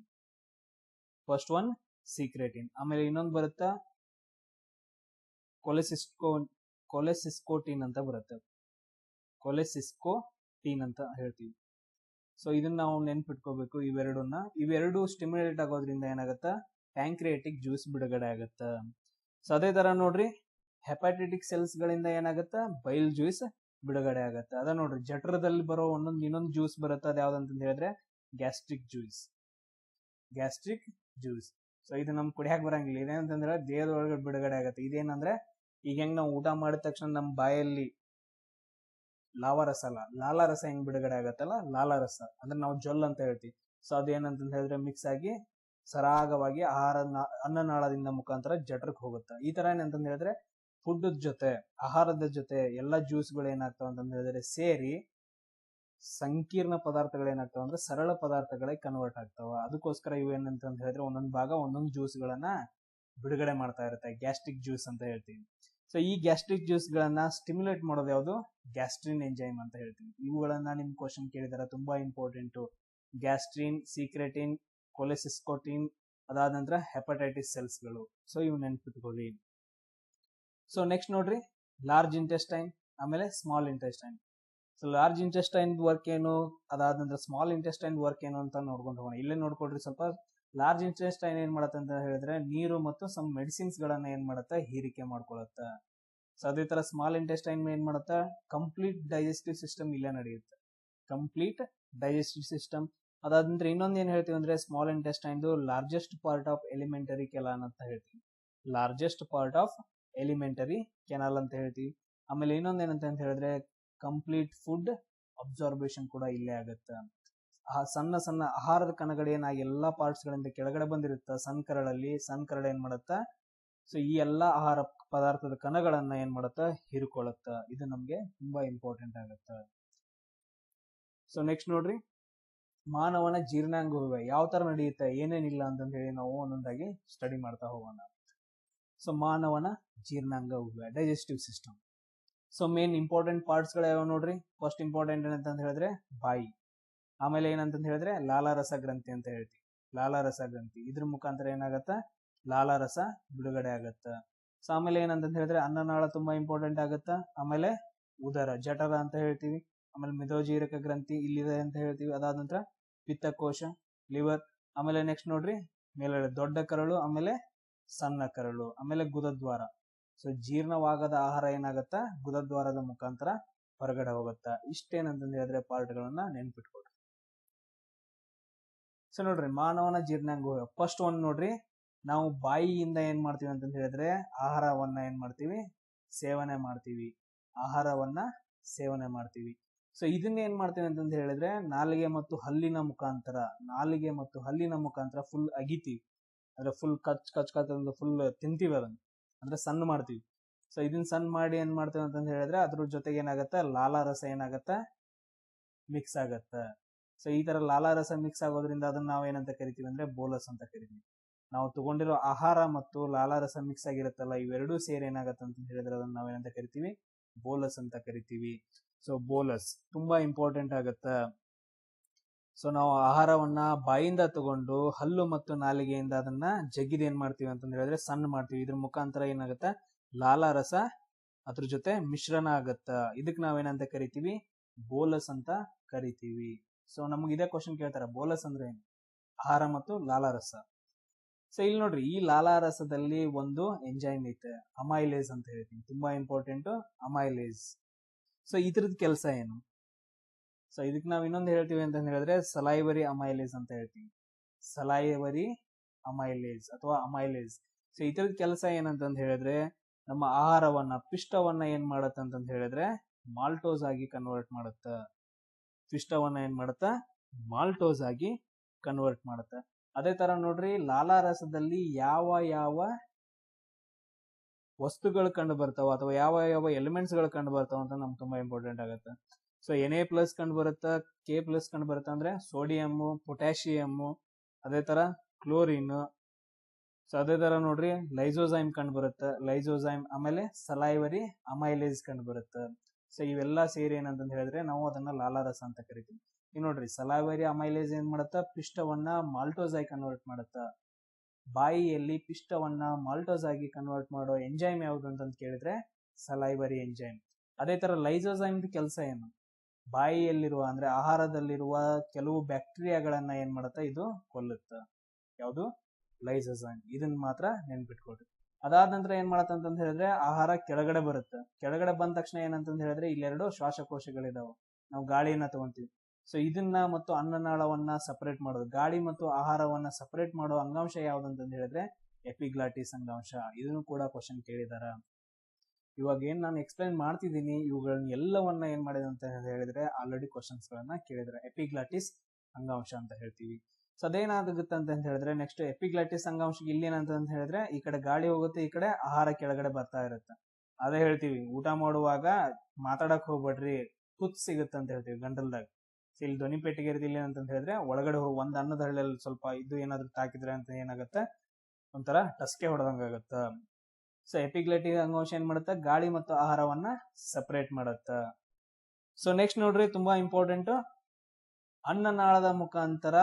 ಫಸ್ಟ್ ಒನ್ ಸೀಕ್ರೆಟಿನ್. ಆಮೇಲೆ ಇನ್ನೊಂದು ಬರುತ್ತಾ ಕೊಲೆಸಿಸ್ಕೋಟಿನ್ ಅಂತ ಬರುತ್ತೆ, ಕೊಲೆಸಿಸ್ಕೋಟಿನ್ ಅಂತ ಹೇಳ್ತೀವಿ. ಸೊ ಇದನ್ನ ನಾವು ನೆನ್ಪಿಟ್ಕೋಬೇಕು ಇವೆರಡು ಸ್ಟಿಮ್ಯುಲೇಟ್ ಆಗೋದ್ರಿಂದ ಏನಾಗತ್ತ, ಪ್ಯಾಂಕ್ರಿಯಾಟಿಕ್ ಜ್ಯೂಸ್ ಬಿಡುಗಡೆ ಆಗತ್ತ. ಸೊ ಅದೇ ತರ ನೋಡ್ರಿ, ಹೆಪಾಟಿಟಿಕ್ ಸೆಲ್ಸ್ ಗಳಿಂದ ಏನಾಗತ್ತ, ಬೈಲ್ ಜ್ಯೂಸ್ ಬಿಡುಗಡೆ ಆಗತ್ತೆ. ಅದ ನೋಡ್ರಿ ಜಠರದಲ್ಲಿ ಬರೋ ಇನ್ನೊಂದು ಜ್ಯೂಸ್ ಬರುತ್ತೆ, ಅದ್ ಯಾವ್ದಂತ ಹೇಳಿದ್ರೆ gastric juice, gastric juice. So ಇದು ನಮ್ ಕುಡಿಯಾಕ ಬರಂಗಿಲ್ಲ, ಇದೇನಂತಂದ್ರೆ ದೇಹದೊಳಗೆ ಬಿಡುಗಡೆ ಆಗತ್ತೆ. ಇದೇನಂದ್ರೆ ಈಗ ಹೆಂಗ್ ನಾವು ಊಟ ಮಾಡಿದ ತಕ್ಷಣ ನಮ್ಮ ಬಾಯಲ್ಲಿ ಲಾಲಾರಸ ಹೆಂಗ್ ಬಿಡುಗಡೆ ಆಗತ್ತಲ್ಲ, ಲಾಲಾರಸ ಅಂದ್ರೆ ನಾವು ಜೊಲ್ ಅಂತ ಹೇಳ್ತೀವಿ. ಸೊ ಅದೇನಂತ ಹೇಳಿದ್ರೆ ಮಿಕ್ಸ್ ಆಗಿ ಸರಾಗವಾಗಿ ಅನ್ನನಾಳದಿಂದ ಮುಖಾಂತರ ಜಠರಕ್ಕೆ ಹೋಗುತ್ತೆ. ಈ ತರ ಏನಂತ ಹೇಳಿದ್ರೆ ಫುಡ್ ಜೊತೆ, ಆಹಾರದ ಜೊತೆ ಎಲ್ಲ ಜ್ಯೂಸ್ಗಳು ಏನಾಗ್ತಾವ ಅಂತ ಹೇಳಿದ್ರೆ ಸೇರಿ ಸಂಕೀರ್ಣ ಪದಾರ್ಥಗಳು ಏನಾಗ್ತಾವ ಅಂದ್ರೆ ಸರಳ ಪದಾರ್ಥಗಳಿಗೆ ಕನ್ವರ್ಟ್ ಆಗ್ತಾವ. ಅದಕ್ಕೋಸ್ಕರ ಇವು ಏನಂತ ಹೇಳಿದ್ರೆ ಒಂದೊಂದು ಭಾಗ ಒಂದೊಂದು ಜ್ಯೂಸ್ ಗಳನ್ನ ಬಿಡುಗಡೆ ಮಾಡ್ತಾ ಇರುತ್ತೆ, ಗ್ಯಾಸ್ಟ್ರಿಕ್ ಜ್ಯೂಸ್ ಅಂತ ಹೇಳ್ತೀವಿ. ಸೊ ಈ ಗ್ಯಾಸ್ಟ್ರಿಕ್ ಜ್ಯೂಸ್ ಗಳನ್ನ ಸ್ಟಿಮ್ಯುಲೇಟ್ ಮಾಡೋದು ಯಾವುದು, ಗ್ಯಾಸ್ಟ್ರಿನ್ ಎಂಜೈಮ್ ಅಂತ ಹೇಳ್ತೀವಿ. ಇವುಗಳನ್ನ ನಿಮ್ ಕ್ವಶನ್ ಕೇಳಿದಾರೆ, ತುಂಬಾ ಇಂಪಾರ್ಟೆಂಟ್. ಗ್ಯಾಸ್ಟ್ರಿನ್, ಸೀಕ್ರೆಟಿನ್, ಕೊಲೆಸಿಸ್ಕೋಟಿನ್, ಅದಾದ ನಂತರ ಹೆಪಟೈಟಿಸ್ ಸೆಲ್ಸ್ ಗಳು. ಸೊ ಇವು ನೆನ್ಪಿಟ್ಕೊಳ್ಳಿ. ಸೊ ನೆಕ್ಸ್ಟ್ ನೋಡ್ರಿ, ಲಾರ್ಜ್ ಇಂಟೆಸ್ಟೈನ್ ಆಮೇಲೆ small intestine. So large intestine work ಏನು, ಅದಾದ ನಂತರ ಸ್ಮಾಲ್ ಇಂಟೆಸ್ಟೈನ್ ವರ್ಕ್ ಏನು ಅಂತ ನೋಡ್ಕೊಂಡು ಹೋಗೋಣ. ಇಲ್ಲೇ ನೋಡ್ಕೊಡ್ರಿ ಸ್ವಲ್ಪ. ಲಾರ್ಜ್ ಇಂಟೆಸ್ಟೈನ್ ಏನ್ ಮಾಡತ್ತೆ ಅಂತ ಹೇಳಿದ್ರೆ ನೀರು ಮತ್ತು ಸಮ್ ಮೆಡಿಸಿನ್ಸ್ ಗಳನ್ನ ಏನ್ ಮಾಡತ್ತೆ, ಹೀರಿಕೆ ಮಾಡ್ಕೊಳತ್ತ. ಸೊ ಅದೇ ತರ ಸ್ಮಾಲ್ ಇಂಟೆಸ್ಟೈನ್ ಏನ್ ಮಾಡತ್ತ, ಕಂಪ್ಲೀಟ್ ಡೈಜೆಸ್ಟಿವ್ ಸಿಸ್ಟಮ್ ಇಲ್ಲೇ ನಡೆಯುತ್ತೆ, ಕಂಪ್ಲೀಟ್ ಡೈಜೆಸ್ಟಿವ್ ಸಿಸ್ಟಮ್. ಅದಾದಂದ್ರೆ ಇನ್ನೊಂದ್ ಏನ್ ಹೇಳ್ತೀವಿ ಅಂದ್ರೆ small intestine largest part of elementary canal ಅಂತ ಹೇಳ್ತೀವಿ, largest part of elementary canal ಅಂತ ಹೇಳ್ತೀವಿ. ಆಮೇಲೆ ಇನ್ನೊಂದ್ ಏನಂತ ಹೇಳಿದ್ರೆ ಕಂಪ್ಲೀಟ್ ಫುಡ್ ಅಬ್ಸಾರ್ಬೇಷನ್ ಕೂಡ ಇಲ್ಲೇ ಆಗತ್ತೆ. ಸಣ್ಣ ಸಣ್ಣ ಆಹಾರದ ಕಣಗಳೆನ ಎಲ್ಲಾ ಪಾರ್ಟ್ಸ್ ಗಳಿಂದ ಕೆಳಗಡೆ ಬಂದಿರುತ್ತ ಸಣ್ಣ ಕರಳು ಏನ್ ಮಾಡತ್ತ, ಸೊ ಈ ಎಲ್ಲಾ ಆಹಾರ ಪದಾರ್ಥದ ಕಣಗಳನ್ನ ಏನ್ ಮಾಡತ್ತ, ಹೀರ್ಕೊಳತ್ತ. ಇದು ನಮ್ಗೆ ತುಂಬಾ ಇಂಪಾರ್ಟೆಂಟ್ ಆಗತ್ತ. ಸೊ ನೆಕ್ಸ್ಟ್ ನೋಡ್ರಿ, ಮಾನವನ ಜೀರ್ಣಾಂಗ ಯಾವ ತರ ನಡೆಯುತ್ತೆ, ಏನೇನಿಲ್ಲ ಅಂತ ಹೇಳಿ ನಾವು ಒಂದೊಂದಾಗಿ ಸ್ಟಡಿ ಮಾಡ್ತಾ ಹೋಗೋಣ. ಸೊ ಮಾನವನ ಜೀರ್ಣಾಂಗ digestive system. So main important parts ಗಳು ಯಾವ ನೋಡ್ರಿ. ಫಸ್ಟ್ ಇಂಪಾರ್ಟೆಂಟ್ ಏನಂತ ಹೇಳಿದ್ರೆ ಬಾಯಿ, ಆಮೇಲೆ ಏನಂತ ಹೇಳಿದ್ರೆ ಲಾಲಾರಸ ಗ್ರಂಥಿ ಅಂತ ಹೇಳ್ತೀವಿ, ಲಾಲಾರಸ ಗ್ರಂಥಿ. ಇದ್ರ ಮುಖಾಂತರ ಏನಾಗತ್ತ, ಲಾಲಾರಸ ಬಿಡುಗಡೆ ಆಗತ್ತ. ಸೊ ಆಮೇಲೆ ಏನಂತ ಹೇಳಿದ್ರೆ ಅನ್ನನಾಳ ತುಂಬಾ ಇಂಪಾರ್ಟೆಂಟ್ ಆಗತ್ತ. ಆಮೇಲೆ ಉದರ, ಜಠರ ಅಂತ ಹೇಳ್ತೀವಿ. ಆಮೇಲೆ ಮೆದೋಜೀರಕ ಗ್ರಂಥಿ ಇಲ್ಲಿದೆ ಅಂತ ಹೇಳ್ತೀವಿ. ಅದಾದ ನಂತರ ಪಿತ್ತಕೋಶ, ಲಿವರ್. ಆಮೇಲೆ ನೆಕ್ಸ್ಟ್ ನೋಡ್ರಿ ಮೇಲೆ ದೊಡ್ಡ ಕರಳು, ಆಮೇಲೆ ಸಣ್ಣ ಕರಳು, ಆಮೇಲೆ ಗುದದ್ವಾರ. ಸೊ ಜೀರ್ಣವಾಗದ ಆಹಾರ ಏನಾಗತ್ತ, ಗುದದ್ವಾರದ ಮುಖಾಂತರ ಹೊರಗಡೆ ಹೋಗುತ್ತಾ. ಇಷ್ಟೇನಂತ ಹೇಳಿದ್ರೆ ಪಾರ್ಟ್ ಗಳನ್ನ ನೆನ್ಪಿಟ್ಕೊಡ್ರಿ. ಸೊ ನೋಡ್ರಿ ಮಾನವನ ಜೀರ್ಣಾಂಗ. ಫಸ್ಟ್ ಒನ್ ನೋಡ್ರಿ, ನಾವು ಬಾಯಿಯಿಂದ ಏನ್ ಮಾಡ್ತೀವಿ ಅಂತ ಹೇಳಿದ್ರೆ ಆಹಾರವನ್ನ ಏನ್ ಮಾಡ್ತೀವಿ, ಸೇವನೆ ಮಾಡ್ತೀವಿ, ಆಹಾರವನ್ನ ಸೇವನೆ ಮಾಡ್ತೀವಿ. ಸೊ ಇದನ್ನ ಏನ್ ಮಾಡ್ತೀವಿ ಅಂತ ಹೇಳಿದ್ರೆ ನಾಲಿಗೆ ಮತ್ತು ಹಲ್ಲಿನ ಮುಖಾಂತರ ಫುಲ್ ಅಗಿತೀವಿ, ಅಂದ್ರೆ ಫುಲ್ ಕಚ್ ಫುಲ್ ತಿಂತೀವಿ, ಅದನ್ನ ಅಂದ್ರೆ ಸಣ್ಣ ಮಾಡ್ತೀವಿ. ಸೊ ಇದನ್ನ ಸಣ್ಣ ಮಾಡಿ ಏನ್ ಮಾಡ್ತೀವಿ ಅಂತ ಹೇಳಿದ್ರೆ ಅದ್ರ ಜೊತೆಗೆ ಏನಾಗತ್ತ, ಲಾಲಾರಸ ಏನಾಗತ್ತ, ಮಿಕ್ಸ್ ಆಗತ್ತ. ಸೊ ಈ ತರ ಲಾಲಾರಸ ಮಿಕ್ಸ್ ಆಗೋದ್ರಿಂದ ಅದನ್ನ ನಾವ್ ಏನಂತ ಕರಿತೀವಿ ಅಂದ್ರೆ ಬೋಲಸ್ ಅಂತ ಕರಿತೀವಿ. ನಾವು ತಗೊಂಡಿರೋ ಆಹಾರ ಮತ್ತು ಲಾಲಾರಸ ಮಿಕ್ಸ್ ಆಗಿರುತ್ತಲ್ಲ, ಇವೆರಡೂ ಸೇರಿ ಏನಾಗತ್ತ ಅಂತ ಹೇಳಿದ್ರೆ ಅದನ್ನ ನಾವೇನಂತ ಕರಿತೀವಿ, ಬೋಲಸ್ ಅಂತ ಕರಿತೀವಿ. ಸೊ ಬೋಲಸ್ ತುಂಬಾ ಇಂಪಾರ್ಟೆಂಟ್ ಆಗತ್ತ. ಸೊ ನಾವು ಆಹಾರವನ್ನ ಬಾಯಿಂದ ತಗೊಂಡು ಹಲ್ಲು ಮತ್ತು ನಾಲಿಗೆಯಿಂದ ಅದನ್ನ ಜಗ್ಗಿದ ಏನ್ ಮಾಡ್ತೀವಿ ಅಂತ ಹೇಳಿದ್ರೆ ಸಣ್ಣ ಮಾಡ್ತೀವಿ. ಇದ್ರ ಮುಖಾಂತರ ಏನಾಗತ್ತ, ಲಾಲಾರಸ ಅದ್ರ ಜೊತೆ ಮಿಶ್ರಣ ಆಗತ್ತ. ಇದಕ್ ನಾವೇನಂತ ಕರಿತೀವಿ, ಬೋಲಸ್ ಅಂತ ಕರಿತೀವಿ. ಸೊ ನಮ್ಗೆ ಇದೇ ಕ್ವಶನ್ ಕೇಳ್ತಾರ, ಬೋಲಸ್ ಅಂದ್ರೆ ಏನು, ಆಹಾರ ಮತ್ತು ಲಾಲಾರಸ. ಸೊ ಇಲ್ಲಿ ನೋಡ್ರಿ, ಈ ಲಾಲಾರಸದಲ್ಲಿ ಒಂದು ಎಂಜೈಮ್ ಐತೆ, ಅಮೈಲೇಸ್ ಅಂತ ಹೇಳ್ತೀವಿ, ತುಂಬಾ ಇಂಪಾರ್ಟೆಂಟ್ ಅಮೈಲೇಸ್. ಸೊ ಇದ್ರದ್ ಕೆಲಸ ಏನು? ಸೊ ಇದಕ್ ನಾವ್ ಇನ್ನೊಂದು ಹೇಳ್ತೀವಿ ಅಂತ ಹೇಳಿದ್ರೆ ಸಲೈವರಿ ಅಮೈಲೇಸ್ ಅಂತ ಹೇಳ್ತೀವಿ, ಸಲೈವರಿ ಅಮೈಲೇಸ್ ಅಥವಾ ಅಮೈಲೇಸ್. ಸೊ ಇದ್ರದ್ ಕೆಲಸ ಏನಂತ ಹೇಳಿದ್ರೆ ನಮ್ಮ ಆಹಾರವನ್ನ, ಪಿಷ್ಟವನ್ನ ಏನ್ ಮಾಡತ್ತ ಅಂತ ಹೇಳಿದ್ರೆ ಮಾಲ್ಟೋಸ್ ಆಗಿ ಕನ್ವರ್ಟ್ ಮಾಡುತ್ತ, ಪಿಷ್ಟವನ್ನ ಏನ್ ಮಾಡುತ್ತ, ಮಾಲ್ಟೋಸ್ ಆಗಿ ಕನ್ವರ್ಟ್ ಮಾಡುತ್ತೆ. ಅದೇ ತರ ನೋಡ್ರಿ, ಲಾಲಾರಸದಲ್ಲಿ ಯಾವ ಯಾವ ವಸ್ತುಗಳು ಕಂಡು ಬರ್ತಾವ ಅಥವಾ ಯಾವ ಯಾವ ಎಲಿಮೆಂಟ್ಸ್ ಗಳು ಕಂಡು ಬರ್ತಾವ ಅಂತ ನಮ್ಗೆ ತುಂಬಾ ಇಂಪಾರ್ಟೆಂಟ್ ಆಗುತ್ತೆ. ಸೊ Na+ ಕಂಡು ಬರುತ್ತಾ, K+ ಕಂಡು ಬರುತ್ತಾ ಅಂದ್ರೆ ಸೋಡಿಯಂ, ಪೊಟ್ಯಾಷಿಯಮ್, ಅದೇ ತರ ಕ್ಲೋರಿನ್. ಸೊ ಅದೇ ತರ ನೋಡ್ರಿ, ಲೈಸೋಸೈಮ್ ಕಂಡು ಬರುತ್ತೆ, ಲೈಸೋಸೈಮ್, ಆಮೇಲೆ ಸಲೈವರಿ ಅಮೈಲೇಸ್ ಕಂಡು ಬರುತ್ತೆ. ಸೊ ಇವೆಲ್ಲ ಸೇರಿ ಏನಂತ ಹೇಳಿದ್ರೆ ನಾವು ಅದನ್ನ ಲಾಲಾರಸ ಅಂತ ಕರಿತೀವಿ. ಈಗ ನೋಡ್ರಿ, ಸಲೈವರಿ ಅಮೈಲೇಸ್ ಏನ್ ಮಾಡುತ್ತಾ, ಪಿಷ್ಟವನ್ನ ಮಾಲ್ಟೋಸ್ ಆಗಿ ಕನ್ವರ್ಟ್ ಮಾಡುತ್ತಾ. ಬಾಯಿಯಲ್ಲಿ ಪಿಷ್ಟವನ್ನ ಮಾಲ್ಟೋಸ್ ಆಗಿ ಕನ್ವರ್ಟ್ ಮಾಡೋ ಎಂಜೈಮ್ ಯಾವುದು ಅಂತ ಕೇಳಿದ್ರೆ ಸಲೈವರಿ ಎಂಜೈಮ್. ಅದೇ ತರ ಲೈಸೋಸೈಮ್ ಕೆಲಸ ಏನು, ಬಾಯಿಯಲ್ಲಿರುವ ಅಂದ್ರೆ ಆಹಾರದಲ್ಲಿರುವ ಕೆಲವು ಬ್ಯಾಕ್ಟೀರಿಯಾಗಳನ್ನ ಏನ್ ಮಾಡುತ್ತಾ, ಇದು ಕೊಲ್ಲುತ್ತ. ಯಾವುದು? ಲೈಸೋಸೈಮ್. ಇದನ್ನ ಮಾತ್ರ ನೆನ್ಪಿಟ್ಕೊಳ್ರಿ. ಅದಾದ ನಂತರ ಏನ್ ಮಾಡತ್ತಂತ ಹೇಳಿದ್ರೆ ಆಹಾರ ಕೆಳಗಡೆ ಬರುತ್ತೆ. ಕೆಳಗಡೆ ಬಂದ ತಕ್ಷಣ ಏನಂತ ಹೇಳಿದ್ರೆ ಇಲ್ಲೆರಡು ಶ್ವಾಸಕೋಶಗಳಿದಾವೆ, ನಾವು ಗಾಳಿಯನ್ನ ತಗೊಂತೀವಿ. ಸೊ ಇದನ್ನ ಮತ್ತು ಅನ್ನನಾಳವನ್ನ ಸಪರೇಟ್ ಮಾಡೋದು, ಗಾಳಿ ಮತ್ತು ಆಹಾರವನ್ನ ಸಪರೇಟ್ ಮಾಡೋ ಅಂಗಾಂಶ ಯಾವ್ದಂತ ಹೇಳಿದ್ರೆ ಎಪಿಗ್ಲಾಟಿಸ್ ಅಂಗಾಂಶ. ಇದನ್ನು ಕೂಡ ಕ್ವಶನ್ ಕೇಳಿದಾರ. ಇವಾಗ ಏನ್ ನಾನು ಎಕ್ಸ್ಪ್ಲೈನ್ ಮಾಡ್ತಿದ್ದೀನಿ ಇವುಗಳನ್ನ ಎಲ್ಲವನ್ನ ಏನ್ ಮಾಡಿದೆ ಅಂತ ಹೇಳಿದ್ರೆ ಆಲ್ರೆಡಿ ಕ್ವಶನ್ಸ್ ಗಳನ್ನ ಕೇಳಿದ್ರೆ ಎಪಿಗ್ಲಾಟಿಸ್ ಅಂಗಾಂಶ ಅಂತ ಹೇಳ್ತೀವಿ. ಸೊ ಅದೇನಾಗುತ್ತೆ ಅಂತ ಹೇಳಿದ್ರೆ ನೆಕ್ಸ್ಟ್ ಎಪಿಗ್ಲಾಟಿಸ್ ಅಂಗಾಂಶ ಇಲ್ಲಿ ಏನಂತ ಹೇಳಿದ್ರೆ ಈ ಕಡೆ ಗಾಳಿ ಹೋಗುತ್ತೆ, ಈ ಕಡೆ ಆಹಾರ ಕೆಳಗಡೆ ಬರ್ತಾ ಇರುತ್ತೆ. ಅದೇ ಹೇಳ್ತೀವಿ, ಊಟ ಮಾಡುವಾಗ ಮಾತಾಡಕ್ ಹೋಗ್ಬೇಡ್ರಿ, ತುತ್ ಸಿಗುತ್ತೆ ಅಂತ ಹೇಳ್ತೀವಿ ಗಂಟಲ್ದಾಗ. ಇಲ್ಲಿ ಧ್ವನಿ ಪೆಟ್ಟಿಗೆ ಇರ್ತಿಲ್ಲ ಅಂತ ಹೇಳಿದ್ರೆ ಒಳಗಡೆ ಹೋಗಿ ಒಂದ್ ಅನ್ನದ ಹಳ್ಳಿಯಲ್ಲಿ ಸ್ವಲ್ಪ ಇದು ಏನಾದ್ರು ತಾಕಿದ್ರೆ ಅಂತ ಏನಾಗುತ್ತೆ, ಒಂಥರ ಟಸ್ಕೆ ಹೊಡೆದಂಗ ಆಗುತ್ತ. ಸೊ ಎಪಿಗ್ಲಾಟಿಕ್ ಅಂಗಾಂಶ ಏನ್ ಮಾಡುತ್ತ, ಗಾಳಿ ಮತ್ತು ಆಹಾರವನ್ನ ಸಪರೇಟ್ ಮಾಡುತ್ತ. ಸೊ ನೆಕ್ಸ್ಟ್ ನೋಡ್ರಿ, ತುಂಬಾ ಇಂಪಾರ್ಟೆಂಟ್, ಅನ್ನನಾಳದ ಮುಖಾಂತರ.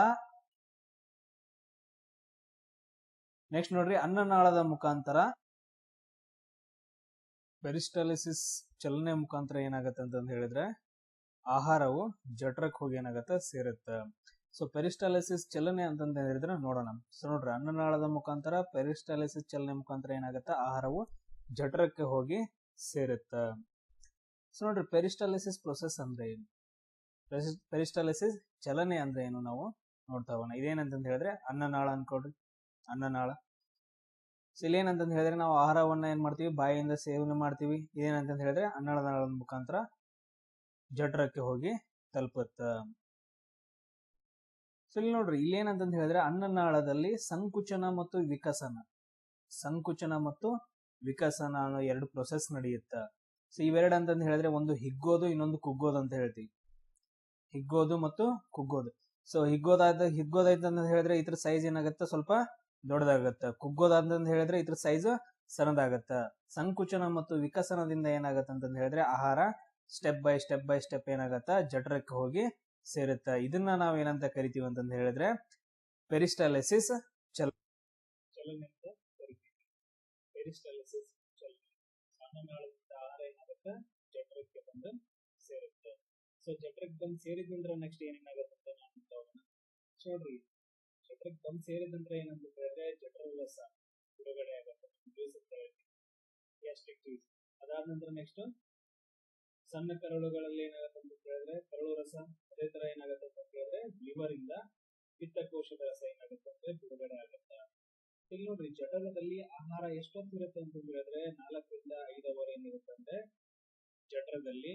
ನೆಕ್ಸ್ಟ್ ನೋಡ್ರಿ, ಅನ್ನನಾಳದ ಮುಖಾಂತರ ಪೆರಿಸ್ಟಾಲಿಸಿಸ್ ಚಲನೆ ಮುಖಾಂತರ ಏನಾಗತ್ತೆ ಅಂತ ಹೇಳಿದ್ರೆ ಆಹಾರವು ಜಠರಕ್ಕೆ ಹೋಗಿ ಏನಾಗತ್ತೆ, ಸೇರುತ್ತೆ. ಸೊ ಪೆರಿಸ್ಟಾಲಿಸಿಸ್ ಚಲನೆ ಅಂತಂತ ಹೇಳಿದ್ರೆ ನೋಡೋಣ. ಸೊ ನೋಡ್ರಿ, ಅನ್ನನಾಳದ ಮುಖಾಂತರ ಪೆರಿಸ್ಟಾಲಿಸಿಸ್ ಚಲನೆ ಮುಖಾಂತರ ಏನಾಗತ್ತೆ, ಆಹಾರವು ಜಠರಕ್ಕೆ ಹೋಗಿ ಸೇರುತ್ತೆ. ಸೊ ನೋಡ್ರಿ, ಪೆರಿಸ್ಟಾಲಿಸಿಸ್ ಪ್ರೊಸೆಸ್ ಅಂದ್ರೆ ಏನು, ಪೆರಿಸ್ಟಾಲಿಸಿಸ್ ಚಲನೆ ಅಂದ್ರೆ ಏನು ನಾವು ನೋಡ್ತಾ ಹೋಗೋಣ. ಇದೇನಂತ ಹೇಳಿದ್ರೆ ಅನ್ನನಾಳ ಅನ್ಕೊಡ್ರಿ, ಅನ್ನನಾಳ. ಸೊ ಇಲ್ಲಿ ಏನಂತ ಹೇಳಿದ್ರೆ ನಾವು ಆಹಾರವನ್ನ ಏನ್ ಮಾಡ್ತೀವಿ, ಬಾಯಿಯಿಂದ ಸೇವನೆ ಮಾಡ್ತೀವಿ. ಇದೇನಂತ ಹೇಳಿದ್ರೆ ಅನ್ನನಾಳದ ಮುಖಾಂತರ ಜಠರಕ್ಕೆ ಹೋಗಿ ತಲುಪುತ್ತ. ಸೊ ಇಲ್ಲಿ ನೋಡ್ರಿ, ಇಲ್ಲಿ ಏನಂತ ಹೇಳಿದ್ರೆ ಅನ್ನನಾಳದಲ್ಲಿ ಸಂಕುಚನ ಮತ್ತು ವಿಕಸನ, ಸಂಕುಚನ ಮತ್ತು ವಿಕಸನ ಅನ್ನೋ ಎರಡು ಪ್ರೊಸೆಸ್ ನಡೆಯುತ್ತ. ಸೊ ಇವೆರಡು ಅಂತ ಹೇಳಿದ್ರೆ ಒಂದು ಹಿಗ್ಗೋದು, ಇನ್ನೊಂದು ಕುಗ್ಗೋದು ಅಂತ ಹೇಳ್ತೀವಿ. ಹಿಗ್ಗೋದು ಮತ್ತು ಕುಗ್ಗೋದು. ಸೊ ಹಿಗ್ಗೋದಾಯ್ತು ಅಂತ ಹೇಳಿದ್ರೆ ಇದ್ರ ಸೈಜ್ ಏನಾಗುತ್ತೆ, ಸ್ವಲ್ಪ ದೊಡ್ಡದಾಗತ್ತ. ಕುಗ್ಗೋದಂತ ಹೇಳಿದ್ರೆ ಇದ್ರ ಸೈಜ್ ಸಣ್ಣದಾಗತ್ತ. ಸಂಕುಚನ ಮತ್ತು ವಿಕಸನದಿಂದ ಏನಾಗತ್ತೆ ಅಂತ ಹೇಳಿದ್ರೆ ಆಹಾರ ಸ್ಟೆಪ್ ಬೈ ಸ್ಟೆಪ್ ಏನಾಗತ್ತ, ಜಠರಕ್ಕೆ ಹೋಗಿ ಸೇರುತ್ತೆ. ಇದನ್ನ ನಾವ್ ಏನಂತ ಕರಿತೀವಿ ಅಂತ ಹೇಳಿದ್ರೆ ಪೆರಿಸ್ಟಾಲಿಸಿಸ್ ಚಲನೆ ಅಂತ ಕರಿತೀವಿ. ಪೆರಿಸ್ಟಾಲಿಸಿಸ್ ಚಲನೆ. ಅನ್ನನಾಳದಿಂದ ಆಹಾರ ಏನಾಗುತ್ತೆ, ಜಠರಕ್ಕೆ ಬಂದು ಸೇರುತ್ತೆ. ಸೊ ಜಠರಕ್ಕೆ ಬಂದು ಸೇರಿದಂದ್ರೆ ನೆಕ್ಸ್ಟ್ ಏನೇನಾಗುತ್ತೆ ಅಂತ ನಾವು ನೋಡೋಣ. ನೋಡ್ರಿ, ಜಠರಕ್ಕೆ ಬಂದು ಸೇರಿದಂದ್ರೆ ಏನಂತ ಹೇಳಿದ್ರೆ ಜಠರ ರಸ ಬಿಡುಗಡೆ ಆಗುತ್ತೆ, ಜ್ಯೂಸ್ ಅಂತ ಹೇಳ್ತೀವಿ, ಗ್ಯಾಸ್ಟ್ರಿಕ್ ಜ್ಯೂಸ್. ಅದಾದ ನಂತರ ನೆಕ್ಸ್ಟ್ ಸಣ್ಣ ಕರಳುಗಳಲ್ಲಿ ಏನಾಗುತ್ತೆ ಅಂತ ಹೇಳಿದ್ರೆ ಕರಳು ರಸ. ಅದೇ ತರ ಏನಾಗುತ್ತೆ ಅಂತ ಹೇಳಿದ್ರೆ ಲಿವರ್ ಇಂದ ಪಿತ್ತಕೋಶದ ರಸ ಏನಾಗುತ್ತೆ ಅಂದ್ರೆ ಬಿಡುಗಡೆ ಆಗುತ್ತೆ. ಇಲ್ಲಿ ನೋಡ್ರಿ, ಜಠರದಲ್ಲಿ ಆಹಾರ ಎಷ್ಟೊತ್ತು ಇರುತ್ತೆ ಅಂತ ಹೇಳಿದ್ರೆ 4 ರಿಂದ 5 ಅವರ್ ಏನಿರುತ್ತೆ ಅಂದ್ರೆ ಜಠರದಲ್ಲಿ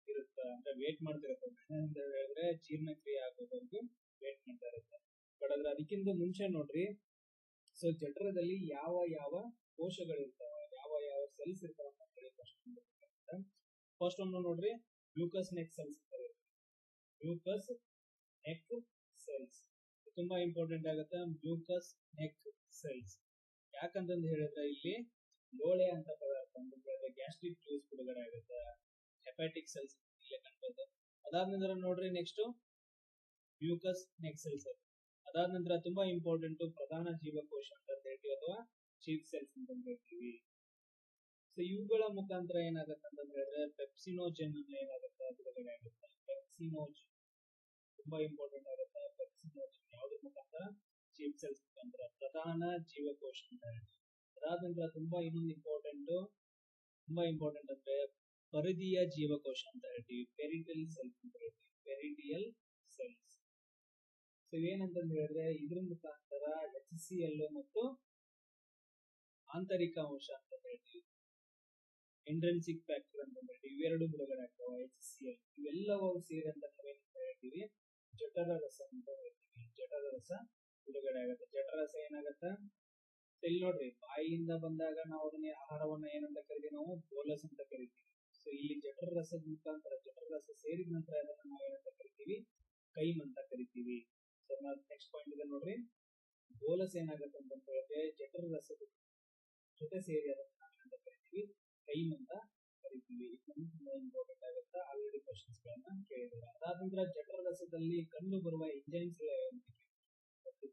ಇರುತ್ತೆ, ಅಂದ್ರೆ ವೇಟ್ ಮಾಡ್ತಿರುತ್ತೆ. ಅಂತ ಹೇಳಿದ್ರೆ ಜೀರ್ಣಕ್ರಿಯೆ ಆಗೋವರೆಗೂ ವೇಟ್ ಮಾಡ್ತಾ ಇರುತ್ತೆ. ಬಟ್ ಆದ್ರೆ ಅದಕ್ಕಿಂತ ಮುಂಚೆ ನೋಡ್ರಿ, ಸೊ ಜಠರದಲ್ಲಿ ಯಾವ ಯಾವ ಕೋಶಗಳಿರ್ತಾವ, ಯಾವ ಯಾವ ಸೆಲ್ಸ್ ಇರ್ತಾವ ಅಂತ ಹೇಳಿ ಫಸ್ಟ್ ಒಂದು ನೋಡ್ರಿ, ಗ್ಲೂಕೋಸ್ ನೆಕ್ ಸೆಲ್ಸ್ ಇರ್ತಾರೆ. ಗ್ಲೂಕೋಸ್ ನೆಕ್ ಸೆಲ್ಸ್ ತುಂಬಾ ಇಂಪಾರ್ಟೆಂಟ್ ಆಗುತ್ತೆ. ಗ್ಲೂಕೋಸ್ ನೆಕ್ ಸೆಲ್ಸ್ ಯಾಕಂತಂದು ಹೇಳಿದ್ರೆ ಇಲ್ಲಿ ಲೋಳೆ ಅಂತ ಪದಾರ್ಥ ಅಂದ್ರೆ ಗ್ಯಾಸ್ಟ್ರಿಕ್ ಜ್ಯೂಸ್ ಬಿಡುಗಡೆ ಆಗುತ್ತೆ. ಹೆಪಾಟಿಕ್ ಸೆಲ್ಸ್ ಇಲ್ಲೇ ಕಾಣ್ಬೋದು. ಅದಾದ ನಂತರ ನೋಡ್ರಿ ನೆಕ್ಸ್ಟ್ ಗ್ಲೂಕೋಸ್ ನೆಕ್ ಸೆಲ್ಸ್. ಅದಾದ ನಂತರ ತುಂಬಾ ಇಂಪಾರ್ಟೆಂಟ್ ಪ್ರಧಾನ ಜೀವಕೋಶ ಅಂತ ಹೇಳ್ತೀವಿ ಅಥವಾ ಚೀಫ್ ಸೆಲ್ಸ್ ಅಂತ ಹೇಳ್ತೀವಿ. ಸೊ ಇವುಗಳ ಮುಖಾಂತರ ಏನಾಗುತ್ತೆ ಅಂತ ಹೇಳಿದ್ರೆ ಪೆಪ್ಸಿನೋಜನ್ ಏನಾಗುತ್ತೆ, ಬಿಡುಗಡೆ ಆಗುತ್ತೆ. ಪೆಪ್ಸಿನೋಜನ್ ತುಂಬಾ ಇಂಪಾರ್ಟೆಂಟ್ ಆಗುತ್ತೆ. ಪೆಪ್ಸಿನೋಜನ್ ಯಾವುದ್ರ ಮುಖಾಂತರ, ಚೀಫ್ ಸೆಲ್ಸ್ ಮುಖಾಂತರ, ಪ್ರಧಾನ ಜೀವಕೋಶ ಅಂತ ಹೇಳ್ತೀವಿ. ಅದಾದ ನಂತರ ತುಂಬಾ ಇನ್ನೊಂದು ಇಂಪಾರ್ಟೆಂಟ್ ಅಂದ್ರೆ ಪರಿಧಿಯ ಜೀವಕೋಶ ಅಂತ ಹೇಳ್ತೀವಿ, ಪೆರಿಟಿಯಲ್ ಸೆಲ್ಸ್ ಅಂತ ಹೇಳ್ತೀವಿ, ಪೆರಿಟಿಯಲ್ ಸೆಲ್ಸ್. ಸೊ ಏನಂತ ಹೇಳಿದ್ರೆ ಇದ್ರ ಮುಖಾಂತರ HCl ಮತ್ತು ಆಂತರಿಕ ಅಂಶ ಅಂತ ಹೇಳ್ತೀವಿ, ಇಂಟ್ರೆನ್ಸಿಕ್ ಫ್ಯಾಕ್ಟರ್ ಅಂತ ಹೇಳ್ತೀವಿ. ಇವೆರಡು ಬಿಡುಗಡೆ ಆಗ್ತಾವ, HCl. ಇವೆಲ್ಲವೂ ಸೇರಿ ಅಂತ ನಾವೇನಂತ ಹೇಳ್ತೀವಿ, ಜಠರ ರಸ ಅಂತ ಹೇಳ್ತೀವಿ. ಜಠರ ರಸ ಬಿಡುಗಡೆ ಆಗುತ್ತೆ. ಜಠರ ರಸ ಏನಾಗತ್ತ, ಇಲ್ಲಿ ನೋಡ್ರಿ, ಬಾಯಿಯಿಂದ ಬಂದಾಗ ನಾವು ಅದನ್ನ ಆಹಾರವನ್ನ ಏನಂತ ಕರಿತೀವಿ, ನಾವು ಬೋಲಸ್ ಅಂತ ಕರಿತೀವಿ. ಸೊ ಇಲ್ಲಿ ಜಠರ ರಸದ ಮುಖಾಂತರ, ಜಠರ ರಸ ಸೇರಿದ ನಂತರ ಅದನ್ನ ನಾವು ಏನಂತ ಕರಿತೀವಿ, ಕೈಮ್ ಅಂತ ಕರಿತೀವಿ. ಸೊ ನೆಕ್ಸ್ಟ್ ಪಾಯಿಂಟ್ ಇದೆ ನೋಡ್ರಿ, ಬೋಲಸ್ ಏನಾಗುತ್ತೆ ಅಂತ ಹೇಳಿದ್ರೆ ಜಠರ ರಸದ ಜೊತೆ ಸೇರಿ ಅದನ್ನ ನಾವು ಏನಂತ ಕರಿತೀವಿ, ಕೈಮ್ ಅಂತ ಕರಿತೀವಿ. ಇದು ತುಂಬಾ ಇಂಪಾರ್ಟೆಂಟ್ ಆಗುತ್ತೆ. ಆಲ್ರೆಡಿ ಕ್ವಶನ್ಸ್ ಗಳನ್ನ ಕೇಳಿದ್ದಾರೆ. ಅದಾದ ನಂತರ ಜಠರ ರಸದಲ್ಲಿ ಕಂಡು ಬರುವ ಎಂಜೈಮ್ಸ್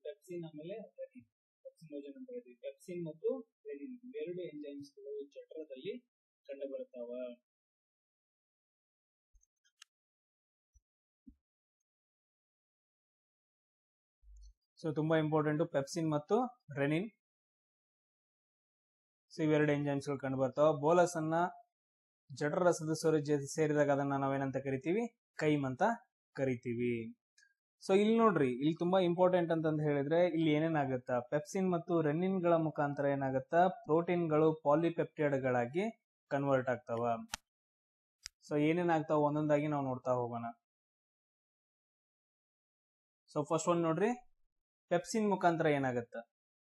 ಪೆಪ್ಸಿನ್ ಆಮೇಲೆ ರೆನಿನ್, ಪೆಪ್ಸಿನೋಜನ್ ಅಂತ ಹೇಳ್ತೀವಿ. ಪೆಪ್ಸಿನ್ ಮತ್ತು ರೆನಿನ್ ಇವೆರಡು ಎಂಜೈಮ್ಸ್ ಗಳು ಜಠರದಲ್ಲಿ ಕಂಡು ಬರ್ತಾವ. ಸೊ ತುಂಬಾ ಇಂಪಾರ್ಟೆಂಟ್, ಪೆಪ್ಸಿನ್ ಮತ್ತು ರೆನಿನ್. ಸೊ ಇವೆರಡು ಎಂಜೈಮ್ಸ್ ಗಳು ಕಂಡು ಬರ್ತಾವ. ಬೋಲಸ್ ಅನ್ನ ಜಠರ ರಸದ ಸೇರಿದಾಗ ಅದನ್ನ ನಾವೇನಂತ ಕರಿತೀವಿ, ಕೈಮ್ ಅಂತ ಕರಿತೀವಿ. ಸೊ ಇಲ್ಲಿ ನೋಡ್ರಿ, ಇಲ್ಲಿ ತುಂಬಾ ಇಂಪಾರ್ಟೆಂಟ್ ಅಂತಂದ ಹೇಳಿದ್ರೆ ಇಲ್ಲಿ ಏನೇನಾಗುತ್ತ, ಪೆಪ್ಸಿನ್ ಮತ್ತು ರೆನಿನ್ ಗಳ ಮುಖಾಂತರ ಏನಾಗುತ್ತ, ಪ್ರೋಟೀನ್ಗಳು ಪಾಲಿಪೆಪ್ಟೈಡ್ ಗಳಾಗಿ ಕನ್ವರ್ಟ್ ಆಗ್ತಾವ. ಸೊ ಏನೇನಾಗ್ತಾವ ಒಂದೊಂದಾಗಿ ನಾವು ನೋಡ್ತಾ ಹೋಗೋಣ. ಸೊ ಫಸ್ಟ್ ಒಂದ್ ನೋಡ್ರಿ, ಪೆಪ್ಸಿನ್ ಮುಖಾಂತರ ಏನಾಗತ್ತ.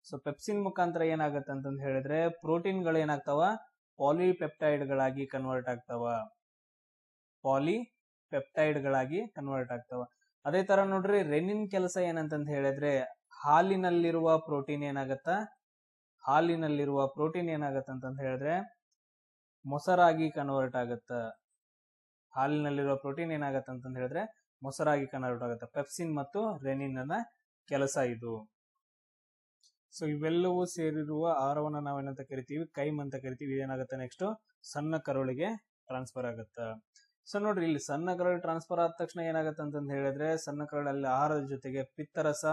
ಸೊ ಪೆಪ್ಸಿನ್ ಮುಖಾಂತರ ಏನಾಗತ್ತ ಅಂತಂದ ಹೇಳಿದ್ರೆ ಪ್ರೋಟೀನ್ಗಳು ಏನಾಗ್ತಾವ, ಪಾಲಿಪೆಪ್ಟೈಡ್ ಗಳಾಗಿ ಕನ್ವರ್ಟ್ ಆಗ್ತಾವ. ಪಾಲಿಪೆಪ್ಟೈಡ್ ಗಳಾಗಿ ಕನ್ವರ್ಟ್ ಆಗ್ತಾವ. ಅದೇ ತರ ನೋಡ್ರಿ, ರೆನಿನ್ ಕೆಲಸ ಏನಂತಂದ ಹೇಳಿದ್ರೆ ಹಾಲಿನಲ್ಲಿರುವ ಪ್ರೋಟೀನ್ ಏನಾಗತ್ತ, ಹಾಲಿನಲ್ಲಿರುವ ಪ್ರೋಟೀನ್ ಏನಾಗತ್ತ ಅಂತಂದ ಹೇಳಿದ್ರೆ ಮೊಸರಾಗಿ ಕನ್ವರ್ಟ್ ಆಗತ್ತ. ಹಾಲಿನಲ್ಲಿರುವ ಪ್ರೋಟೀನ್ ಏನಾಗತ್ತ ಅಂತಂದ ಹೇಳಿದ್ರೆ ಮೊಸರಾಗಿ ಕನ್ವರ್ಟ್ ಆಗುತ್ತೆ. ಪೆಪ್ಸಿನ್ ಮತ್ತು ರೆನಿನ್ ನ ಕೆಲಸ ಇದು. ಸೊ ಇವೆಲ್ಲವೂ ಸೇರಿರುವ ಆಹಾರವನ್ನ ನಾವೇನಂತ ಕರಿತೀವಿ, ಕೈಮ್ ಅಂತ ಕರಿತೀವಿ. ಏನಾಗುತ್ತೆ ನೆಕ್ಸ್ಟ್, ಸಣ್ಣ ಕರುಳಿಗೆ ಟ್ರಾನ್ಸ್ಫರ್ ಆಗುತ್ತ. ಸೊ ನೋಡ್ರಿ, ಇಲ್ಲಿ ಸಣ್ಣ ಕರಳು ಟ್ರಾನ್ಸ್ಫರ್ ಆದ ತಕ್ಷಣ ಏನಾಗುತ್ತೆ ಅಂತಂದ ಹೇಳಿದ್ರೆ ಸಣ್ಣ ಕರಳಲ್ಲಿ ಆಹಾರದ ಜೊತೆಗೆ ಪಿತ್ತರಸ,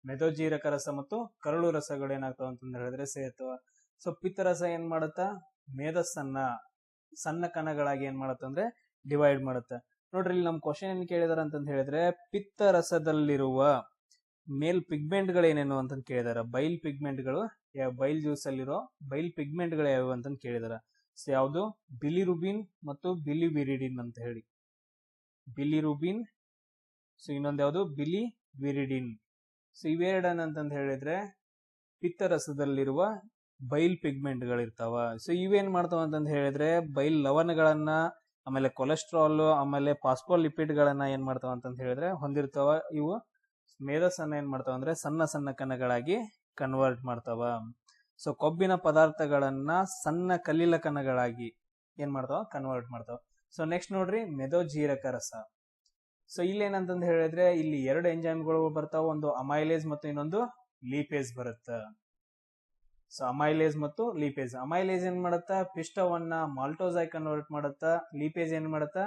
ಮೆದೋಜೀರಕ ರಸ ಮತ್ತು ಕರಳು ರಸಗಳು ಏನಾಗ್ತಾವ ಅಂತಂದ ಹೇಳಿದ್ರೆ ಸೇರ್ತವ. ಸೊ ಪಿತ್ತರಸ ಏನ್ ಮಾಡುತ್ತ, ಮೇಧಸ್ಸನ್ನ ಸಣ್ಣ ಕಣಗಳಾಗಿ ಏನ್ ಮಾಡತ್ತ ಅಂದ್ರೆ ಡಿವೈಡ್ ಮಾಡುತ್ತೆ. ನೋಡ್ರಿ, ಇಲ್ಲಿ ನಮ್ ಕ್ವಶನ್ ಏನ್ ಕೇಳಿದಾರ ಅಂತಂದ ಹೇಳಿದ್ರೆ ಪಿತ್ತರಸದಲ್ಲಿರುವ ಮೇಲ್ ಪಿಗ್ಮೆಂಟ್ ಗಳು ಏನೇನು ಅಂತ ಕೇಳಿದಾರ. ಬೈಲ್ ಪಿಗ್ಮೆಂಟ್ ಗಳು, ಬೈಲ್ ಜ್ಯೂಸ್ ಅಲ್ಲಿರೋ ಬೈಲ್ ಪಿಗ್ಮೆಂಟ್ ಗಳು ಯಾವ್ಯಾವ ಅಂತ ಕೇಳಿದಾರ. ಸೊ ಯಾವುದು, ಬಿಲಿರುಬಿನ್ ಮತ್ತು ಬಿಲಿವಿರಿಡಿನ್ ಅಂತ ಹೇಳಿ. ಬಿಲಿರುಬಿನ್, ಸೊ ಇನ್ನೊಂದು ಯಾವುದು ಬಿಲಿವಿರಿಡಿನ್. ಸೊ ಇವೆರಡನ್ನಂತಂದ ಹೇಳಿದ್ರೆ ಪಿತ್ತರಸದಲ್ಲಿರುವ ಬೈಲ್ ಪಿಗ್ಮೆಂಟ್ ಗಳಿರ್ತಾವ. ಸೊ ಇವೇನ್ ಮಾಡ್ತಾವ ಅಂತಂದ ಹೇಳಿದ್ರೆ ಬೈಲ್ ಲವಣಗಳನ್ನ, ಆಮೇಲೆ ಕೊಲೆಸ್ಟ್ರಾಲ್, ಆಮೇಲೆ ಫಾಸ್ಫೋಲಿಪಿಡ್ ಗಳನ್ನ ಏನ್ ಮಾಡ್ತಾವ ಅಂತಂದ ಹೇಳಿದ್ರೆ ಹೊಂದಿರ್ತಾವ. ಇವು ಮೇಧಸ್ಸನ್ನ ಏನ್ ಮಾಡ್ತಾವ ಅಂದ್ರೆ ಸಣ್ಣ ಸಣ್ಣ ಕಣಗಳಾಗಿ ಕನ್ವರ್ಟ್ ಮಾಡ್ತಾವ. ಸೊ ಕೊಬ್ಬಿನ ಪದಾರ್ಥಗಳನ್ನ ಸಣ್ಣ ಕಲ್ಲಿಲ ಕಣಗಳಾಗಿ ಏನ್ ಮಾಡ್ತಾವ, ಕನ್ವರ್ಟ್ ಮಾಡ್ತಾವ. ಸೊ ನೆಕ್ಸ್ಟ್ ನೋಡ್ರಿ, ಮೆದೋಜೀರಕ ರಸ. ಸೊ ಇಲ್ಲಿ ಏನಂತಂದ ಹೇಳಿದ್ರೆ ಇಲ್ಲಿ ಎರಡು ಎಂಜೈಮ್ಗಳು ಬರ್ತಾವ, ಒಂದು ಅಮೈಲೇಸ್ ಮತ್ತು ಇನ್ನೊಂದು ಲೀಪೇಸ್ ಬರುತ್ತ. ಸೊ ಅಮೈಲೇಸ್ ಮತ್ತು ಲೀಪೇಸ್. ಅಮೈಲೇಸ್ ಏನ್ ಮಾಡತ್ತ, ಪಿಷ್ಟವನ್ನ ಮಾಲ್ಟೋಸ್ ಆಗಿ ಕನ್ವರ್ಟ್ ಮಾಡತ್ತ. ಲೀಪೇಸ್ ಏನ್ ಮಾಡತ್ತ,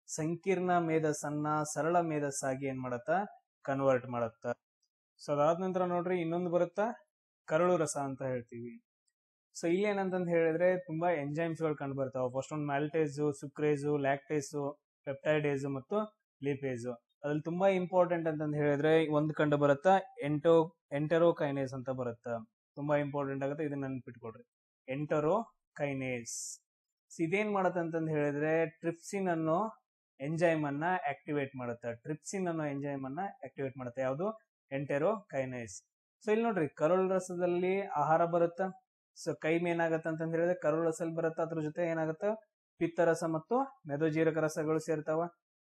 ಸಂಕೀರ್ಣ ಮೇಧಸ್ಸನ್ನ ಸರಳ ಮೇಧಸ್ಸಾಗಿ ಏನ್ ಮಾಡತ್ತ, ಕನ್ವರ್ಟ್ ಮಾಡತ್ತ. ಸೊ ಅದಾದ ನಂತರ ನೋಡ್ರಿ ಇನ್ನೊಂದು ಬರುತ್ತ, ಕರಳು ರಸ ಅಂತ ಹೇಳ್ತೀವಿ. ಸೊ ಇಲ್ಲಿ ಏನಂತಂದ ಹೇಳಿದ್ರೆ ತುಂಬಾ ಎಂಜೈಮ್ಸ್ ಗಳು ಕಂಡು ಬರ್ತಾವ. ಫಸ್ಟ್ ಒಂದು ಮ್ಯಾಲ್ಟೇಸು, ಸುಕ್ರೇಜು, ಲ್ಯಾಕ್ಟೇಸು, ಪೆಪ್ಟೈಡೇಸು ಮತ್ತು ಲೀಪೇಸು. ಅದ್ರಲ್ಲಿ ತುಂಬಾ ಇಂಪಾರ್ಟೆಂಟ್ ಅಂತಂದ ಹೇಳಿದ್ರೆ ಒಂದು ಕಂಡು ಬರುತ್ತಾ, ಎಂಟೆರೋಕೈನೇಸ್ ಅಂತ ಬರುತ್ತ. ತುಂಬಾ ಇಂಪಾರ್ಟೆಂಟ್ ಆಗುತ್ತೆ, ಇದನ್ನ ನೆನ್ಪಿಟ್ಕೊಡ್ರಿ, ಎಂಟೆರೋಕೈನೇಸ್. ಇದೇನ್ ಮಾಡತ್ತೆ ಅಂತಂದ ಹೇಳಿದ್ರೆ ಟ್ರಿಪ್ಸಿನ್ ಅನ್ನೋ ಎಂಜೈಮ್ ಅನ್ನ ಆಕ್ಟಿವೇಟ್ ಮಾಡುತ್ತೆ. ಟ್ರಿಪ್ಸಿನ್ ಅನ್ನೋ ಎಂಜೈಮ್ ಅನ್ನ ಆಕ್ಟಿವೇಟ್ ಮಾಡುತ್ತೆ. ಯಾವುದು, ಎಂಟೆರೋಕೈನೇಸ್. ಸೊ ಇಲ್ಲಿ ನೋಡ್ರಿ, ಕರುಳು ರಸದಲ್ಲಿ ಆಹಾರ ಬರುತ್ತ. ಸೊ ಕೈಮ್ ಏನಾಗತ್ತೆ ಅಂತಂದ ಹೇಳಿದ್ರೆ ಕರುಳು ರಸದಲ್ಲಿ ಬರುತ್ತ. ಅದ್ರ ಜೊತೆ ಏನಾಗತ್ತ, ಪಿತ್ತರಸ ಮತ್ತು ಮೆದೋಜೀರಕ ರಸಗಳು ಸೇರ್ತಾವ.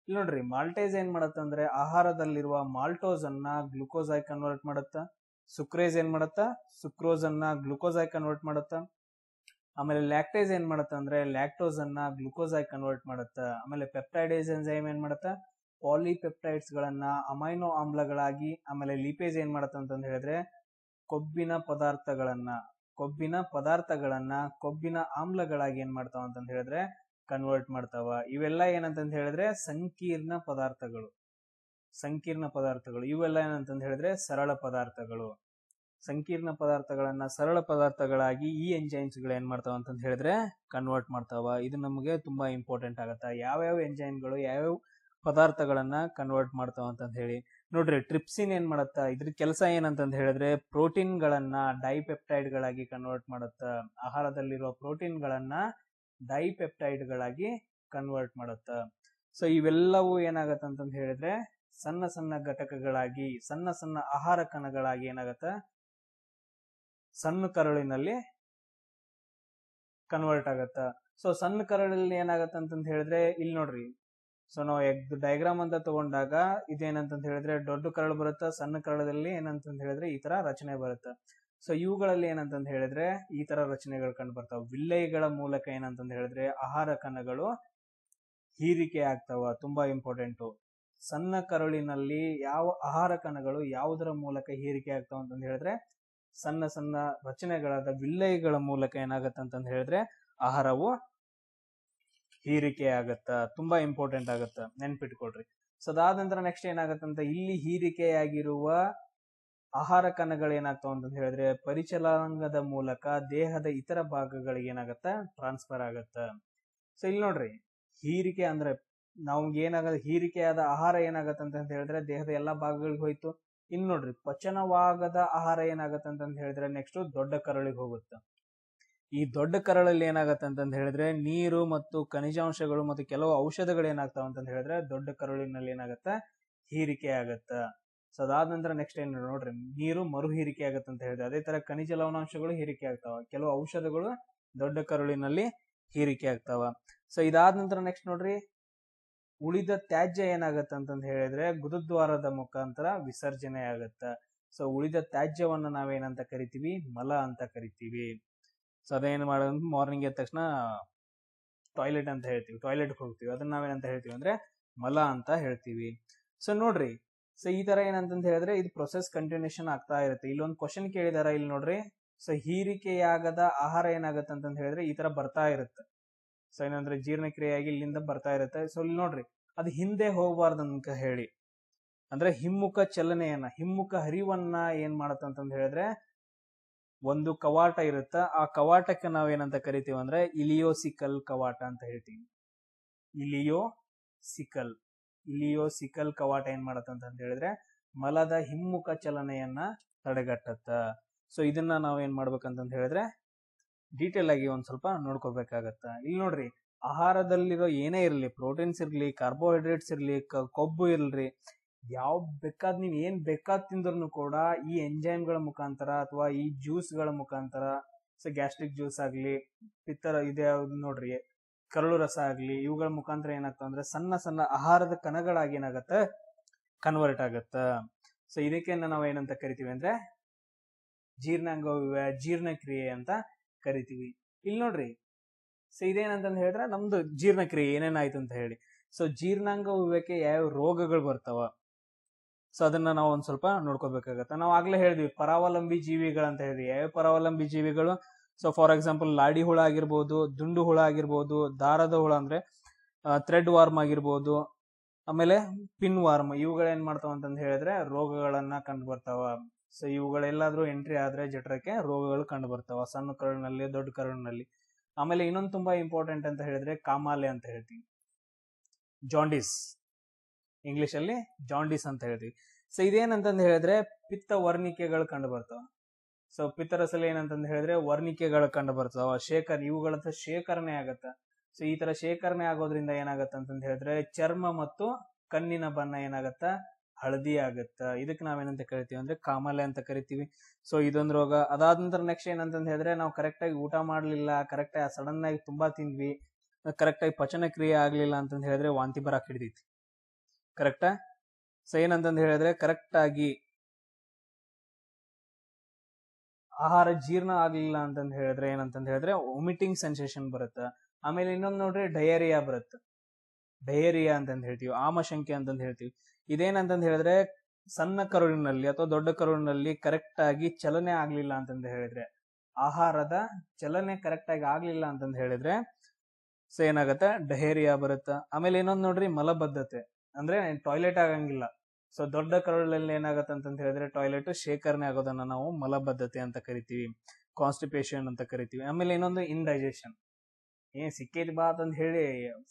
ಇಲ್ಲಿ ನೋಡ್ರಿ, ಮಾಲ್ಟೇಸ್ ಏನ್ ಮಾಡತ್ತ ಅಂದ್ರೆ ಆಹಾರದಲ್ಲಿರುವ ಮಾಲ್ಟೋಸ್ ಅನ್ನ ಗ್ಲುಕೋಸ್ ಆಗಿ ಕನ್ವರ್ಟ್ ಮಾಡುತ್ತ. ಸುಕ್ರೇಜ್ ಏನ್ ಮಾಡತ್ತ, ಸುಕ್ರೋಸ್ ಅನ್ನ ಗ್ಲುಕೋಸ್ ಆಗಿ ಕನ್ವರ್ಟ್ ಮಾಡುತ್ತ. ಆಮೇಲೆ ಲ್ಯಾಕ್ಟೇಸ್ ಏನ್ ಮಾಡತ್ತ ಅಂದ್ರೆ ಲ್ಯಾಕ್ಟೋಸ್ ಅನ್ನ ಗ್ಲುಕೋಸ್ ಆಗಿ ಕನ್ವರ್ಟ್ ಮಾಡುತ್ತ. ಆಮೇಲೆ ಪೆಪ್ಟೈಡೇಸ್ ಎಂಜೈಮ್ ಏನ್ ಮಾಡತ್ತ, ಪಾಲಿಪೆಪ್ಟೈಡ್ಸ್ ಗಳನ್ನ ಅಮೈನೋ ಆಮ್ಲಗಳಾಗಿ, ಆಮೇಲೆ ಲೀಪೇಸ್ ಏನ್ ಮಾಡತ್ತ ಅಂತಂದ ಹೇಳಿದ್ರೆ ಕೊಬ್ಬಿನ ಪದಾರ್ಥಗಳನ್ನ ಕೊಬ್ಬಿನ ಆಮ್ಲಗಳಾಗಿ ಏನ್ ಮಾಡ್ತಾವ ಅಂತಂದ ಹೇಳಿದ್ರೆ ಕನ್ವರ್ಟ್ ಮಾಡ್ತಾವ. ಇವೆಲ್ಲ ಏನಂತಂದ ಹೇಳಿದ್ರೆ ಸಂಕೀರ್ಣ ಪದಾರ್ಥಗಳು. ಇವೆಲ್ಲ ಏನಂತಂದ ಹೇಳಿದ್ರೆ ಸರಳ ಪದಾರ್ಥಗಳು. ಸಂಕೀರ್ಣ ಪದಾರ್ಥಗಳನ್ನ ಸರಳ ಪದಾರ್ಥಗಳಾಗಿ ಈ ಎಂಜೈಮ್ಸ್ ಗಳು ಏನ್ ಮಾಡ್ತಾವ ಅಂತಂದ ಹೇಳಿದ್ರೆ ಕನ್ವರ್ಟ್ ಮಾಡ್ತಾವ. ಇದು ನಮಗೆ ತುಂಬಾ ಇಂಪಾರ್ಟೆಂಟ್ ಆಗತ್ತ, ಯಾವ್ಯಾವ ಎಂಜೈಮ್ಗಳು ಯಾವ್ಯಾವ ಪದಾರ್ಥಗಳನ್ನ ಕನ್ವರ್ಟ್ ಮಾಡ್ತಾವ ಅಂತಂದ ಹೇಳಿ. ನೋಡ್ರಿ, ಟ್ರಿಪ್ಸಿನ್ ಏನ್ ಮಾಡತ್ತ, ಇದ್ರ ಕೆಲಸ ಏನಂತಂದ ಹೇಳಿದ್ರೆ ಪ್ರೋಟೀನ್ ಗಳನ್ನ ಡೈಪೆಪ್ಟೈಡ್ ಗಳಾಗಿ ಕನ್ವರ್ಟ್ ಮಾಡುತ್ತ. ಆಹಾರದಲ್ಲಿರುವ ಪ್ರೋಟೀನ್ ಗಳನ್ನ ಡೈಪೆಪ್ಟೈಡ್ಗಳಾಗಿ ಕನ್ವರ್ಟ್ ಮಾಡುತ್ತ. ಸೊ ಇವೆಲ್ಲವೂ ಏನಾಗತ್ತ ಅಂತಂದ್ ಹೇಳಿದ್ರೆ ಸಣ್ಣ ಸಣ್ಣ ಘಟಕಗಳಾಗಿ, ಸಣ್ಣ ಸಣ್ಣ ಆಹಾರ ಕಣಗಳಾಗಿ ಏನಾಗತ್ತ, ಸಣ್ಣ ಕರುಳಿನಲ್ಲಿ ಕನ್ವರ್ಟ್ ಆಗತ್ತ. ಸೊ ಸಣ್ಣ ಕರುಳಲ್ಲಿ ಏನಾಗತ್ತ ಅಂತಂದ್ ಹೇಳಿದ್ರೆ ಇಲ್ಲಿ ನೋಡ್ರಿ, ಸೊ ನಾವು ಡಯಾಗ್ರಾಮ್ ಅಂತ ತಗೊಂಡಾಗ ಇದೇನಂತಂದ್ ಹೇಳಿದ್ರೆ ದೊಡ್ಡ ಕರಳು ಬರುತ್ತ, ಸಣ್ಣ ಕರಳದಲ್ಲಿ ಏನಂತಂದ್ ಹೇಳಿದ್ರೆ ಈ ತರ ರಚನೆ ಬರುತ್ತೆ. ಸೊ ಇವುಗಳಲ್ಲಿ ಏನಂತಂದ್ ಹೇಳಿದ್ರೆ ಈ ತರ ರಚನೆಗಳು ಕಂಡು ಬರ್ತಾವ. ವಿಲ್ಲೈಗಳ ಮೂಲಕ ಏನಂತಂದ್ ಹೇಳಿದ್ರೆ ಆಹಾರ ಕಣಗಳು ಹೀರಿಕೆ ಆಗ್ತಾವ. ತುಂಬಾ ಇಂಪಾರ್ಟೆಂಟು. ಸಣ್ಣ ಕರುಳಿನಲ್ಲಿ ಯಾವ ಆಹಾರ ಕಣಗಳು ಯಾವುದರ ಮೂಲಕ ಹೀರಿಕೆ ಆಗ್ತಾವ ಅಂತಂದ್ ಹೇಳಿದ್ರೆ ಸಣ್ಣ ಸಣ್ಣ ರಚನೆಗಳಾದ ವಿಲ್ಲೈಗಳ ಮೂಲಕ ಏನಾಗತ್ತ ಅಂತಂದ್ ಹೇಳಿದ್ರೆ ಆಹಾರವು ಹೀರಿಕೆ ಆಗತ್ತ. ತುಂಬಾ ಇಂಪಾರ್ಟೆಂಟ್ ಆಗತ್ತ, ನೆನ್ಪಿಟ್ಕೊಳ್ರಿ. ಸೊ ಅದಾದ ನಂತರ ನೆಕ್ಸ್ಟ್ ಏನಾಗತ್ತಂತ, ಇಲ್ಲಿ ಹೀರಿಕೆಯಾಗಿರುವ ಆಹಾರ ಕಣಗಳು ಏನಾಗ್ತಾವ ಅಂತ ಹೇಳಿದ್ರೆ ಪರಿಚಲಾಂಗದ ಮೂಲಕ ದೇಹದ ಇತರ ಭಾಗಗಳಿಗೆ ಏನಾಗತ್ತ, ಟ್ರಾನ್ಸ್ಫರ್ ಆಗತ್ತ. ಸೊ ಇಲ್ಲಿ ನೋಡ್ರಿ, ಹೀರಿಕೆ ಅಂದ್ರೆ ನಮ್ಗೆ ಏನಾಗತ್ತೆ, ಹೀರಿಕೆಯಾದ ಆಹಾರ ಏನಾಗತ್ತ ಅಂತ ಹೇಳಿದ್ರೆ ದೇಹದ ಎಲ್ಲಾ ಭಾಗಗಳಿಗೆ ಹೋಯ್ತು. ಇನ್ನು ನೋಡ್ರಿ, ಪಚನವಾಗದ ಆಹಾರ ಏನಾಗತ್ತ ಅಂತ ಹೇಳಿದ್ರೆ ನೆಕ್ಸ್ಟ್ ದೊಡ್ಡ ಕರಳಿಗೆ ಹೋಗುತ್ತೆ. ಈ ದೊಡ್ಡ ಕರಳಲ್ಲಿ ಏನಾಗತ್ತೆ ಅಂತಂದ್ ಹೇಳಿದ್ರೆ ನೀರು ಮತ್ತು ಖನಿಜಾಂಶಗಳು ಮತ್ತು ಕೆಲವು ಔಷಧಗಳು ಏನಾಗ್ತಾವ ಅಂತಂದ್ ಹೇಳಿದ್ರೆ ದೊಡ್ಡ ಕರುಳಿನಲ್ಲಿ ಏನಾಗತ್ತ, ಹೀರಿಕೆ ಆಗತ್ತ. ಸೊ ಅದಾದ ನಂತರ ನೆಕ್ಸ್ಟ್ ಏನ್ ನೋಡ್ರಿ, ನೀರು ಮರು ಹೀರಿಕೆ ಆಗತ್ತ ಅಂತ ಹೇಳಿದ್ರೆ ಅದೇ ತರ ಖನಿಜ ಲವಣಾಂಶಗಳು ಹೀರಿಕೆ ಆಗ್ತಾವ, ಕೆಲವು ಔಷಧಗಳು ದೊಡ್ಡ ಕರುಳಿನಲ್ಲಿ ಹೀರಿಕೆ ಆಗ್ತಾವ. ಸೊ ಇದಾದ ನಂತರ ನೆಕ್ಸ್ಟ್ ನೋಡ್ರಿ, ಉಳಿದ ತ್ಯಾಜ್ಯ ಏನಾಗತ್ತ ಅಂತಂದ್ ಹೇಳಿದ್ರೆ ಗುರುದ್ವಾರದ ಮುಖಾಂತರ ವಿಸರ್ಜನೆ ಆಗತ್ತ. ಸೊ ಉಳಿದ ತ್ಯಾಜ್ಯವನ್ನ ನಾವೇನಂತ ಕರಿತೀವಿ, ಮಲ ಅಂತ ಕರಿತೀವಿ. ಸೊ ಅದೇನ್ ಮಾಡೋದು, ಮಾರ್ನಿಂಗ್ ಎದ್ದ ತಕ್ಷಣ ಟಾಯ್ಲೆಟ್ ಅಂತ ಹೇಳ್ತೀವಿ, ಟಾಯ್ಲೆಟ್ಗೆ ಹೋಗ್ತೀವಿ, ಅದನ್ನ ನಾವೇನಂತ ಹೇಳ್ತೀವಿ ಅಂದ್ರೆ ಮಲ ಅಂತ ಹೇಳ್ತೀವಿ. ಸೊ ನೋಡ್ರಿ, ಸೊ ಈ ತರ ಏನಂತಂತ ಹೇಳಿದ್ರೆ ಇದು ಪ್ರೊಸೆಸ್ ಕಂಟಿನ್ಯೂಷನ್ ಆಗ್ತಾ ಇರುತ್ತೆ. ಇಲ್ಲೊಂದು ಕ್ವಶನ್ ಕೇಳಿದಾರ, ಇಲ್ಲಿ ನೋಡ್ರಿ. ಸೊ ಹೀರಿಕೆಯಾಗದ ಆಹಾರ ಏನಾಗತ್ತೆ ಅಂತಂದ್ ಹೇಳಿದ್ರೆ ಈ ತರ ಬರ್ತಾ ಇರುತ್ತೆ. ಸೊ ಏನಂದ್ರೆ ಜೀರ್ಣಕ್ರಿಯೆಯಾಗಿ ಇಲ್ಲಿಂದ ಬರ್ತಾ ಇರುತ್ತೆ. ಸೊ ಇಲ್ಲಿ ನೋಡ್ರಿ, ಅದು ಹಿಂದೆ ಹೋಗಬಾರ್ದು ಅಂತ ಹೇಳಿ ಅಂದ್ರೆ ಹಿಮ್ಮುಖ ಚಲನೆಯನ್ನ, ಹಿಮ್ಮುಖ ಹರಿವನ್ನ ಏನ್ ಮಾಡತ್ತ ಅಂತಂದ್ ಹೇಳಿದ್ರೆ ಒಂದು ಕವಾಟ ಇರುತ್ತ. ಆ ಕವಾಟಕ್ಕೆ ನಾವ್ ಏನಂತ ಕರಿತೀವಿ ಅಂದ್ರೆ ಇಲಿಯೋಸಿಕಲ್ ಕವಾಟ ಅಂತ ಹೇಳ್ತೀವಿ. ಇಲಿಯೋಸಿಕಲ್ ಕವಾಟ ಏನ್ ಮಾಡತ್ತ ಅಂತ ಹೇಳಿದ್ರೆ ಮಲದ ಹಿಮ್ಮುಖ ಚಲನೆಯನ್ನ ತಡೆಗಟ್ಟತ್ತ. ಸೊ ಇದನ್ನ ನಾವ್ ಏನ್ ಮಾಡ್ಬೇಕಂತಂದ್ ಹೇಳಿದ್ರೆ ಡೀಟೇಲ್ ಆಗಿ ಒಂದ್ ಸ್ವಲ್ಪ ನೋಡ್ಕೋಬೇಕಾಗತ್ತ. ಇಲ್ಲಿ ನೋಡ್ರಿ, ಆಹಾರದಲ್ಲಿರೋ ಏನೇ ಇರ್ಲಿ, ಪ್ರೋಟೀನ್ಸ್ ಇರ್ಲಿ, ಕಾರ್ಬೋಹೈಡ್ರೇಟ್ಸ್ ಇರ್ಲಿ, ಕೊಬ್ಬು ಇರ್ಲಿ, ಯಾವ್ ಬೇಕಾದ್ ನೀವ್ ಏನ್ ಬೇಕಾದ್ ತಿಂದ್ರು ಕೂಡ ಈ ಎಂಜೈಮ್ಗಳ ಮುಖಾಂತರ ಅಥವಾ ಈ ಜ್ಯೂಸ್ಗಳ ಮುಖಾಂತರ, ಸೊ ಗ್ಯಾಸ್ಟ್ರಿಕ್ ಜ್ಯೂಸ್ ಆಗ್ಲಿ, ಪಿತ್ತರ ಇದೆ ನೋಡ್ರಿ, ಕರಳು ರಸ ಆಗ್ಲಿ, ಇವುಗಳ ಮುಖಾಂತರ ಏನಾಗ್ತಾವ ಅಂದ್ರೆ ಸಣ್ಣ ಸಣ್ಣ ಆಹಾರದ ಕಣಗಳಾಗಿ ಏನಾಗತ್ತ, ಕನ್ವರ್ಟ್ ಆಗತ್ತ. ಸೊ ಇದಕ್ಕೆ ನಾವ್ ಏನಂತ ಕರಿತೀವಿ ಅಂದ್ರೆ ಜೀರ್ಣಕ್ರಿಯೆ ಅಂತ ಕರಿತೀವಿ. ಇಲ್ಲಿ ನೋಡ್ರಿ, ಸೊ ಇದೇನಂತಂದ್ ಹೇಳಿದ್ರೆ ನಮ್ದು ಜೀರ್ಣಕ್ರಿಯೆ ಏನೇನಾಯ್ತು ಅಂತ ಹೇಳಿ. ಸೊ ಜೀರ್ಣಾಂಗ ಉವ್ಯಕ್ಕೆ ಯಾವ ರೋಗಗಳು ಬರ್ತಾವ, ಸೊ ಅದನ್ನ ನಾವು ಒಂದ್ ಸ್ವಲ್ಪ ನೋಡ್ಕೋಬೇಕಾಗತ್ತ. ನಾವು ಆಗ್ಲೇ ಹೇಳಿದ್ವಿ ಪರಾವಲಂಬಿ ಜೀವಿಗಳಂತ ಹೇಳಿದ್ವಿ. ಯಾವ ಪರಾವಲಂಬಿ ಜೀವಿಗಳು? ಸೊ ಫಾರ್ ಎಕ್ಸಾಂಪಲ್ ಲಾಡಿ ಹುಳ ಆಗಿರ್ಬೋದು, ದುಂಡು ಹುಳ ಆಗಿರ್ಬೋದು, ದಾರದ ಹುಳ ಅಂದ್ರೆ ಥ್ರೆಡ್ ವಾರ್ಮ್ ಆಗಿರ್ಬೋದು, ಆಮೇಲೆ ಪಿನ್ ವಾರ್ಮ್, ಇವುಗಳೇನ್ ಮಾಡ್ತಾವ ಅಂತಂದ್ ಹೇಳಿದ್ರೆ ರೋಗಗಳನ್ನ ಕಂಡು ಬರ್ತಾವ. ಸೊ ಇವುಗಳೆಲ್ಲಾದ್ರೂ ಎಂಟ್ರಿ ಆದ್ರೆ ಜಠರಕ್ಕೆ ರೋಗಗಳು ಕಂಡು ಬರ್ತಾವ, ಸಣ್ಣ ಕರುಳಿನಲ್ಲಿ, ದೊಡ್ಡ ಕರುಳಿನಲ್ಲಿ. ಆಮೇಲೆ ಇನ್ನೊಂದು ತುಂಬಾ ಇಂಪಾರ್ಟೆಂಟ್ ಅಂತ ಹೇಳಿದ್ರೆ ಕಾಮಾಲೆ ಅಂತ ಹೇಳ್ತೀವಿ, ಜಾಂಡಿಸ್, ಇಂಗ್ಲಿಷ್ ಅಲ್ಲಿ ಜಾಂಡಿಸ್ ಅಂತ ಹೇಳ್ತೀವಿ. ಸೊ ಇದೇನಂತಂದ್ ಹೇಳಿದ್ರೆ ಪಿತ್ತ ವರ್ಣಿಕೆಗಳು ಕಂಡು ಬರ್ತಾವ. ಸೊ ಪಿತ್ತರಸಲ್ಲಿ ಏನಂತಂದ್ ಹೇಳಿದ್ರೆ ವರ್ಣಿಕೆಗಳು ಕಂಡು ಬರ್ತಾವ, ಇವುಗಳ ಶೇಖರಣೆ ಆಗತ್ತ. ಸೊ ಈ ತರ ಶೇಖರಣೆ ಆಗೋದ್ರಿಂದ ಏನಾಗತ್ತ ಅಂತಂದ್ ಹೇಳಿದ್ರೆ ಚರ್ಮ ಮತ್ತು ಕಣ್ಣಿನ ಬಣ್ಣ ಏನಾಗತ್ತ, ಹಳದಿ ಆಗತ್ತ. ಇದಕ್ಕೆ ನಾವೇನಂತ ಕರಿತೀವಿ ಅಂದ್ರೆ ಕಾಮಾಲೆ ಅಂತ ಕರಿತೀವಿ. ಸೊ ಇದೊಂದು ರೋಗ. ಅದಾದ ನಂತರ ನೆಕ್ಸ್ಟ್ ಏನಂತಂದ್ ಹೇಳಿದ್ರೆ ನಾವು ಕರೆಕ್ಟ್ ಆಗಿ ಊಟ ಮಾಡ್ಲಿಲ್ಲ, ಕರೆಕ್ಟ್ ಆಗಿ ಸಡನ್ ಆಗಿ ತುಂಬಾ ತಿಂದ್ವಿ, ಕರೆಕ್ಟ್ ಆಗಿ ಪಚನ ಕ್ರಿಯೆ ಆಗ್ಲಿಲ್ಲ ಅಂತಂದ್ ಹೇಳಿದ್ರೆ ವಾಂತಿ ಬರಾಕ್ ಹಿಡಿದೈತಿ. ಕರೆಕ್ಟಾ? ಸೊ ಏನಂತಂದ್ ಹೇಳಿದ್ರೆ ಕರೆಕ್ಟ್ ಆಗಿ ಆಹಾರ ಜೀರ್ಣ ಆಗ್ಲಿಲ್ಲ ಅಂತಂದ್ ಹೇಳಿದ್ರೆ ಏನಂತಂದ್ ಹೇಳಿದ್ರೆ ವಾಮಿಟಿಂಗ್ ಸೆನ್ಸೇಷನ್ ಬರುತ್ತೆ. ಆಮೇಲೆ ಇನ್ನೊಂದ್ ನೋಡ್ರಿ, ಡಯೇರಿಯಾ ಬರುತ್ತೆ. ಡಯೇರಿಯಾ ಅಂತಂದ್ ಹೇಳ್ತೀವಿ, ಆಮಶಂಕೆ ಅಂತಂದ್ ಹೇಳ್ತೀವಿ. ಇದೇನಂತಂದ್ ಹೇಳಿದ್ರೆ ಸಣ್ಣ ಕರುಳಿನಲ್ಲಿ ಅಥವಾ ದೊಡ್ಡ ಕರುಳಿನಲ್ಲಿ ಕರೆಕ್ಟ್ ಆಗಿ ಚಲನೆ ಆಗ್ಲಿಲ್ಲ ಅಂತಂದ್ ಹೇಳಿದ್ರೆ, ಆಹಾರದ ಚಲನೆ ಕರೆಕ್ಟ್ ಆಗಿ ಆಗ್ಲಿಲ್ಲ ಅಂತಂದ್ ಹೇಳಿದ್ರೆ ಸೊ ಏನಾಗತ್ತೆ, ಡಯೇರಿಯಾ ಬರುತ್ತೆ. ಆಮೇಲೆ ಇನ್ನೊಂದ್ ನೋಡ್ರಿ, ಮಲಬದ್ಧತೆ ಅಂದ್ರೆ ಟಾಯ್ಲೆಟ್ ಆಗಂಗಿಲ್ಲ. ಸೊ ದೊಡ್ಡ ಕರುಳಲ್ಲಿ ಏನಾಗತ್ತೆ ಅಂತಂದ್ ಹೇಳಿದ್ರೆ ಟಾಯ್ಲೆಟ್ ಶೇಖರಣೆ ಆಗೋದನ್ನ ನಾವು ಮಲಬದ್ಧತೆ ಅಂತ ಕರಿತೀವಿ, ಕಾನ್ಸ್ಟಿಪೇಷನ್ ಅಂತ ಕರಿತೀವಿ. ಆಮೇಲೆ ಇನ್ನೊಂದು ಇಂಡೈಜೆಷನ್, ಏನ್ ಸಿಕ್ಕೈತಿ ಬಾ ಅಂತ ಹೇಳಿ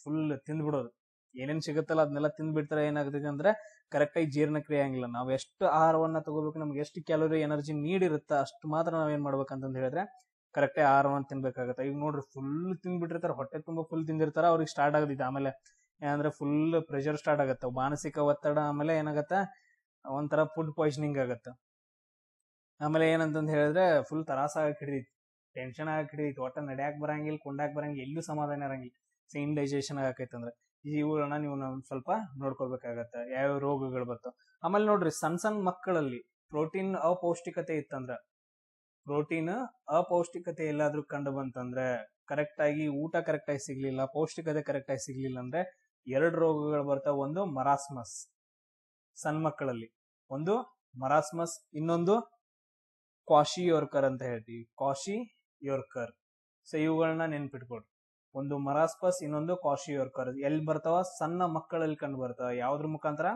ಫುಲ್ ತಿಂದ್ಬಿಡೋದು, ಏನೇನ್ ಸಿಗುತ್ತಲ್ಲ ಅದನ್ನೆಲ್ಲ ತಿಂದ್ಬಿಡ್ತಾರೆ. ಏನಾಗುತ್ತೆ ಅಂದ್ರೆ ಕರೆಕ್ಟ್ ಆಗಿ ಜೀರ್ಣಕ್ರಿಯೆ ಆಗಿಲ್ಲ. ನಾವು ಎಷ್ಟು ಆಹಾರವನ್ನ ತಗೋಬೇಕು, ನಮ್ಗೆ ಎಷ್ಟು ಕ್ಯಾಲೋರಿ ಎನರ್ಜಿ ನೀಡಿರುತ್ತ ಅಷ್ಟು ಮಾತ್ರ ನಾವ್ ಏನ್ ಮಾಡ್ಬೇಕಂತಂದ್ ಹೇಳಿದ್ರೆ ಕರೆಕ್ಟೇ ಆಹಾರವನ್ನು ತಿನ್ಬೇಕಾಗತ್ತೆ. ಈಗ ನೋಡ್ರಿ ಫುಲ್ ತಿಂದ್ಬಿಟ್ಟಿರ್ತಾರ, ಹೊಟ್ಟೆ ತುಂಬಾ ಫುಲ್ ತಿಂದಿರ್ತಾರ, ಅವ್ರಿಗೆ ಸ್ಟಾರ್ಟ್ ಆಗದಿತ್ತು ಆಮೇಲೆ ಏನಂದ್ರೆ ಫುಲ್ ಪ್ರೆಷರ್ ಸ್ಟಾರ್ಟ್ ಆಗತ್ತೆ, ಮಾನಸಿಕ ಒತ್ತಡ, ಆಮೇಲೆ ಏನಾಗತ್ತ ಒಂಥರ ಫುಡ್ ಪಾಯ್ಸನಿಂಗ್ ಆಗತ್ತ. ಆಮೇಲೆ ಏನಂತಂದ್ ಹೇಳಿದ್ರೆ ಫುಲ್ ತ್ರಾಸ ಆಗಕ್ ಹಿಡಿದೈತಿ, ಟೆನ್ಷನ್ ಆಗಕ್ ಹಿಡಿದೈತಿ, ಒಟ್ಟ ನಡ್ಯಾಕ್ ಬರಂಗಿಲ್ಲ, ಕುಂಡಾಕ್ ಬರಂಗಿಲ್ಲ, ಎಲ್ಲೂ ಸಮಾಧಾನ ಇರಂಗಿಲ್ಲ. ಸೊ ಇಂಡೈಜೆಷನ್ ಆಗೈತಂದ್ರೆ ಇವುಗಳನ್ನ ನೀವು ಸ್ವಲ್ಪ ನೋಡ್ಕೋಬೇಕಾಗತ್ತ, ಯಾವ ರೋಗಗಳು ಬರ್ತಾವ. ಆಮೇಲೆ ನೋಡ್ರಿ ಸಣ್ಣ ಸಣ್ಣ ಮಕ್ಕಳಲ್ಲಿ ಪ್ರೋಟೀನ್ ಅಪೌಷ್ಟಿಕತೆ ಇತ್ತಂದ್ರ, ಪ್ರೋಟೀನ್ ಅಪೌಷ್ಟಿಕತೆ ಎಲ್ಲಾದ್ರೂ ಕಂಡು ಬಂತಂದ್ರೆ, ಕರೆಕ್ಟ್ ಆಗಿ ಊಟ ಕರೆಕ್ಟ್ ಆಗಿ ಸಿಗ್ಲಿಲ್ಲ, ಪೌಷ್ಟಿಕತೆ ಕರೆಕ್ಟ್ ಆಗಿ ಸಿಗ್ಲಿಲ್ಲ ಅಂದ್ರೆ 2 ರೋಗಗಳು ಬರ್ತಾವ. ಒಂದು ಮರಾಸ್ಮಸ್ ಸಣ್ಣ ಮಕ್ಕಳಲ್ಲಿ, ಒಂದು ಮರಾಸ್ಮಸ್, ಇನ್ನೊಂದು ಕ್ವಾಶಿಯೋರ್ಕರ್ ಅಂತ ಹೇಳ್ತೀವಿ, ಕ್ವಾಶಿಯೋರ್ಕರ್. ಸೊ ಇವುಗಳನ್ನ ನೆನ್ಪಿಟ್ಕೊಡ್ರಿ, ಒಂದು ಮರಾಸ್ಮಸ್, ಇನ್ನೊಂದು ಕ್ವಾಶಿಯೋರ್ಕರ್. ಎಲ್ಲಿ ಬರ್ತಾವ? ಸಣ್ಣ ಮಕ್ಕಳಲ್ಲಿ ಕಂಡು ಬರ್ತಾವ. ಯಾವ್ದ್ರ ಮುಖಾಂತರ?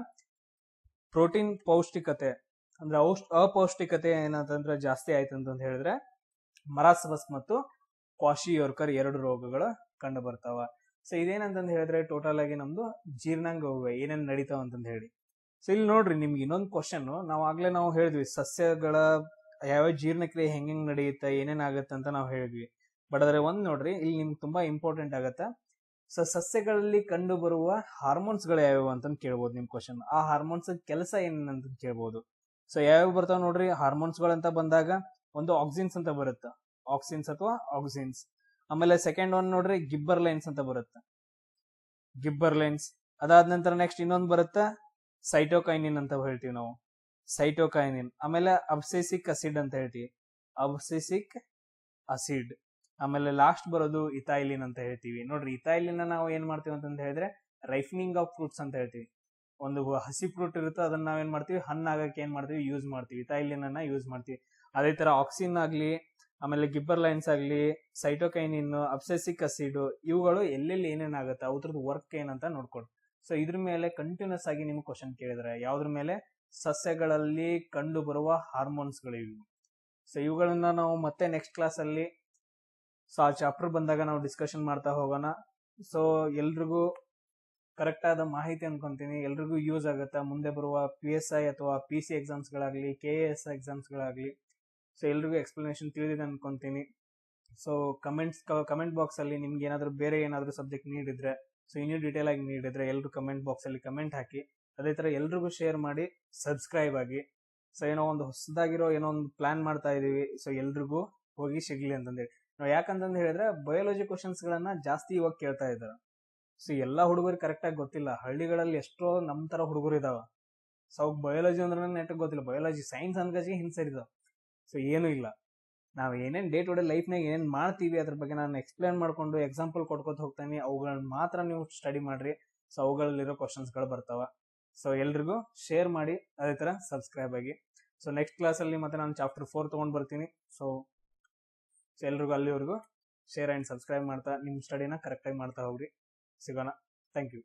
ಪ್ರೋಟೀನ್ ಪೌಷ್ಟಿಕತೆ ಅಂದ್ರೆ ಅಪೌಷ್ಟಿಕತೆ ಏನಂತಂದ್ರೆ ಜಾಸ್ತಿ ಆಯ್ತು ಅಂತ ಹೇಳಿದ್ರೆ ಮರಾಸ್ಮಸ್ ಮತ್ತು ಕ್ವಾಶಿಯೋರ್ಕರ್ 2 ರೋಗಗಳು ಕಂಡು ಬರ್ತಾವ. ಸೊ ಇದೇನಂತಂದ್ ಹೇಳಿದ್ರೆ ಟೋಟಲ್ ಆಗಿ ನಮ್ದು ಜೀರ್ಣಾಂಗ ಏನೇನ್ ನಡೀತಾವ ಅಂತಂದ್ ಹೇಳಿ. ಸೊ ಇಲ್ಲಿ ನೋಡ್ರಿ ನಿಮ್ಗೆ ಇನ್ನೊಂದು ಕ್ವಶನ್, ನಾವು ಹೇಳಿದ್ವಿ ಸಸ್ಯಗಳ ಯಾವ ಜೀರ್ಣಕ್ರಿಯೆ ಹೆಂಗ್ ನಡೆಯುತ್ತೆ, ಏನೇನ್ ಆಗತ್ತೆ ಅಂತ ನಾವು ಹೇಳಿದ್ವಿ. ಬಟ್ ಅದ್ರ ಒಂದ್ ನೋಡ್ರಿ ಇಲ್ಲಿ ನಿಮ್ಗೆ ತುಂಬಾ ಇಂಪಾರ್ಟೆಂಟ್ ಆಗತ್ತ. ಸೊ ಸಸ್ಯಗಳಲ್ಲಿ ಕಂಡು ಬರುವ ಹಾರ್ಮೋನ್ಸ್ ಗಳು ಯಾವ್ಯಾವ ಅಂತ ಕೇಳ್ಬೋದು ನಿಮ್ ಕ್ವಶನ್. ಆ ಹಾರ್ಮೋನ್ಸ್ ಕೆಲಸ ಏನಂತ ಕೇಳ್ಬೋದು. ಸೊ ಯಾವ್ಯಾವ ಬರ್ತಾವ ನೋಡ್ರಿ ಹಾರ್ಮೋನ್ಸ್ ಗಳಂತ ಬಂದಾಗ, ಒಂದು ಆಕ್ಸಿನ್ಸ್ ಅಂತ ಬರುತ್ತೆ, ಆಕ್ಸಿನ್ಸ್ ಅಥವಾ ಆಕ್ಸಿನ್ಸ್. ಆಮೇಲೆ ಸೆಕೆಂಡ್ ಒನ್ ನೋಡ್ರಿ ಗಿಬ್ಬರ್ ಲೈನ್ಸ್ ಅಂತ ಬರುತ್ತೆ, ಗಿಬ್ಬರ್ ಲೈನ್ಸ್. ಅದಾದ ನಂತರ ನೆಕ್ಸ್ಟ್ ಇನ್ನೊಂದು ಬರುತ್ತೆ ಸೈಟೋಕೈನಿನ್ ಅಂತ ಹೇಳ್ತೀವಿ ನಾವು, ಸೈಟೋಕೈನಿನ್. ಆಮೇಲೆ ಅಬ್ಸೆಸಿಕ್ ಅಸಿಡ್ ಅಂತ ಹೇಳ್ತೀವಿ, ಅಬ್ಸೆಸಿಕ್ ಅಸಿಡ್. ಆಮೇಲೆ ಲಾಸ್ಟ್ ಬರೋದು ಇಥೈಲಿನ್ ಅಂತ ಹೇಳ್ತೀವಿ. ನೋಡ್ರಿ ಇಥೈಲಿನ್ ನಾವು ಏನ್ ಮಾಡ್ತೀವಿ ಅಂತಂದ ಹೇಳಿದ್ರೆ ರೈಫನಿಂಗ್ ಆಫ್ ಫ್ರೂಟ್ಸ್ ಅಂತ ಹೇಳ್ತೀವಿ. ಒಂದು ಹಸಿ ಫ್ರೂಟ್ ಇರುತ್ತೆ, ಅದನ್ನ ನಾವೇನ್ ಮಾಡ್ತೀವಿ, ಹಣ್ಣಾಗಕ್ಕೆ ಏನ್ ಮಾಡ್ತೀವಿ, ಯೂಸ್ ಮಾಡ್ತೀವಿ, ಇಥೈಲಿನ್ ಅನ್ನ ಯೂಸ್ ಮಾಡ್ತೀವಿ. ಅದೇ ತರ ಆಕ್ಸಿನ್ ಆಗ್ಲಿ, ಆಮೇಲೆ ಗಿಬ್ಬರ್ ಲೈನ್ಸ್ ಆಗ್ಲಿ, ಸೈಟೋಕೈನಿನ್, ಅಬ್ಸೆಸಿಕ್ ಅಸಿಡ್, ಇವುಗಳು ಎಲ್ಲೆಲ್ಲಿ ಏನೇನಾಗುತ್ತೆ, ಅವ್ರದ್ದು ವರ್ಕ್ ಏನಂತ ನೋಡ್ಕೊಡಿ. ಸೊ ಇದ್ರ ಮೇಲೆ ಕಂಟಿನ್ಯೂಸ್ ಆಗಿ ನಿಮ್ಗೆ ಕ್ವಶನ್ ಕೇಳಿದ್ರೆ ಯಾವ್ದ್ರ ಮೇಲೆ? ಸಸ್ಯಗಳಲ್ಲಿ ಕಂಡು ಬರುವ ಹಾರ್ಮೋನ್ಸ್ ಗಳು ಇವು. ಸೊ ಇವುಗಳನ್ನ ನಾವು ಮತ್ತೆ ನೆಕ್ಸ್ಟ್ ಕ್ಲಾಸ್ ಅಲ್ಲಿ ಆ ಚಾಪ್ಟರ್ ಬಂದಾಗ ನಾವು ಡಿಸ್ಕಷನ್ ಮಾಡ್ತಾ ಹೋಗೋಣ. ಸೊ ಎಲ್ರಿಗೂ ಕರೆಕ್ಟ್ ಆದ ಮಾಹಿತಿ ಅನ್ಕೊಂತೀನಿ, ಎಲ್ರಿಗೂ ಯೂಸ್ ಆಗುತ್ತೆ. ಮುಂದೆ ಬರುವ PSI ಅಥವಾ PC ಎಕ್ಸಾಮ್ಸ್ ಗಳಾಗ್ಲಿ, KAS ಎಕ್ಸಾಮ್ಸ್ ಗಳಾಗ್ಲಿ, ಸೊ ಎಲ್ರಿಗೂ ಎಕ್ಸ್ಪ್ಲನೇಷನ್ ತಿಳಿದಿದೆ ಅನ್ಕೊಂತೀನಿ. ಸೊ ಕಮೆಂಟ್ ಬಾಕ್ಸ್ ಅಲ್ಲಿ ನಿಮ್ಗೆ ಏನಾದ್ರು ಬೇರೆ ಏನಾದ್ರು ಸಬ್ಜೆಕ್ಟ್ ನೀಡಿದ್ರೆ, ಸೊ ಇನ್ನೂ ಡೀಟೇಲ್ ಆಗಿ ನೀಡಿದ್ರೆ ಎಲ್ರು ಕಮೆಂಟ್ ಬಾಕ್ಸ್ ಅಲ್ಲಿ ಕಮೆಂಟ್ ಹಾಕಿ. ಅದೇ ತರ ಎಲ್ರಿಗೂ ಶೇರ್ ಮಾಡಿ, ಸಬ್ಸ್ಕ್ರೈಬ್ ಆಗಿ. ಸೊ ಏನೋ ಒಂದು ಹೊಸದಾಗಿರೋ ಏನೋ ಒಂದು ಪ್ಲಾನ್ ಮಾಡ್ತಾ ಇದೀವಿ, ಸೊ ಎಲ್ರಿಗೂ ಹೋಗಿ ಸಿಗ್ಲಿ ಅಂತಂದೇಳಿ. ನಾವು ಯಾಕಂತಂದ್ ಹೇಳಿದ್ರೆ ಬಯಾಲಜಿ ಕ್ವಶನ್ಸ್ ಗಳನ್ನ ಜಾಸ್ತಿ ಇವಾಗ ಕೇಳ್ತಾ ಇದ್ದಾರೆ. ಸೊ ಎಲ್ಲಾ ಹುಡುಗರಿಗೆ ಕರೆಕ್ಟ್ ಆಗಿ ಗೊತ್ತಿಲ್ಲ, ಹಳ್ಳಿಗಳಲ್ಲಿ ಎಷ್ಟೋ ನಮ್ ತರ ಹುಡುಗರು ಇದಾವ. ಸೊ ಅವ್ ಬಯಾಲಜಿ ಅಂದ್ರೆ ನೆಟ್ ಗೊತ್ತಿಲ್ಲ, ಬಯಾಲಜಿ ಸೈನ್ಸ್ ಅನ್ಕಜಿಗೆ ಹಿಂಸರಿದಾವ. ಸೊ ಏನು ಇಲ್ಲ, ನಾವ್ ಏನೇನ್ ಡೇ ಟು ಡೇ ಲೈಫ್ ನಾಗ ಏನೇನ್ ಮಾಡ್ತೀವಿ ಅದ್ರ ಬಗ್ಗೆ ನಾನು ಎಕ್ಸ್ಪ್ಲೇನ್ ಮಾಡ್ಕೊಂಡು ಎಕ್ಸಾಂಪಲ್ ಕೊಡ್ಕೊತ ಹೋಗ್ತಾನೆ, ಅವುಗಳನ್ನ ಮಾತ್ರ ನೀವು ಸ್ಟಡಿ ಮಾಡ್ರಿ. ಸೊ ಅವುಗಳಲ್ಲಿರೋ ಕ್ವಶನ್ಸ್ ಗಳು ಬರ್ತಾವ. ಸೊ ಎಲ್ರಿಗೂ ಶೇರ್ ಮಾಡಿ, ಅದೇ ತರ ಸಬ್ಸ್ಕ್ರೈಬ್ ಆಗಿ. ಸೊ ನೆಕ್ಸ್ಟ್ ಕ್ಲಾಸ್ ಅಲ್ಲಿ ಮತ್ತೆ ನಾನು ಚಾಪ್ಟರ್ 4 ತಗೊಂಡ್ ಬರ್ತೀನಿ. ಸೊ ಎಲ್ರಿಗೂ ಅಲ್ಲಿವರೆಗೂ ಶೇರ್ ಅಂಡ್ ಸಬ್ಸ್ಕ್ರೈಬ್ ಮಾಡ್ತಾ ನಿಮ್ ಸ್ಟಡಿನ ಕರೆಕ್ಟ್ ಆಗಿ ಮಾಡ್ತಾ ಹೋಗ್ರಿ. ಸಿಗೋಣ. Thank you.